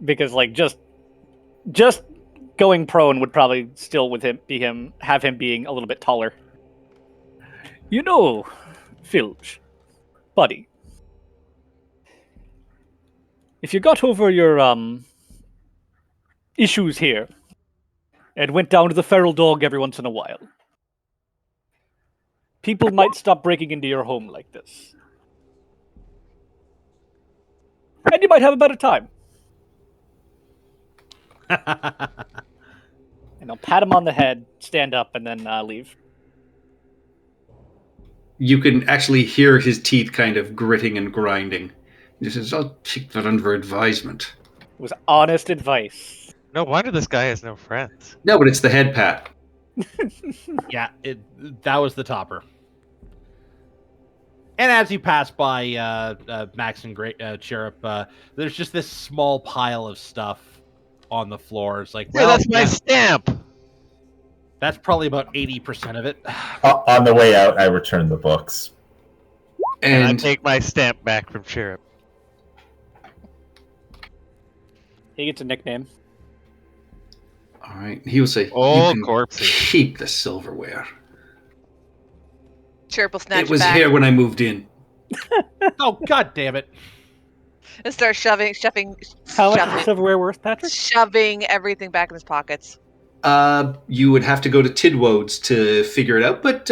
because like just going prone would probably still have him being a little bit taller. You know, Filch, buddy, if you got over your issues here and went down to the feral dog every once in a while, people might stop breaking into your home like this. And you might have a better time. And I'll pat him on the head, stand up, and then leave. You can actually hear his teeth kind of gritting and grinding. He says, I'll take that under advisement. It was honest advice. No wonder this guy has no friends. No, but it's the head pat. Yeah, that was the topper. And as you pass by Max and Cherub, there's just this small pile of stuff on the floor. It's like, Well, that's my stamp. That's probably about 80% of it. On the way out, I return the books. And I And take my stamp back from Cherub. He gets a nickname. all right, he will say, Oh, you can corpses. keep the silverware. Chirp will snatch It was back here when I moved in. Oh, god damn it. and start shoving How much is silverware worth, Patrick? shoving everything back in his pockets. You would have to go to Tidwode's to figure it out, but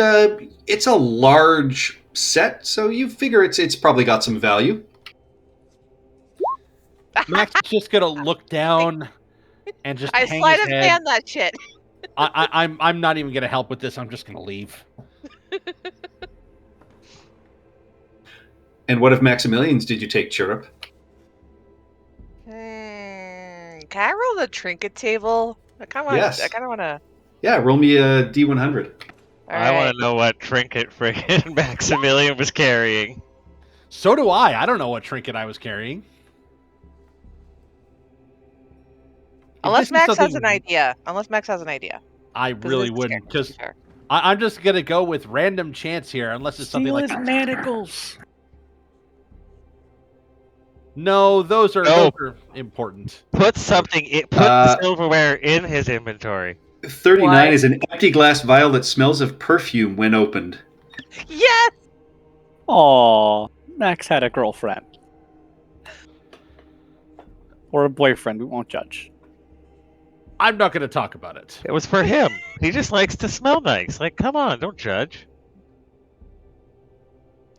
it's a large set, so you figure it's probably got some value. Max is just gonna look down and just I hang sleight his of head. hand that shit. I'm not even gonna help with this. I'm just gonna leave. And what of Maximilian's did you take, Chirrup? Can I roll the trinket table? I kind of want. Yes. I kind of want to. Yeah, roll me a D100. I want to know what trinket friggin' Maximilian was carrying. So do I. I don't know what trinket I was carrying. Unless If this is Max has something- an idea. Unless Max has an idea. I 'Cause really it's wouldn't, scary, to be because fair. I'm just gonna go with random chance here, unless it's something Steal like his manacles. No, those are important. Put the silverware in his inventory. 39 What? is an empty glass vial that smells of perfume when opened. Yes. Aw, Max had a girlfriend. Or a boyfriend, we won't judge. I'm not gonna talk about it. It was for him. He just likes to smell nice. Like, come on, don't judge.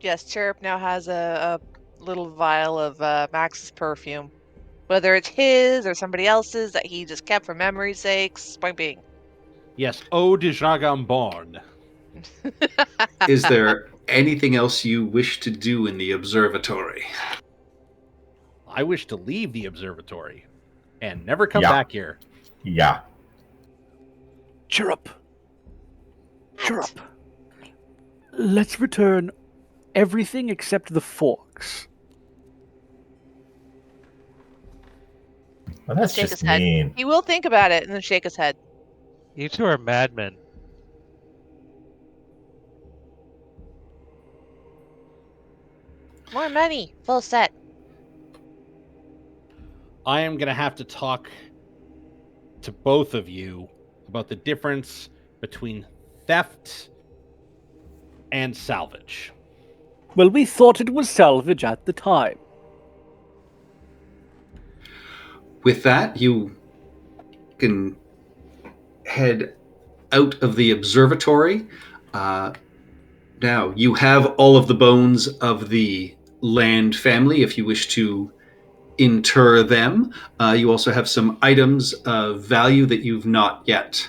Yes. Chirp now has a little vial of Max's perfume, whether it's his or somebody else's that he just kept for memory's sakes. Point being. Yes, Eau de Jagambon. Is there anything else you wish to do in the observatory? I wish to leave the observatory and never come Yeah. back here. Yeah. Chirrup. Chirrup. Let's return everything except the forks. Well, that's Shake just his head. mean. He will think about it and then shake his head. You two are madmen. More money. Full set. I am gonna have to talk to both of you about the difference between theft and salvage. Well, we thought it was salvage at the time. with that, you can head out of the observatory. Now, you have all of the bones of the Land family if you wish to inter them. You also have some items of value that you've not yet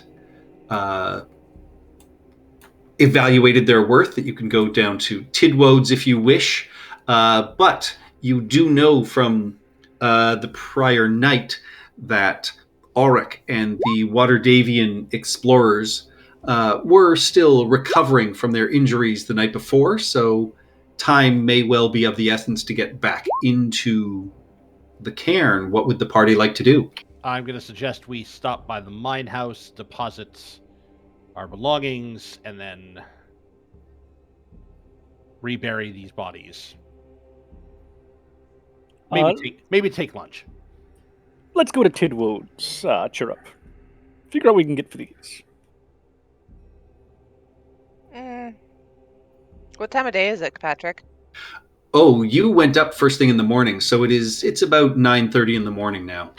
evaluated their worth that you can go down to Tidwodes if you wish. But you do know from the prior night that Auric and the Waterdavian explorers were still recovering from their injuries the night before, so time may well be of the essence to get back into the cairn. What would the party like to do? I'm going to suggest we stop by the mine house, deposit our belongings, and then rebury these bodies. Maybe take lunch. Let's go to Tidwood's, Chirrup. Figure out what we can get for these. What time of day is it, Patrick? Oh, you went up first thing in the morning, so it's about 9:30 in the morning now.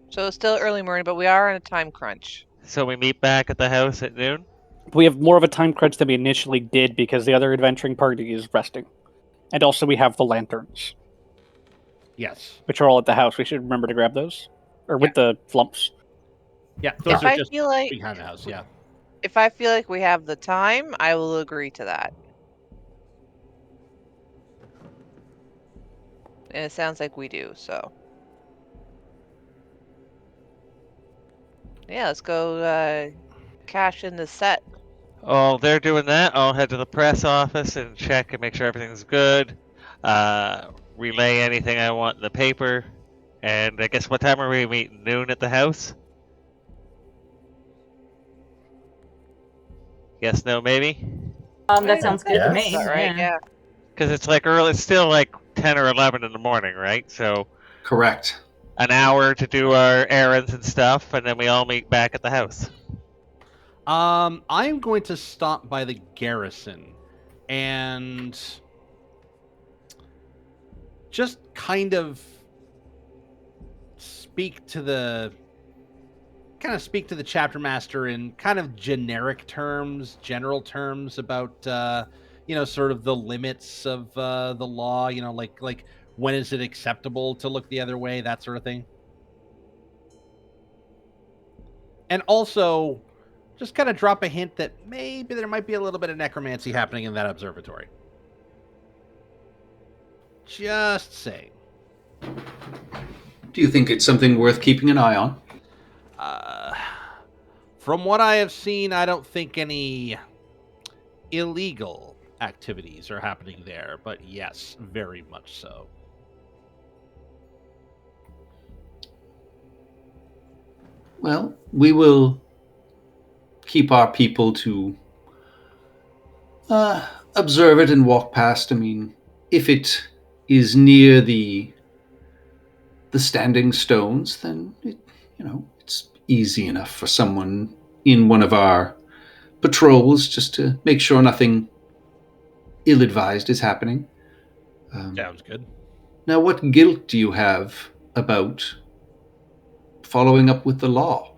So it's still early morning, but we are on a time crunch. So we meet back at the house at noon? We have more of a time crunch than we initially did because the other adventuring party is resting. And also we have the lanterns, Yes. which are all at the house. We should remember to grab those. Or with the flumps. Yeah, those are just feel like behind the house, yeah. If I feel like we have the time, I will agree to that. And it sounds like we do, so. Yeah, let's go cash in the set. Oh, they're doing that. I'll head to the press office and check and make sure everything's good. Relay anything I want in the paper. And I guess what time are we meeting? Noon at the house? Yes, no, maybe? That sounds good to Yes. me. All right, yeah. Because it's like early, it's still like 10 or 11 in the morning, right? So Correct. an hour to do our errands and stuff, and then we all meet back at the house. I'm going to stop by the garrison and just kind of speak to the chapter master in kind of generic terms, general terms about sort of the limits of the law, like when is it acceptable to look the other way, that sort of thing. And also just kind of drop a hint that maybe there might be a little bit of necromancy happening in that observatory. Just saying. Do you think it's something worth keeping an eye on? From what I have seen, I don't think any illegal activities are happening there, but yes, very much so. Well, we will keep our people to observe it and walk past. I mean, if it is near the standing stones, then it's easy enough for someone in one of our patrols just to make sure nothing ill-advised is happening. Sounds good. Now, what guilt do you have about following up with the law?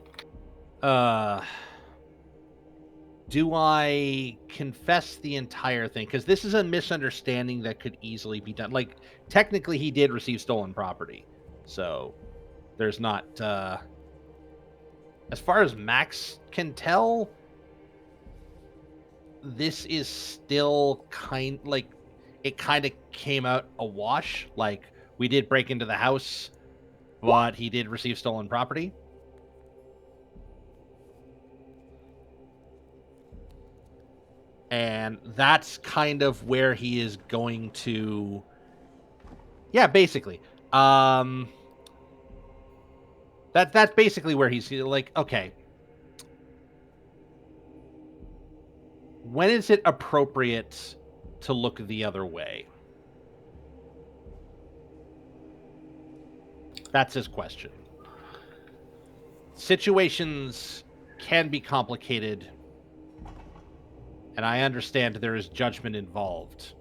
Do I confess the entire thing? Because this is a misunderstanding that could easily be done. Like, technically, he did receive stolen property. So, there's not... as far as Max can tell, this is still it kind of came out a wash. Like, we did break into the house, but he did receive stolen property. And that's kind of where he is going to... Yeah, basically. That's basically where he's like, okay, when is it appropriate to look the other way? That's his question. Situations can be complicated, and I understand there is judgment involved.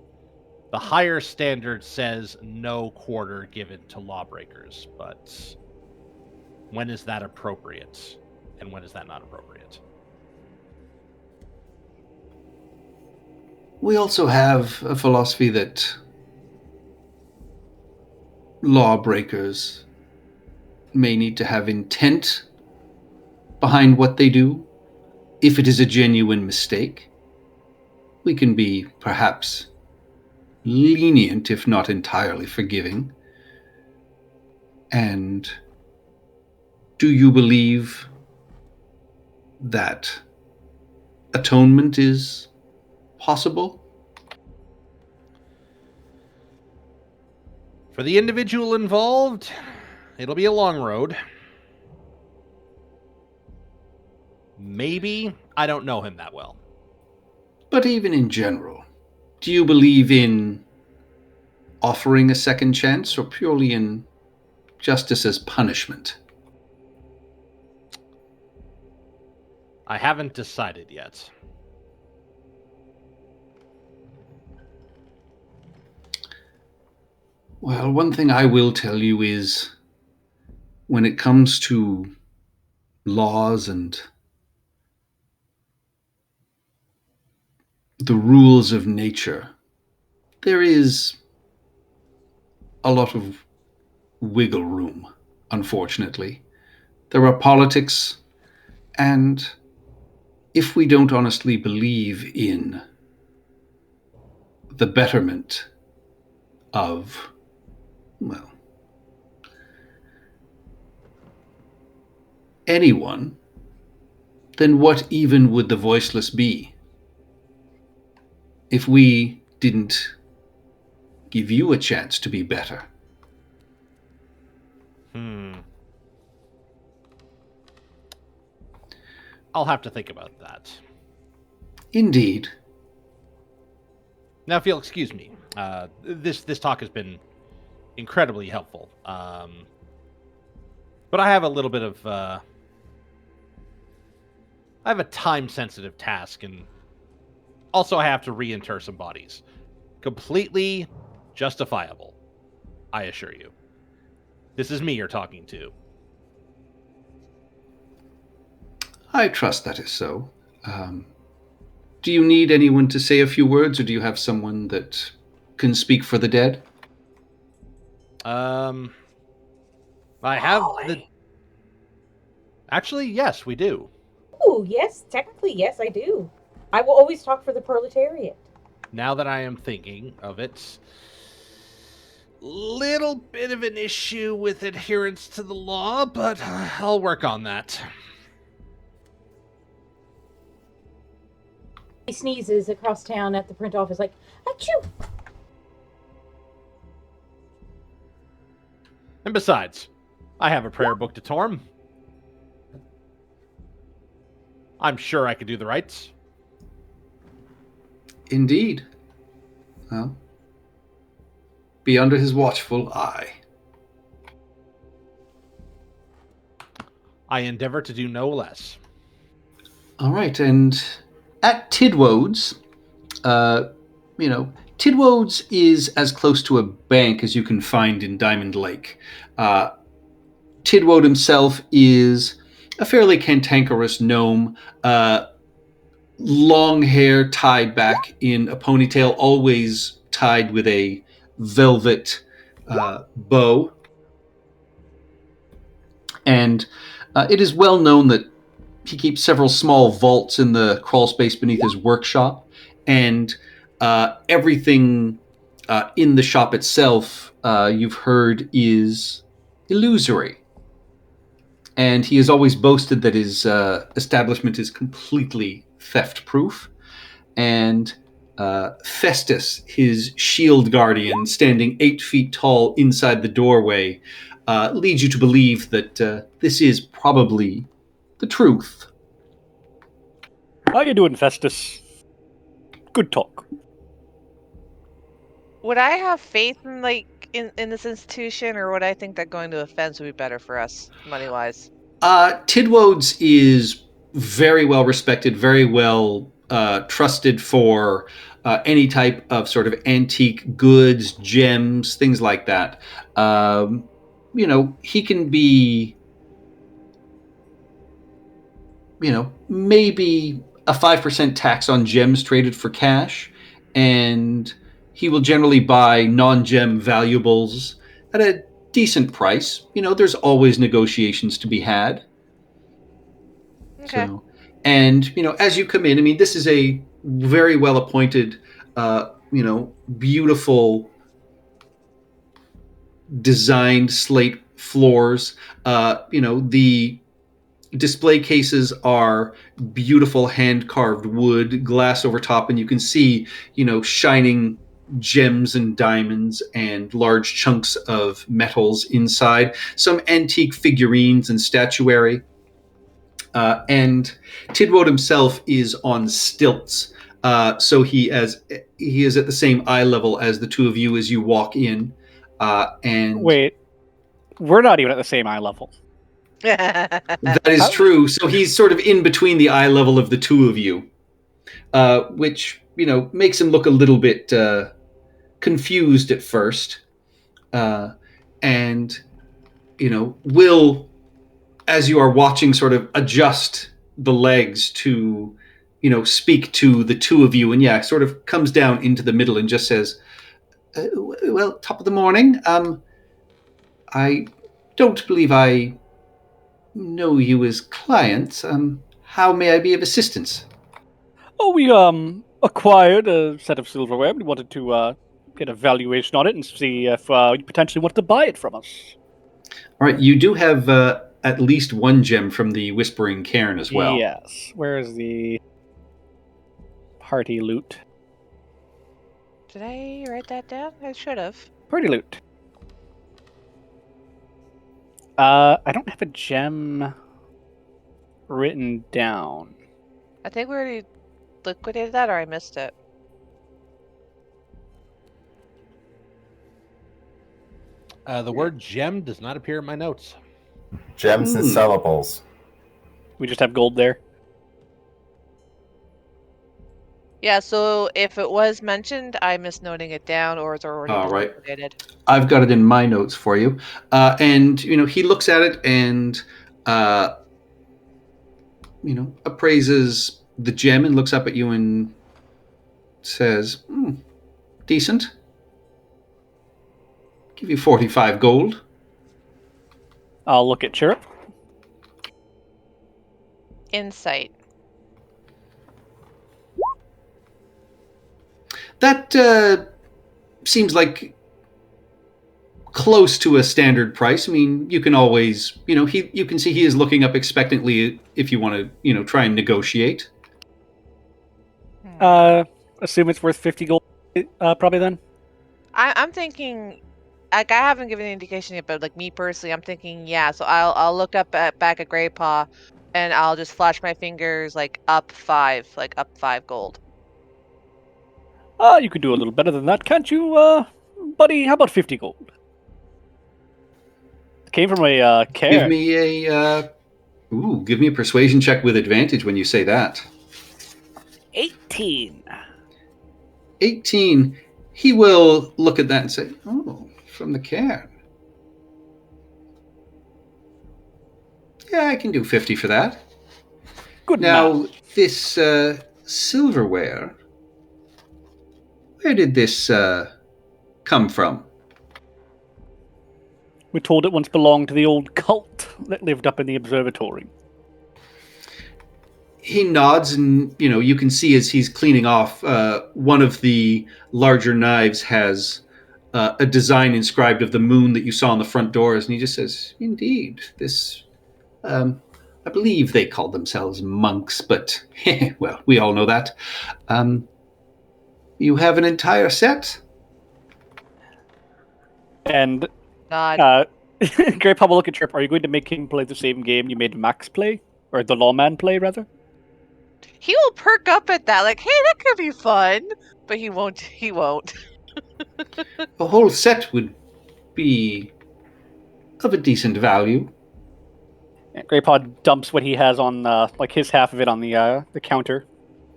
The higher standard says no quarter given to lawbreakers, but when is that appropriate? And when is that not appropriate? We also have a philosophy that lawbreakers may need to have intent behind what they do. If it is a genuine mistake, we can be perhaps lenient, if not entirely forgiving. And do you believe that atonement is possible? For the individual involved, it'll be a long road. Maybe. I don't know him that well. But even in general, do you believe in offering a second chance or purely in justice as punishment? I haven't decided yet. Well, one thing I will tell you is when it comes to laws and the rules of nature, there is a lot of wiggle room, unfortunately. There are politics, and if we don't honestly believe in the betterment of, well, anyone, then what even would the voiceless be? If we didn't give you a chance to be better. I'll have to think about that. Indeed. Now, if you'll excuse me, this talk has been incredibly helpful. But I have a little bit of... I have a time-sensitive task, and also I have to reinter some bodies. Completely justifiable, I assure you. This is me you're talking to. I trust that is so. Do you need anyone to say a few words, or do you have someone that can speak for the dead? I have the... Actually, yes, we do. Oh, yes, technically, yes, I do. I will always talk for the proletariat. Now that I am thinking of it, little bit of an issue with adherence to the law, but I'll work on that. He sneezes across town at the print office like, achoo! And besides, I have a prayer book to Torm. I'm sure I could do the rites. Indeed. Well, be under his watchful eye. I endeavor to do no less. All right, and at Tidwode's, Tidwode's is as close to a bank as you can find in Diamond Lake. Tidwode himself is a fairly cantankerous gnome, long hair tied back in a ponytail, always tied with a velvet bow. And it is well known that he keeps several small vaults in the crawl space beneath his workshop, and everything in the shop itself, you've heard, is illusory. And he has always boasted that his establishment is completely theft-proof. And Festus, his shield guardian, standing 8 feet tall inside the doorway, leads you to believe that this is probably the truth. How you doing, Festus? Good talk. Would I have faith in this institution, or would I think that going to a fence would be better for us, money-wise? Tidwode's is very well respected, very well trusted for any type of sort of antique goods, gems, things like that. He can be maybe a 5% tax on gems traded for cash, and he will generally buy non-gem valuables at a decent price. There's always negotiations to be had. Okay. So, and as you come in, I mean, this is a very well appointed, beautiful designed slate floors. The display cases are beautiful hand carved wood, glass over top, and you can see, shining gems and diamonds and large chunks of metals inside. Some antique figurines and statuary. And Tidwode himself is on stilts. So he is at the same eye level as the two of you as you walk in. And Wait, we're not even at the same eye level. that is How- true. So he's sort of in between the eye level of the two of you, which makes him look a little bit confused at first, and will, as you are watching, sort of adjust the legs to speak to the two of you, and sort of comes down into the middle and just says, well, top of the morning. I don't believe I know you as clients. How may I be of assistance? Oh, we acquired a set of silverware. We wanted to get a valuation on it and see if you potentially wanted to buy it from us. All right, you do have at least one gem from the Whispering Cairn as well. Yes. Where is the party loot? Did I write that down? I should have. Party loot. I don't have a gem written down. I think we already liquidated that, or I missed it. The word gem does not appear in my notes. Gems and sellables. We just have gold there. Yeah, so if it was mentioned, I misnoting it down, or it's already All been right. liquidated. I've got it in my notes for you. And, he looks at it and, appraises the gem and looks up at you and says, decent. Give you 45 gold. I'll look at Chirrup. Insight. That seems like close to a standard price. I mean, you can always, you can see he is looking up expectantly if you want to, try and negotiate. Assume it's worth 50 gold, probably then. I'm thinking, like, I haven't given an indication yet, but like me personally, I'm thinking, yeah. So I'll look up back at Grey Paw, and I'll just flash my fingers like up 5 gold. You could do a little better than that, can't you, buddy? How about 50 gold? It came from a care. Give me a persuasion check with advantage when you say that. 18. 18. He will look at that and say, "Oh, from the cairn. Yeah, I can do 50 for that." Good Now, man. this silverware, where did this come from? We're told it once belonged to the old cult that lived up in the observatory. He nods, and you can see as he's cleaning off, one of the larger knives has a design inscribed of the moon that you saw on the front doors, and he just says, "Indeed, this. I believe they called themselves monks, but well, we all know that. You have an entire set." And God. Grey Paw will look at Chirp. Are you going to make him play the same game you made Max play? Or the lawman play, rather? He will perk up at that, like, hey, that could be fun. But he won't. He won't. A whole set would be of a decent value. Grey Paw dumps what he has on, like his half of it on the counter.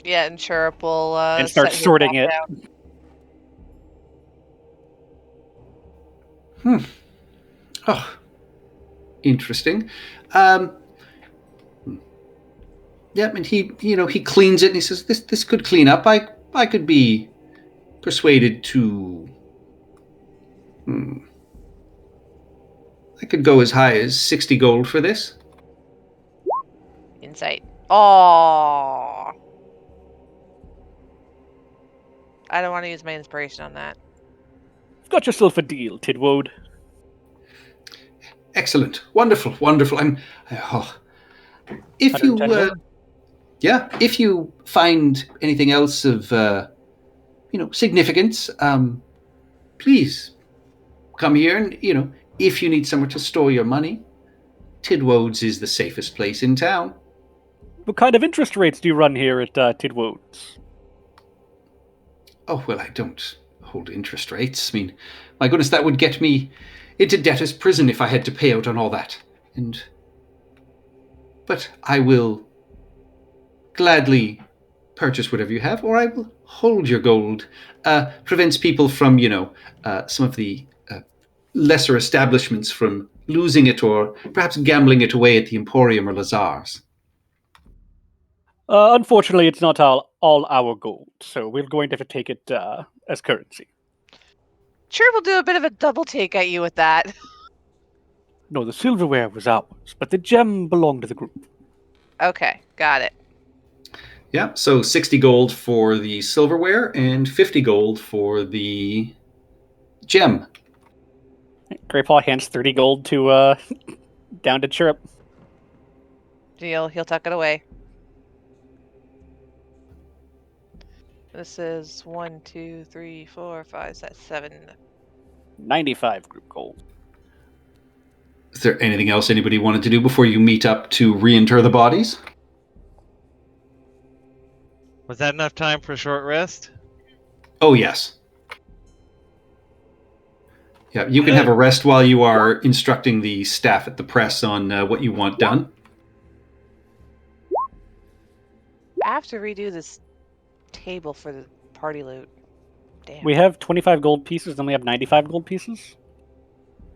Yeah, and Chirrup will and start set his sorting back it. down. Oh, interesting. Yeah, and he cleans it, and he says, "This could clean up. I could be persuaded to. I could go as high as 60 gold for this." Insight. Oh, I don't want to use my inspiration on that. You've got yourself a deal, Tidwode. Excellent, wonderful, wonderful. If you, 110 if you find anything else of, significance, please come here. And if you need somewhere to store your money, Tidwode's is the safest place in town. What kind of interest rates do you run here at Tidwode's? Oh, well, I don't hold interest rates. I mean, my goodness, that would get me into debtor's prison if I had to pay out on all that. But I will gladly purchase whatever you have, or I will hold your gold. Prevents people from, some of the lesser establishments from losing it or perhaps gambling it away at the Emporium or Lazar's. Unfortunately, it's not all our gold, so we're going to have to take it as currency. Sure, we'll do a bit of a double take at you with that. No, the silverware was ours, but the gem belonged to the group. Okay, got it. Yeah, so 60 gold for the silverware and 50 gold for the gem. Greypaw hands 30 gold to down to Chirrup. Deal. He'll tuck it away. This is 1, 2, 3, 4, 5, 6, 7. 95 group gold. Is there anything else anybody wanted to do before you meet up to reinter the bodies? Was that enough time for a short rest? Oh, yes. Yeah, you can have a rest while you are instructing the staff at the press on what you want done. I have to redo this table for the party loot. Damn. We have 25 gold pieces, then we have 95 gold pieces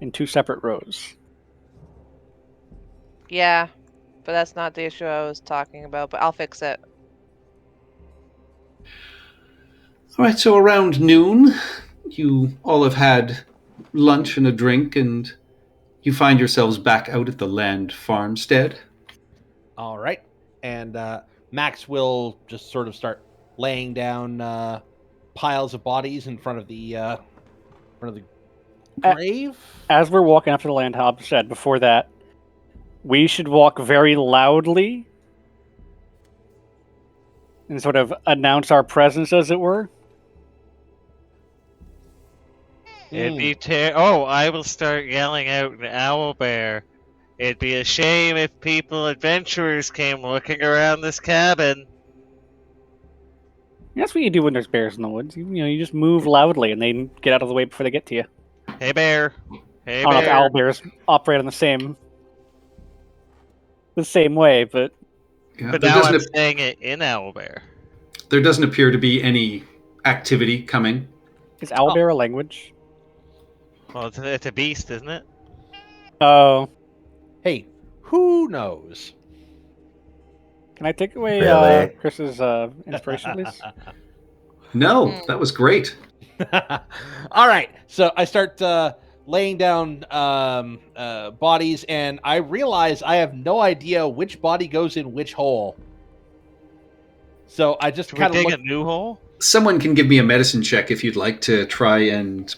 in 2 separate rows. Yeah, but that's not the issue I was talking about, but I'll fix it. All right, so around noon, you all have had lunch and a drink, and you find yourselves back out at the land farmstead. All right. And Max will just sort of start laying down piles of bodies in front of the grave. As we're walking after the land farmstead, before that, we should walk very loudly and sort of announce our presence, as it were. It'd be I will start yelling out in Owlbear. It'd be a shame if adventurers came looking around this cabin. That's what you do when there's bears in the woods. You just move loudly and they get out of the way before they get to you. Hey, bear. Hey, I don't know if bear. owl bears operate in the same way, but Yeah, But now I'm saying it in Owlbear. there doesn't appear to be any activity coming. is owlbear a language? Well, it's a beast, isn't it? Oh, Hey, who knows? can I take away Really? Chris's inspiration, please? No, that was great. All right, so I start laying down bodies, and I realize I have no idea which body goes in which hole. So I just Should we kind of dig look. a new hole? Someone can give me a medicine check if you'd like to try and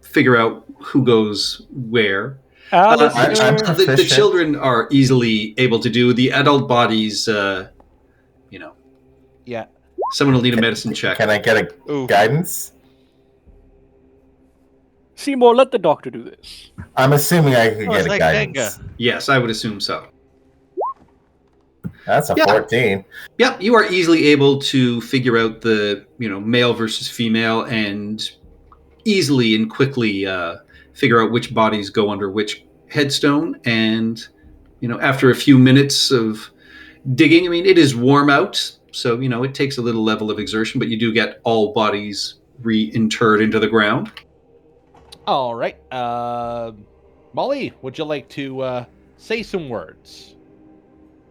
figure out who goes where. Alistair. I'm The proficient. children are easily able to do. The adult bodies, Yeah. someone will need a medicine check. Can I get a Ooh. guidance? Seymour, let the doctor do this. I'm assuming I could Oh, get it's a like guidance. Yes, I would assume so. That's a Yeah. 14. Yep, you are easily able to figure out the male versus female, and easily and quickly figure out which bodies go under which headstone. And after a few minutes of digging, I mean, it is warm out, so it takes a little level of exertion, but you do get all bodies reinterred into the ground. All right. Molly, would you like to say some words?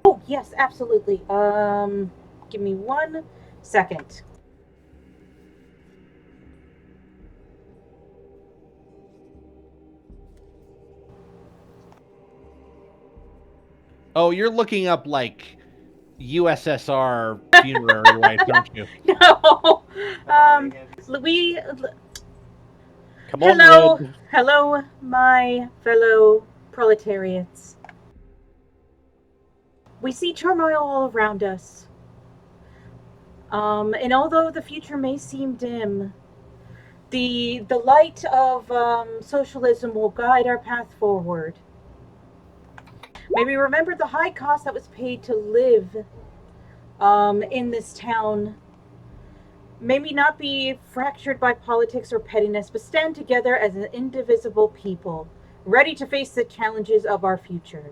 Oh, yes, absolutely. Give me 1 second. Oh, you're looking up like USSR funerary rites, aren't you? No. We. Come on, Hello, Red. hello, my fellow proletariats. We see turmoil all around us. And although the future may seem dim, the light of socialism will guide our path forward. May we remember the high cost that was paid to live in this town. May we not be fractured by politics or pettiness, but stand together as an indivisible people, ready to face the challenges of our future.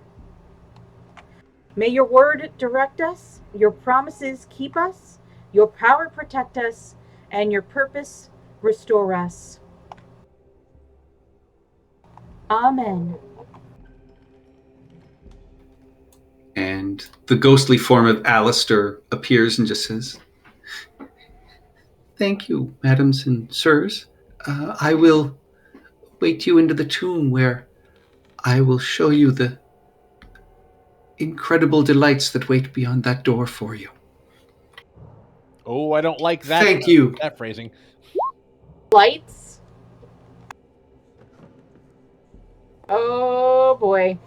May your word direct us, your promises keep us, your power protect us, and your purpose restore us. Amen. And the ghostly form of Alistair appears and just says, "Thank you, madams and sirs. I will wait you into the tomb where I will show you the incredible delights that wait beyond that door for you." Oh, I don't like that. Thank you. That phrasing. Lights? Oh boy.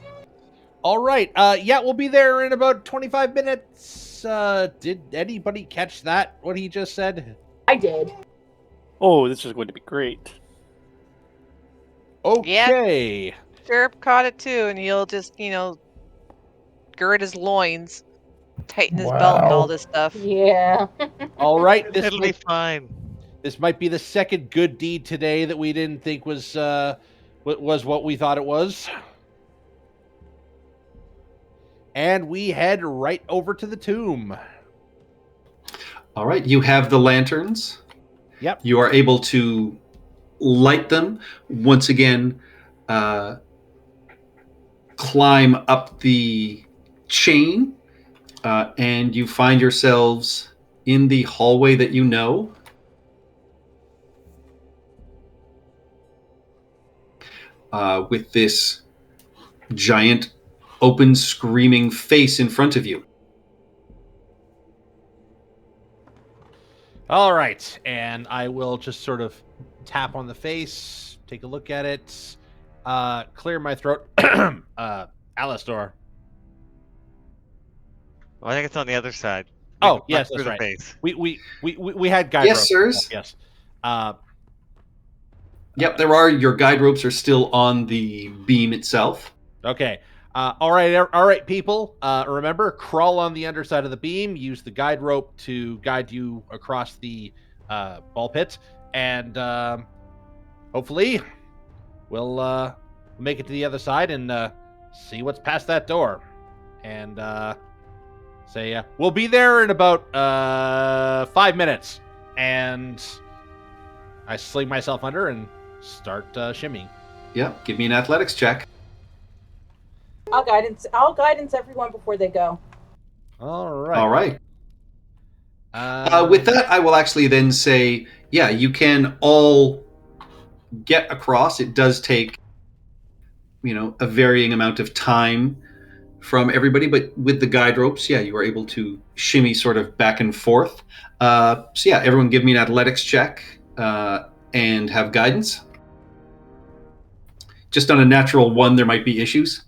All right. Yeah, we'll be there in about 25 minutes. Did anybody catch that? What he just said? I did. Oh, this is going to be great. Okay. Chirp caught it too, and he'll just, gird his loins, tighten his belt, and all Wow. this stuff. Yeah. All right. This It'll be fine. might be the second good deed today that we didn't think was what we thought it was. And we head right over to the tomb. All right, you have the lanterns. Yep. You are able to light them. Once again, climb up the chain, and you find yourselves in the hallway that you know. With this giant, open, screaming face in front of you. All right. And I will just sort of tap on the face, take a look at it, clear my throat. Alistair. Well, I think it's on the other side. Oh, Right yes, through that's the right. base. We had guide Yes, ropes. sirs. Yes. Yep, there are. Your guide ropes are still on the beam itself. Okay. All right, people. Remember, crawl on the underside of the beam. Use the guide rope to guide you across the ball pit, and hopefully, we'll make it to the other side and see what's past that door. And say, we'll be there in about 5 minutes. And I sling myself under and start shimmying. Yep, give me an athletics check. I'll guidance everyone before they go. All right. All right. With that, I will actually then say, yeah, you can all get across. It does take, a varying amount of time from everybody, but with the guide ropes, yeah, you are able to shimmy sort of back and forth. So yeah, everyone give me an athletics check and have guidance. Just on a natural 1, there might be issues.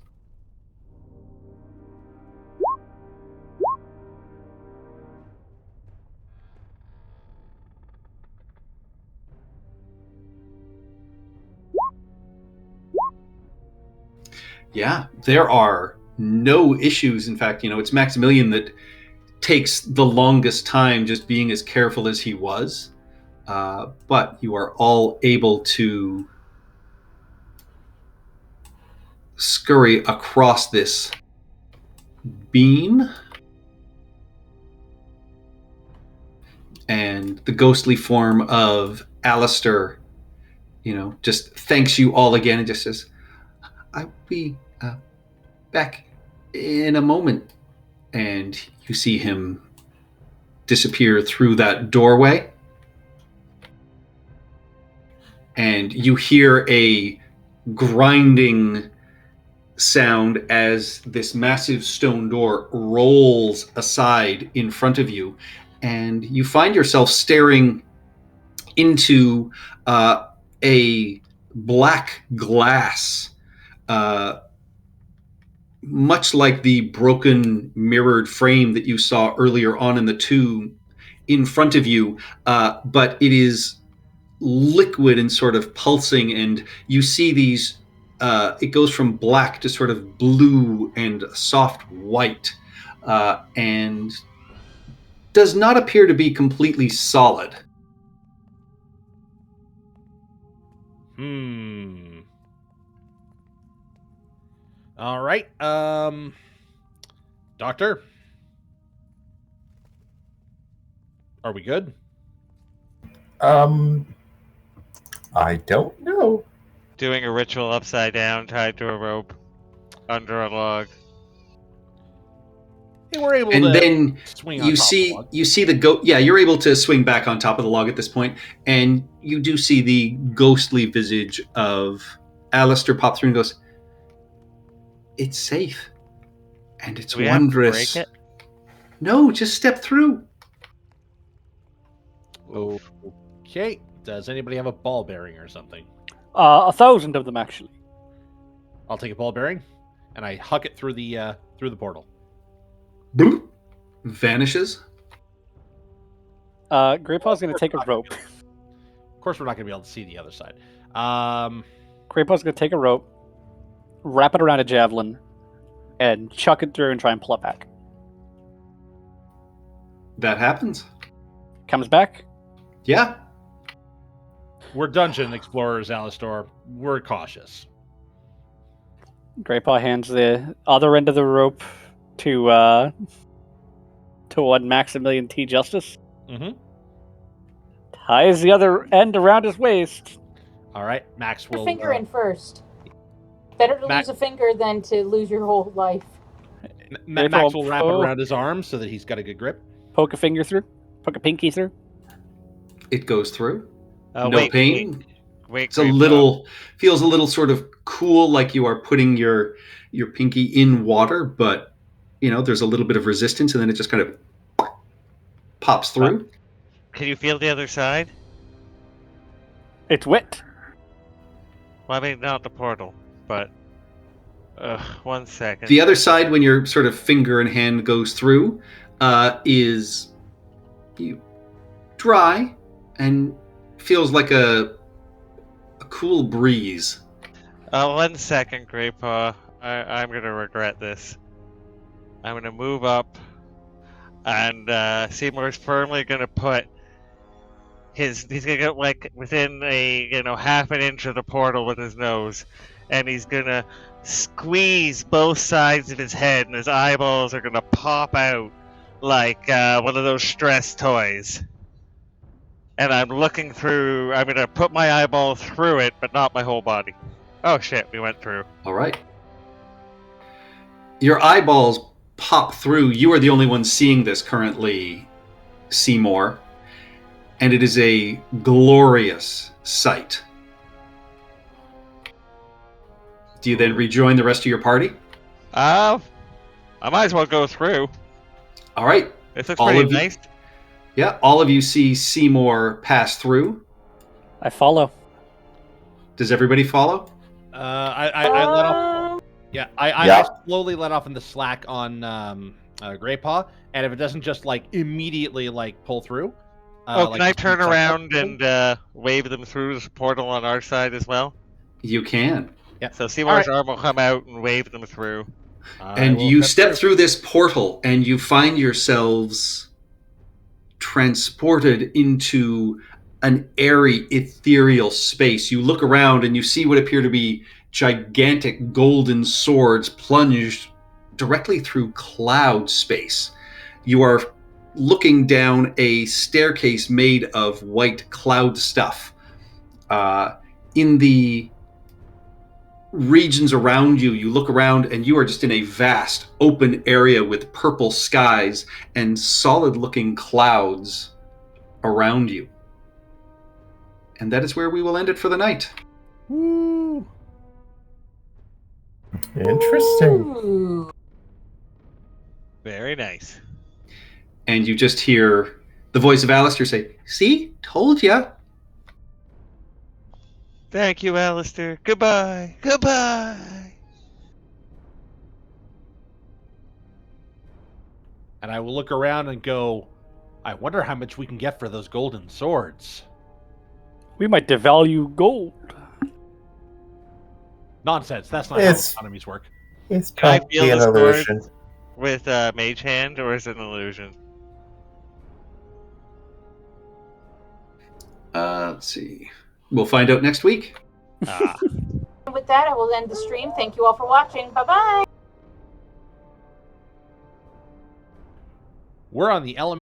Yeah, there are no issues. In fact, it's Maximilian that takes the longest time, just being as careful as he was. But you are all able to scurry across this beam. And the ghostly form of Alistair, just thanks you all again and just says, "I'll be back in a moment." and you see him disappear through that doorway. And you hear a grinding sound as this massive stone door rolls aside in front of you, and you find yourself staring into a black glass, much like the broken mirrored frame that you saw earlier on in the tomb in front of you, but it is liquid and sort of pulsing, and you see these it goes from black to sort of blue and soft white, and does not appear to be completely solid. All right. Doctor, are we good? I don't know. Doing a ritual upside down, tied to a rope, under a log. Hey, we're able And to then swing on you top see of one. you see the goat. Yeah, you're able to swing back on top of the log at this point, and you do see the ghostly visage of Alistair pop through and goes, "It's safe, and it's Do we have to wondrous." break it? No, just step through. Okay. Does anybody have a ball bearing or something? 1,000 of them, actually. I'll take a ball bearing, and I huck it through the portal. Bloop. Vanishes. Graypaw's going to take a rope. Of course, we're not going to be able to see the other side. Graypaw's going to take a rope, wrap it around a javelin, and chuck it through and try and pull it back. That happens. Comes back. Yeah. We're dungeon explorers, Alistair. We're cautious. Graypaw hands the other end of the rope to one Maximilian T. Justice. Mm-hmm. Ties the other end around his waist. All right, Max Your will. finger in first. Better to lose a finger than to lose your whole life. Max will wrap it Oh. around his arm so that he's got a good grip. Poke a finger through. Poke a pinky through. It goes through. Oh, No pain. Wait, It's a little, feels a little sort of cool, like you are putting your pinky in water, but there's a little bit of resistance, and then it just kind of pops through. Can you feel the other side? It's wet. Well, I mean, not the portal, but... 1 second. The other side, when your sort of finger and hand goes through, is dry and feels like a cool breeze. 1 second, Graypaw. I'm going to regret this. I'm going to move up, and Seymour's firmly going to put he's going to get like within a half an inch of the portal with his nose, and he's going to squeeze both sides of his head, and his eyeballs are going to pop out like one of those stress toys. And I'm looking through. I'm going to put my eyeball through it, but not my whole body. Oh shit, we went through. All right. Your eyeballs pop through. You are the only one seeing this currently, Seymour. And it is a glorious sight. Do you then rejoin the rest of your party? I might as well go through. All right. This looks All pretty of you- nice. Yeah, all of you see Seymour pass through. I follow. Does everybody follow? I let off. Yeah, I slowly let off in the slack on Graypaw, and if it doesn't just immediately pull through. Can I turn around and wave them through the portal on our side as well? You can. Yeah. So Seymour's arm will come out and wave them through. And you step through this portal, and you find yourselves transported into an airy, ethereal space. You look around, and you see what appear to be gigantic golden swords plunged directly through cloud space. You are looking down a staircase made of white cloud stuff. In the regions around you. You look around and you are just in a vast open area with purple skies and solid-looking clouds around you. And that is where we will end it for the night. Woo. Interesting. Ooh. Very nice. And you just hear the voice of Alistair say, "See? Told ya." Thank you, Alistair. Goodbye. Goodbye. And I will look around and go, I wonder how much we can get for those golden swords. We might devalue gold. Nonsense. That's not It's- how economies work. It's Can I probably feel an the sword? illusion. With Mage Hand, or is it an illusion? Let's see. We'll find out next week. Ah. With that, I will end the stream. Thank you all for watching. Bye-bye. We're on the element.